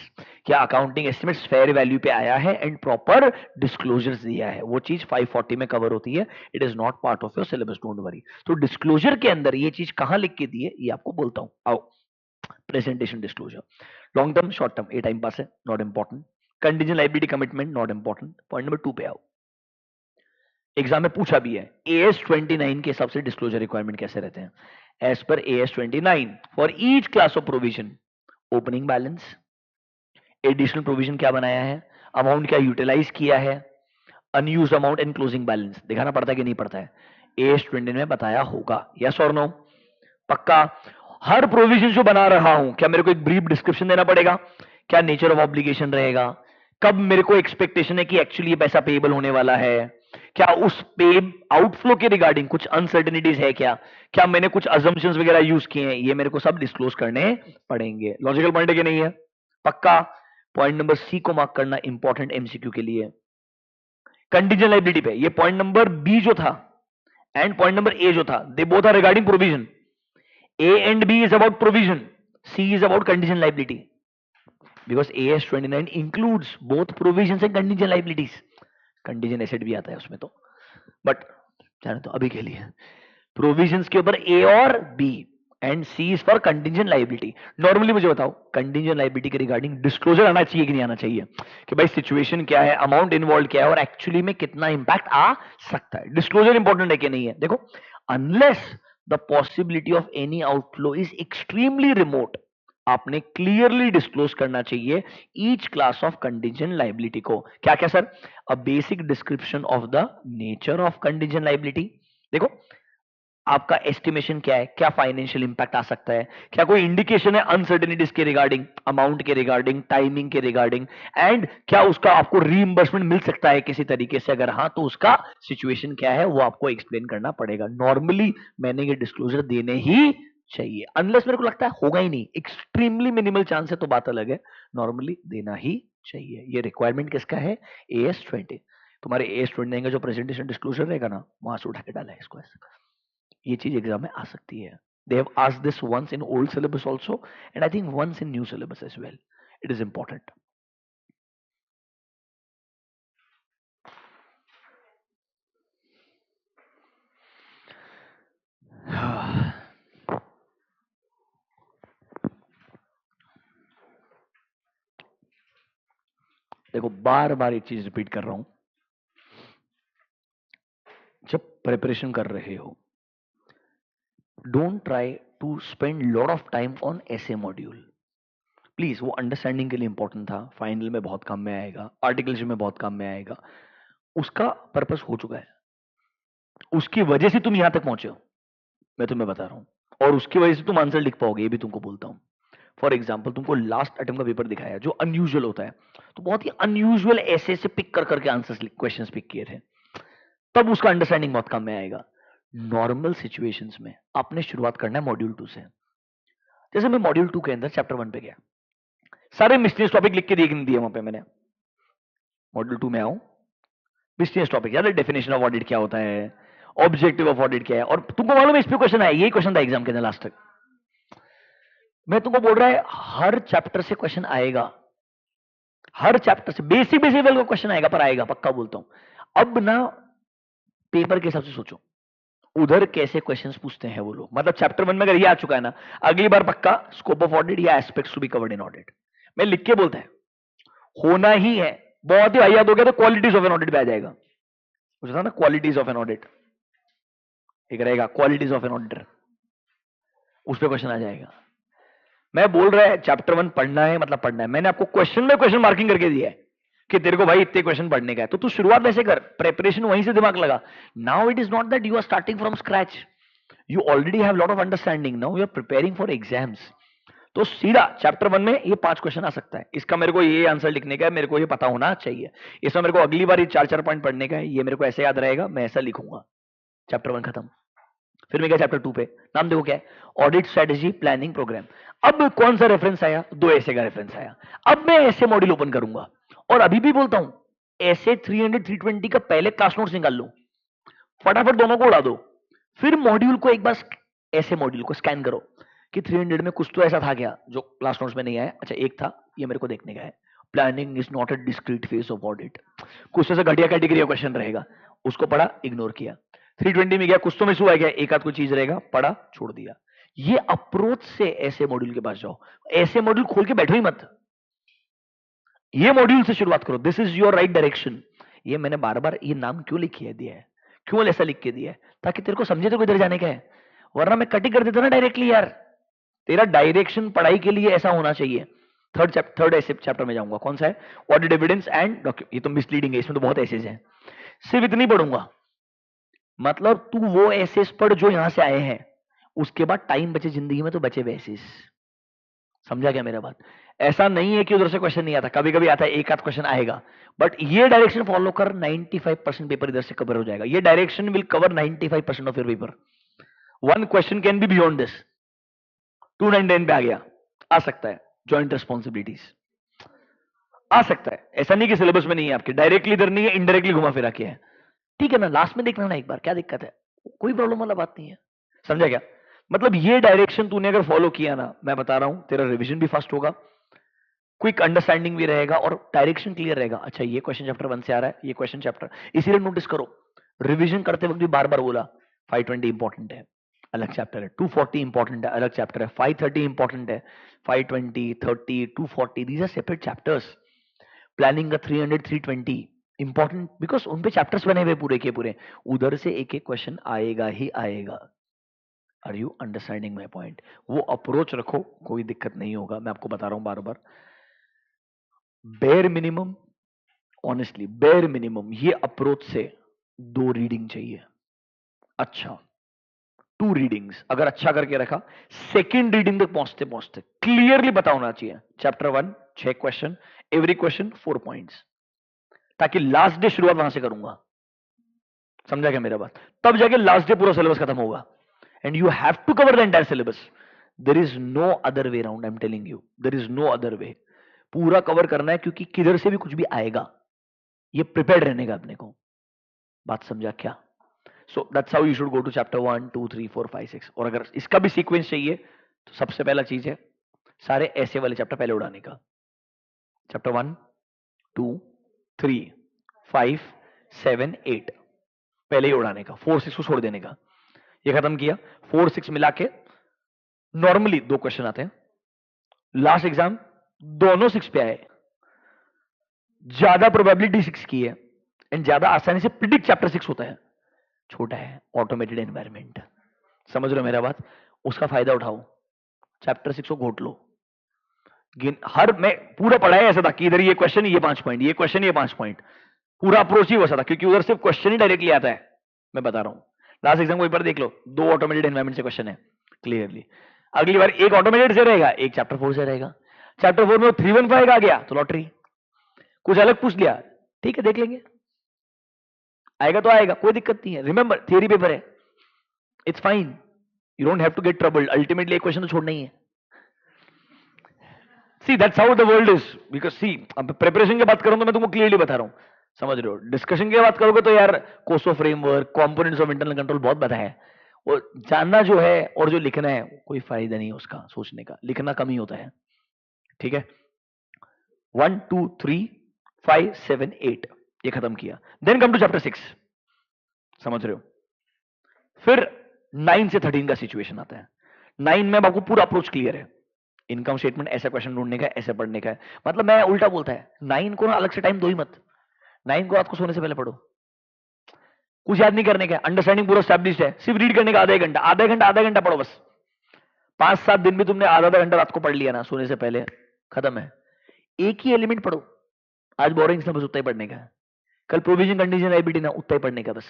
Speaker 1: क्या अकाउंटिंग एस्टिमेट्स फेयर वैल्यू पे आया है एंड प्रॉपर डिस्क्लोजर्स दिया है, वो चीज 540 में कवर होती है. It is not part of your syllabus, don't worry. तो डिस्क्लोजर के अंदर ये चीज कहां लिख के दी है ये आपको बोलता हूं. आओ, presentation disclosure. Long term short term ये टाइम पास है, not important. Contingent liability commitment not important. Point number 2 पे आओ. एग्जाम में पूछा भी है AS 29 के हिसाब से डिस्क्लोजर रिक्वायरमेंट कैसे रहते हैं. As per AS 29 for each class of provision, opening balance, additional provision क्या बनाया है, अमाउंट क्या यूटिलाइज किया है, unused amount and closing balance दिखाना पड़ता है कि नहीं पड़ता है. AS 29 में बताया होगा. यस और नो? पक्का. हर प्रोविजन जो बना रहा हूं क्या मेरे को एक ब्रीफ डिस्क्रिप्शन देना पड़ेगा, क्या नेचर ऑफ ऑब्लिगेशन रहेगा, कब मेरे को एक्सपेक्टेशन है कि एक्चुअली ये पैसा पेएबल होने वाला है, क्या उस पे आउटफ्लो के रिगार्डिंग कुछ अनसर्टेनिटीज है, क्या मैंने कुछ अजम्पशंस वगैरह यूज किए हैं, ये मेरे को सब डिस्क्लोज करने पड़ेंगे. लॉजिकल पॉइंट है कि नहीं है? पक्का. पॉइंट नंबर सी को मार्क करना इंपॉर्टेंट एमसीक्यू के लिए. कंटीजेंट लायबिलिटी पे ये पॉइंट नंबर बी जो था एंड पॉइंट नंबर ए जो था, they both are regarding provision. A and B is about provision, C is about contingent liability. Because AS29 includes both provisions and contingent liabilities, contingent asset भी आता है उसमें तो, but जाने तो अभी के लिए प्रोविजंस के ऊपर ए और B and C is for contingent liability. Normally मुझे बताओ कंटीजेंट लाइबिलिटी के रिगार्डिंग डिस्क्लोजर आना चाहिए कि नहीं आना चाहिए, कि भाई सिचुएशन क्या है, अमाउंट इन्वॉल्व क्या है और एक्चुअली में कितना इंपैक्ट आ सकता है। डिस्क्लोजर इंपॉर्टेंट है कि नहीं है? देखो, unless the possibility of any outflow is extremely remote, आपने क्लियरली डिस्क्लोज करना चाहिए each class of contingent liability को। क्या क्या sir? A basic description of the nature of contingent liability, देखो आपका एस्टिमेशन क्या है, क्या फाइनेंशियल इंपैक्ट आ सकता है, क्या कोई इंडिकेशन है अनसर्टेनिटीज के रिगार्डिंग, अमाउंट के रिगार्डिंग, टाइमिंग के रिगार्डिंग, एंड क्या उसका आपको रीइंबर्समेंट मिल सकता है किसी तरीके से, अगर हाँ तो उसका सिचुएशन क्या है वो आपको एक्सप्लेन करना पड़ेगा। नॉर्मली मैंने ये डिस्क्लोजर देने ही चाहिए, अनलेस मेरे को लगता है होगा ही नहीं, एक्सट्रीमली मिनिमल चांस है तो बात अलग है, नॉर्मली देना ही चाहिए। ये रिक्वायरमेंट किसका है? AS20। तुम्हारे AS20 देंगे जो प्रेजेंटेशन डिस्क्लोजर रहेगा ना, वहां से उठा के डाला है इसको ऐसा। ये चीज एग्जाम में आ सकती है। They have asked this once in old syllabus also, and I think once in new syllabus as well. It is important. देखो बार बार एक चीज रिपीट कर रहा हूं, जब प्रिपरेशन कर रहे हो don't try to spend lot of time on ऐसे मॉड्यूल। प्लीज, वो अंडरस्टैंडिंग के लिए इंपॉर्टेंट था, फाइनल में बहुत काम में आएगा, आर्टिकल्स में बहुत काम में आएगा, उसका पर्पस हो चुका है, उसकी वजह से तुम यहां तक पहुंचे हो, मैं तुम्हें बता रहा हूं, और उसकी वजह से तुम आंसर लिख पाओगे, ये भी तुमको बोलता हूं। फॉर एग्जाम्पल तुमको लास्ट अटेम्प्ट का पेपर दिखाया जो अनयूजुअल होता है, तो बहुत ही अनयूजुअल ऐसे से पिक कर करके आंसर्स क्वेश्चंस पिक किए थे, तब उसका अंडरस्टैंडिंग बहुत काम में आएगा। नॉर्मल सिचुएशंस में आपने शुरुआत करना है मॉड्यूल 2 से। जैसे मैं मॉड्यूल 2 के अंदर चैप्टर 1 पे गया, सारे मिस्टेरियस टॉपिक लिख के दिए वहां पे मैंने। मॉड्यूल 2 में आऊं, मिस्टेरियस टॉपिक यार, डेफिनेशन ऑफ ऑडिट क्या होता है, ऑब्जेक्टिव ऑफ ऑडिट क्या है, और तुमको मालूम है इस पे क्वेश्चन आया, यही क्वेश्चन था एग्जाम के अंदर लास्ट तक। मैं तुमको बोल रहा है हर चैप्टर से क्वेश्चन आएगा, हर चैप्टर से बेसिक बेसिक लेवल का क्वेश्चन आएगा, पर आएगा पक्का बोलता हूं। अब ना पेपर के हिसाब से सोचो उधर कैसे क्वेश्चंस पूछते हैं वो लोग, मतलब चैप्टर 1 में अगर ये आ चुका है ना, अगली बार पक्का स्कोप ऑफ ऑडिट या aspects to be covered in audit, मैं लिख के बोलता है होना ही है। बहुत ही याद हो गया तो क्वालिटीज ऑफ एन ऑडिट पे आ जाएगा, मुझे था ना क्वालिटीज ऑफ एन ऑडिट, एक रहेगा क्वालिटीज ऑफ एन ऑडिटर, उस पर क्वेश्चन आ जाएगा। मैं बोल रहा है चैप्टर 1 पढ़ना है, मतलब पढ़ना है, मैंने आपको क्वेश्चन में क्वेश्चन मार्किंग करके दिया है कि तेरे को भाई इतने क्वेश्चन पढ़ने का है, तो तू शुरुआत वैसे कर, प्रिपरेशन वहीं से दिमाग लगा। Now it is not that you are starting from scratch, you already have lot of understanding, now you are preparing for exams. तो सीधा चैप्टर 1 में ये 5 क्वेश्चन आ सकता है, इसका मेरे को ये आंसर लिखने का है, मेरे को ये पता होना चाहिए, इसमें मेरे को अगली बार ये 4-4 पॉइंट पढ़ने का है, ये मेरे को ऐसे याद रहेगा, मैं ऐसा लिखूंगा। चैप्टर 1 खत्म। फिर मैं गया चैप्टर 2 पे, नाम देखो क्या है, ऑडिट स्ट्रेटेजी प्लानिंग प्रोग्राम। अब कौन सा रेफरेंस आया? 2 ऐसे का रेफरेंस आया। अब मैं ऐसे मॉड्यूल ओपन करूंगा, और अभी भी बोलता हूं ऐसे 300 320 का पहले क्लास नोट्स निकाल लो, फटाफट दोनों को उड़ा दो, फिर मॉड्यूल को एक बार ऐसे मॉड्यूल को स्कैन करो कि 300 में कुछ तो ऐसा था क्या जो क्लास नोट्स में नहीं आया, अच्छा एक था, ये मेरे को देखने का है। Planning is not a discrete phase of audit, कुछ ऐसा घटिया कैटेगरी का क्वेश्चन रहेगा, उसको पढ़ा, इग्नोर किया। 320 में गया, कुछ तो मिस हुआ गया, एक आध कोई चीज रहेगा, पढ़ा, छोड़ दिया। ये अप्रोच से ऐसे मॉड्यूल के पास जाओ, ऐसे मॉड्यूल खोल के बैठो ही मत, ये मॉड्यूल से शुरुआत करो, this is your right direction. ये मैंने बार बार ये नाम क्यों लिख के दिया है, क्यों ऐसा लिख के दिया है, ताकि तेरे को समझे तो किधर जाने का है, वरना मैं कटिंग कर देता ना डायरेक्टली यार। तेरा डायरेक्शन पढ़ाई के लिए ऐसा होना चाहिए। थर्ड ऐसे चैप्टर में जाऊंगा, कौन सा है, ऑडिट एविडेंस एंड डॉक्यूमेंट। ये तो मिसलीडिंग है, इसमें तो बहुत एसेज हैं, सिर्फ इतनी पढ़ूंगा, मतलब तू वो एसेज पढ़ जो यहां से आए हैं, उसके बाद टाइम बचे जिंदगी में तो बचे वैसेज। समझा क्या मेरा बात? ऐसा नहीं है कि उधर से क्वेश्चन नहीं आता, कभी कभी आता है, एक आध क्वेश्चन आएगा, बट ये डायरेक्शन फॉलो कर, 95% पेपर इधर से कवर हो जाएगा। ये direction will cover 95% of your paper. One question can be beyond this, 299 पे आ गया, आ सकता है, जॉइंट रिस्पॉन्सिबिलिटीज आ सकता है, ऐसा नहीं कि सिलेबस में नहीं है आपके, डायरेक्टली इधर नहीं है, इनडायरेक्टली घुमा फिरा के है, ठीक है ना, लास्ट में देखना ना एक बार, क्या दिक्कत है, कोई प्रॉब्लम वाला बात नहीं है। समझा क्या? मतलब ये डायरेक्शन तूने अगर फॉलो किया ना, मैं बता रहा हूं तेरा रिवीजन भी फास्ट होगा, क्विक अंडरस्टैंडिंग भी रहेगा और डायरेक्शन क्लियर रहेगा। अच्छा ये क्वेश्चन चैप्टर 1 से आ रहा है, ये क्वेश्चन चैप्टर, इसीलिए नोटिस करो रिवीजन करते वक्त भी बार बार बोला 520 इंपॉर्टेंट है, अलग चैप्टर है, 240 इंपॉर्टेंट है, अलग चैप्टर है, 530 इंपॉर्टेंट है, 520, 30, 240, these are separate chapters. Planning का 300, 320 इंपॉर्टेंट, बिकॉज उन पे चैप्टर्स बने हुए पूरे के पूरे, उधर से एक एक क्वेश्चन आएगा ही आएगा। Are you understanding my point? वो अप्रोच रखो, कोई दिक्कत नहीं होगा। मैं आपको बता रहा हूं बार बार, bare minimum, honestly bare minimum ये अप्रोच से 2 रीडिंग चाहिए। अच्छा 2 रीडिंग्स अगर अच्छा करके रखा, सेकेंड रीडिंग तक पहुंचते पहुंचते क्लियरली पता होना चाहिए chapter 1 6 question, every question 4 points, ताकि लास्ट डे शुरुआत वहां से करूंगा। समझा क्या मेरा बात? तब जाके लास्ट डे पूरा सिलेबस खत्म होगा। And you have to cover the entire syllabus, there is no other way round, I am telling you, there is no other way. पूरा कवर करना है, क्योंकि किधर से भी कुछ भी आएगा, ये प्रिपेयर्ड रहने का अपने को। बात समझा क्या? So that's how you should go to chapter 1 2 3 4 5 6। और अगर इसका भी सीक्वेंस चाहिए तो सबसे पहला चीज है सारे ऐसे वाले चैप्टर पहले उड़ाने का। चैप्टर 1 2 3 5 7 8 पहले ही उड़ाने का, 4 6 को छोड़ देने का। ये खत्म किया, 4 6 मिला के नॉर्मली 2 क्वेश्चन आते हैं। लास्ट एग्जाम दोनों 6 पे आए, ज्यादा प्रोबेबिलिटी 6 की है एंड ज्यादा आसानी से प्रिडिक्ट चैप्टर 6 होता है। छोटा है, ऑटोमेटेड एनवायरमेंट, समझ रहे हो मेरा बात? उसका फायदा उठाओ, चैप्टर 6 को घोट लो। हर मैं पूरा पढ़ा है ऐसा था कि इधर ये क्वेश्चन ये 5 पॉइंट, ये क्वेश्चन ये 5 पॉइंट, पूरा अप्रोच ही वैसा था, क्योंकि उधर सिर्फ क्वेश्चन ही डायरेक्टली आता है। मैं बता रहा हूं, लास्ट एग्जाम को एक बार देख लो, 2 ऑटोमेटेड एनवायरमेंट से क्वेश्चन है क्लियरली। अगली बार एक ऑटोमेटेड से रहेगा, एक चैप्टर 4 से रहेगा। चैप्टर 4 में 315 आ गया तो लॉटरी, कुछ अलग पूछ लिया, ठीक है देख लेंगे, आएगा तो आएगा, कोई दिक्कत नहीं है। रिमेंबर थियरी पेपर है, it's fine, you don't have to get troubled. Ultimately एक क्वेश्चन तो छोड़ना ही है। See that's how the world is, because see अब प्रिपरेशन की बात करूं तो मैं तुमको क्लियरली बता रहा हूं, समझ रहे हो? डिस्कशन की बात करोगे तो यार कोसो framework, components of internal control बहुत बता है, वो जानना जो है और जो लिखना है कोई फायदा नहीं है उसका, सोचने का, लिखना कम ही होता है। ठीक है, 1 2 3 5 7 8 ये खत्म किया, देन कम टू चैप्टर 6, समझ रहे हो? फिर 9 से 13 का सिचुएशन आता है। 9 में आपको पूरा अप्रोच क्लियर है, इनकम स्टेटमेंट ऐसा क्वेश्चन ढूंढने का, ऐसे पढ़ने का है। मतलब मैं उल्टा बोलता है, 9 को ना अलग से टाइम दो ही मत, 9 को रात को सोने से पहले पढ़ो, कुछ याद नहीं करने का, अंडरस्टैंडिंग पूरा स्टैब्लिश्ड है, सिर्फ रीड करने का आधा घंटा, आधा घंटा पढ़ो बस। 5-7 दिन भी तुमने आधा घंटा रात को पढ़ लिया ना सोने से पहले, खत्म है। एक ही एलिमेंट पढ़ो, आज बोरिंग सिलेबस उतना ही पढ़ने का है, कल प्रोविजन कंडीशन लायबिलिटी ना उतना ही पढ़ने का, बस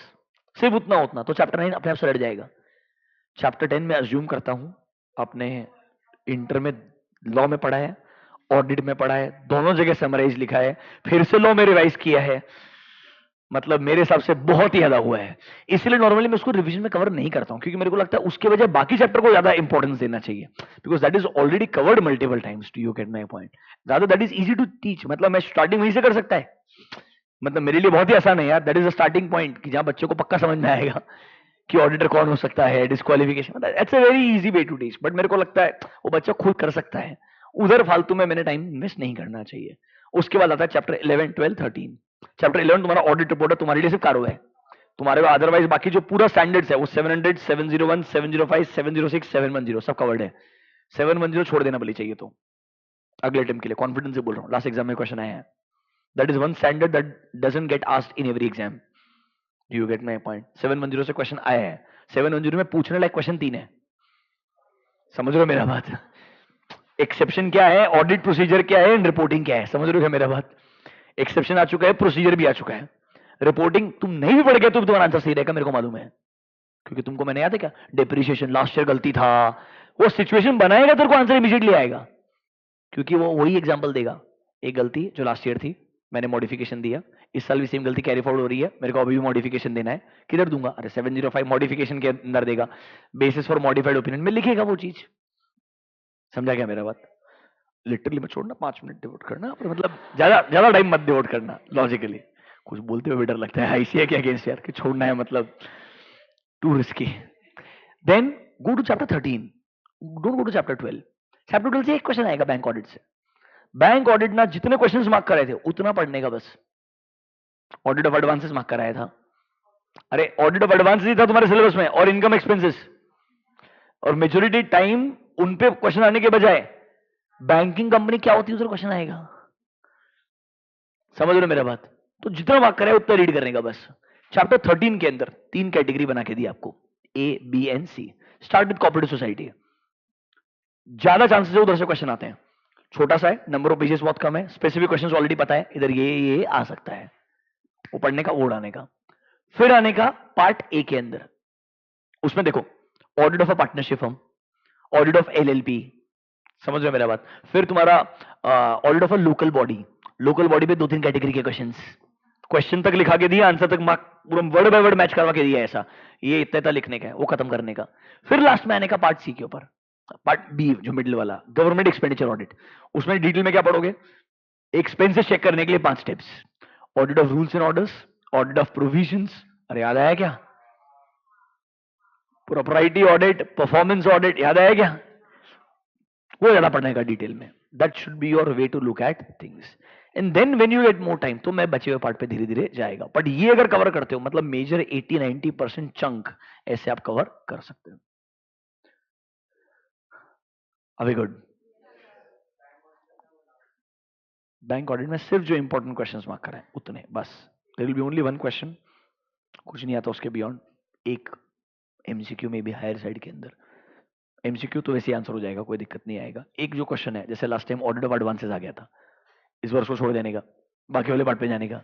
Speaker 1: सिर्फ उतना उतना, तो चैप्टर 9 अपने आप से लड़ जाएगा। चैप्टर 10 में अज्यूम करता हूं आपने इंटर में लॉ में पढ़ा है, ऑडिट में पढ़ा है, दोनों जगह समराइज लिखा है, फिर से लॉ में रिवाइज किया है, मतलब मेरे हिसाब से बहुत ही ज्यादा हुआ है। इसलिए नॉर्मली मैं उसको रिवीजन में कवर नहीं करता हूं, क्योंकि मेरे को लगता है उसके वजह बाकी चैप्टर को ज्यादा इंपॉर्टेंस देना चाहिए, because that is already covered multiple times. Do you get my point? ज्यादा that is easy to teach, मतलब मैं स्टार्टिंग वहीं से कर सकता है, मतलब मेरे लिए बहुत ही आसान है यार, that is a starting point कि जहां बच्चों को पक्का समझ में आएगा कि ऑडिटर कौन हो सकता है, disqualification, it's a very easy way to teach. But मेरे को लगता है वो बच्चा खुद कर सकता है, उधर फालतू में मैंने टाइम इन्वेस्ट नहीं करना चाहिए। उसके बाद आता है चैप्टर 11 12 13। चैप्टर 11 तुम्हारा ऑडिट रिपोर्ट है, तुम्हारे लिए सिर्फ कार्य है, तुम्हारे को अदरवाइज बाकी जो पूरा स्टैंडर्ड्स है वो 700 701 705 706 710 सब कवर्ड है। 710 छोड़ देना भले चाहिए तो अगले अटेम्प्ट के लिए, कॉन्फिडेंस से बोल रहा हूँ, लास्ट एग्जाम में क्वेश्चन आया है। That is one standard that doesn't get asked in every exam. Do you get my point? 710 से क्वेश्चन आया है, 710 में पूछने लायक क्वेश्चन 3 है, समझ रहे हो मेरा बात? एक्सेप्शन क्या है, ऑडिट प्रोसीजर क्या है, रिपोर्टिंग क्या है, समझ रहे हो मेरा बात? एक्सेप्शन आ चुका है, प्रोसीजर भी आ चुका है, रिपोर्टिंग तुम नहीं भी पढ़ गए तो भी तुम्हारा आंसर सही रहेगा, मेरे को मालूम है, क्योंकि तुमको मैंने याद है क्या, डिप्रिसिएशन लास्ट ईयर गलती था, वो सिचुएशन बनाएगा तेरे को आंसर इमीडिएटली आएगा, क्योंकि वो वही एग्जांपल देगा, एक गलती जो लास्ट ईयर थी मैंने मॉडिफिकेशन दिया, इस साल भी सेम गलती कैरी फॉरवर्ड हो रही है, मेरे को अभी भी मॉडिफिकेशन देना है, किधर दूंगा? अरे 705 मॉडिफिकेशन के अंदर देगा, बेसिस फॉर मॉडिफाइड ओपिनियन में लिखेगा वो चीज। समझा क्या मेरा बात? लिटरली मत छोड़ना, 5 मिनट डिवोट करना, पर मतलब ज्यादा ज्यादा टाइम मत डिवोट करना, लॉजिकली कुछ बोलते हुए भी डर लगता है आईसीए के अगेंस्ट यार कि छोड़ना है, मतलब too risky. Then go to chapter 13, don't go to chapter 12। Chapter 12 से एक क्वेश्चन आएगा बैंक ऑडिट से, बैंक ऑडिट ना जितने क्वेश्चंस मार्क कराए थे उतना पढ़ने का बस। ऑडिट ऑफ एडवांसेस मार्क कराया था, अरे ऑडिट ऑफ एडवांसेस ही था तुम्हारे सिलेबस में, और इनकम एक्सपेंसेस, और मेजोरिटी टाइम उन पे क्वेश्चन आने के बजाय बैंकिंग कंपनी क्या होती है उधर क्वेश्चन आएगा। समझ रहे हो मेरा बात? तो जितना मार्क कराए उतना रीड करने का बस। चैप्टर 13 के अंदर 3 कैटेगरी बना के दी आपको, A B and C. Start with cooperative society. ज्यादा चांसेस है उधर से क्वेश्चन आते हैं, छोटा सा है, नंबर ऑफ पेजेस बहुत कम है, स्पेसिफिक क्वेश्चंस ऑलरेडी पता है, इधर ये आ सकता है, वो पढ़ने का, वो उड़ाने का। फिर आने का पार्ट ए के अंदर, उसमें देखो audit of a partnership firm, audit of LLP, समझ रहे हो मेरा बात? फिर तुम्हारा audit of a local body, local body पे 2-3 कैटेगरी के क्वेश्चंस, क्वेश्चन तक लिखा के दिया, आंसर तक मार्क पूरा वर्ड बाय वर्ड मैच करवा के दिया, ऐसा ये इतना लिखने का है, वो खत्म करने का। फिर लास्ट में आने का पार्ट सी के ऊपर, पार्ट बी जो मिडिल वाला, गवर्नमेंट एक्सपेंडिचर ऑडिट। उसमें डिटेल में क्या पढ़ोगे? एक्सपेंसेस चेक करने के लिए 5 steps, audit of rules and orders, audit of provisions, अरे याद आया क्या? प्रोप्राइटी ऑडिट, परफॉर्मेंस ऑडिट, याद आया क्या? वो ज्यादा पढ़ने का डिटेल में। That should be your way to look at things, and then when you get more time तो मैं बचे हुए पार्ट पे धीरे धीरे जाएगा। बट ये अगर कवर करते हो मतलब मेजर 80-90% चंक ऐसे आप कवर कर सकते हो। अभी गुड। बैंक ऑडिट में सिर्फ जो इंपॉर्टेंट क्वेश्चंस मार्क कराए उतने बस, there will be only one question, कुछ नहीं आता उसके बियॉन्ड। एक एमसीक्यू में भी हायर साइड के अंदर, एमसीक्यू तो वैसे आंसर हो जाएगा, कोई दिक्कत नहीं आएगा। एक जो क्वेश्चन है, जैसे last time audit of advances आ गया था, इस वर्ष को छोड़ देने का, बाकी वाले पार्ट पे जाने का।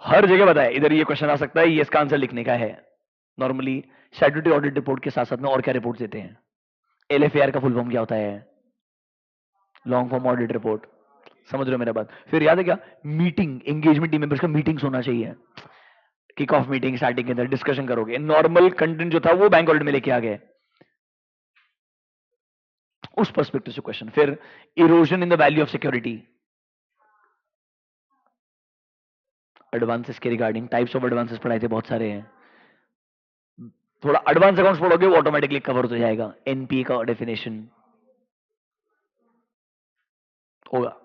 Speaker 1: हर जगह बताया इधर ये क्वेश्चन आ सकता है, ये इसका आंसर लिखने का है। नॉर्मली स्टैट्यूटरी ऑडिट रिपोर्ट के साथ साथ में और क्या रिपोर्ट देते हैं? एलएफएआर का फुल फॉर्म क्या होता है? Long form audit report. समझ रहे हो मेरा बात? फिर याद है क्या? मीटिंग, एंगेजमेंट, टीम मेंबर्स का मीटिंग्स होना चाहिए, किक ऑफ मीटिंग स्टार्टिंग के अंदर डिस्कशन करोगे। नॉर्मल कंटेंट जो था वो बैंक ऑडिट में लेके आ गए, उस पर्सपेक्टिव से क्वेश्चन। फिर erosion in the value of security, advances के रिगार्डिंग, टाइप्स ऑफ एडवांसेस पढ़ाए थे, बहुत सारे हैं। थोड़ा एडवांस अकाउंट्स पढ़ोगे वो ऑटोमेटिकली कवर हो जाएगा, एनपीए का डेफिनेशन होगा।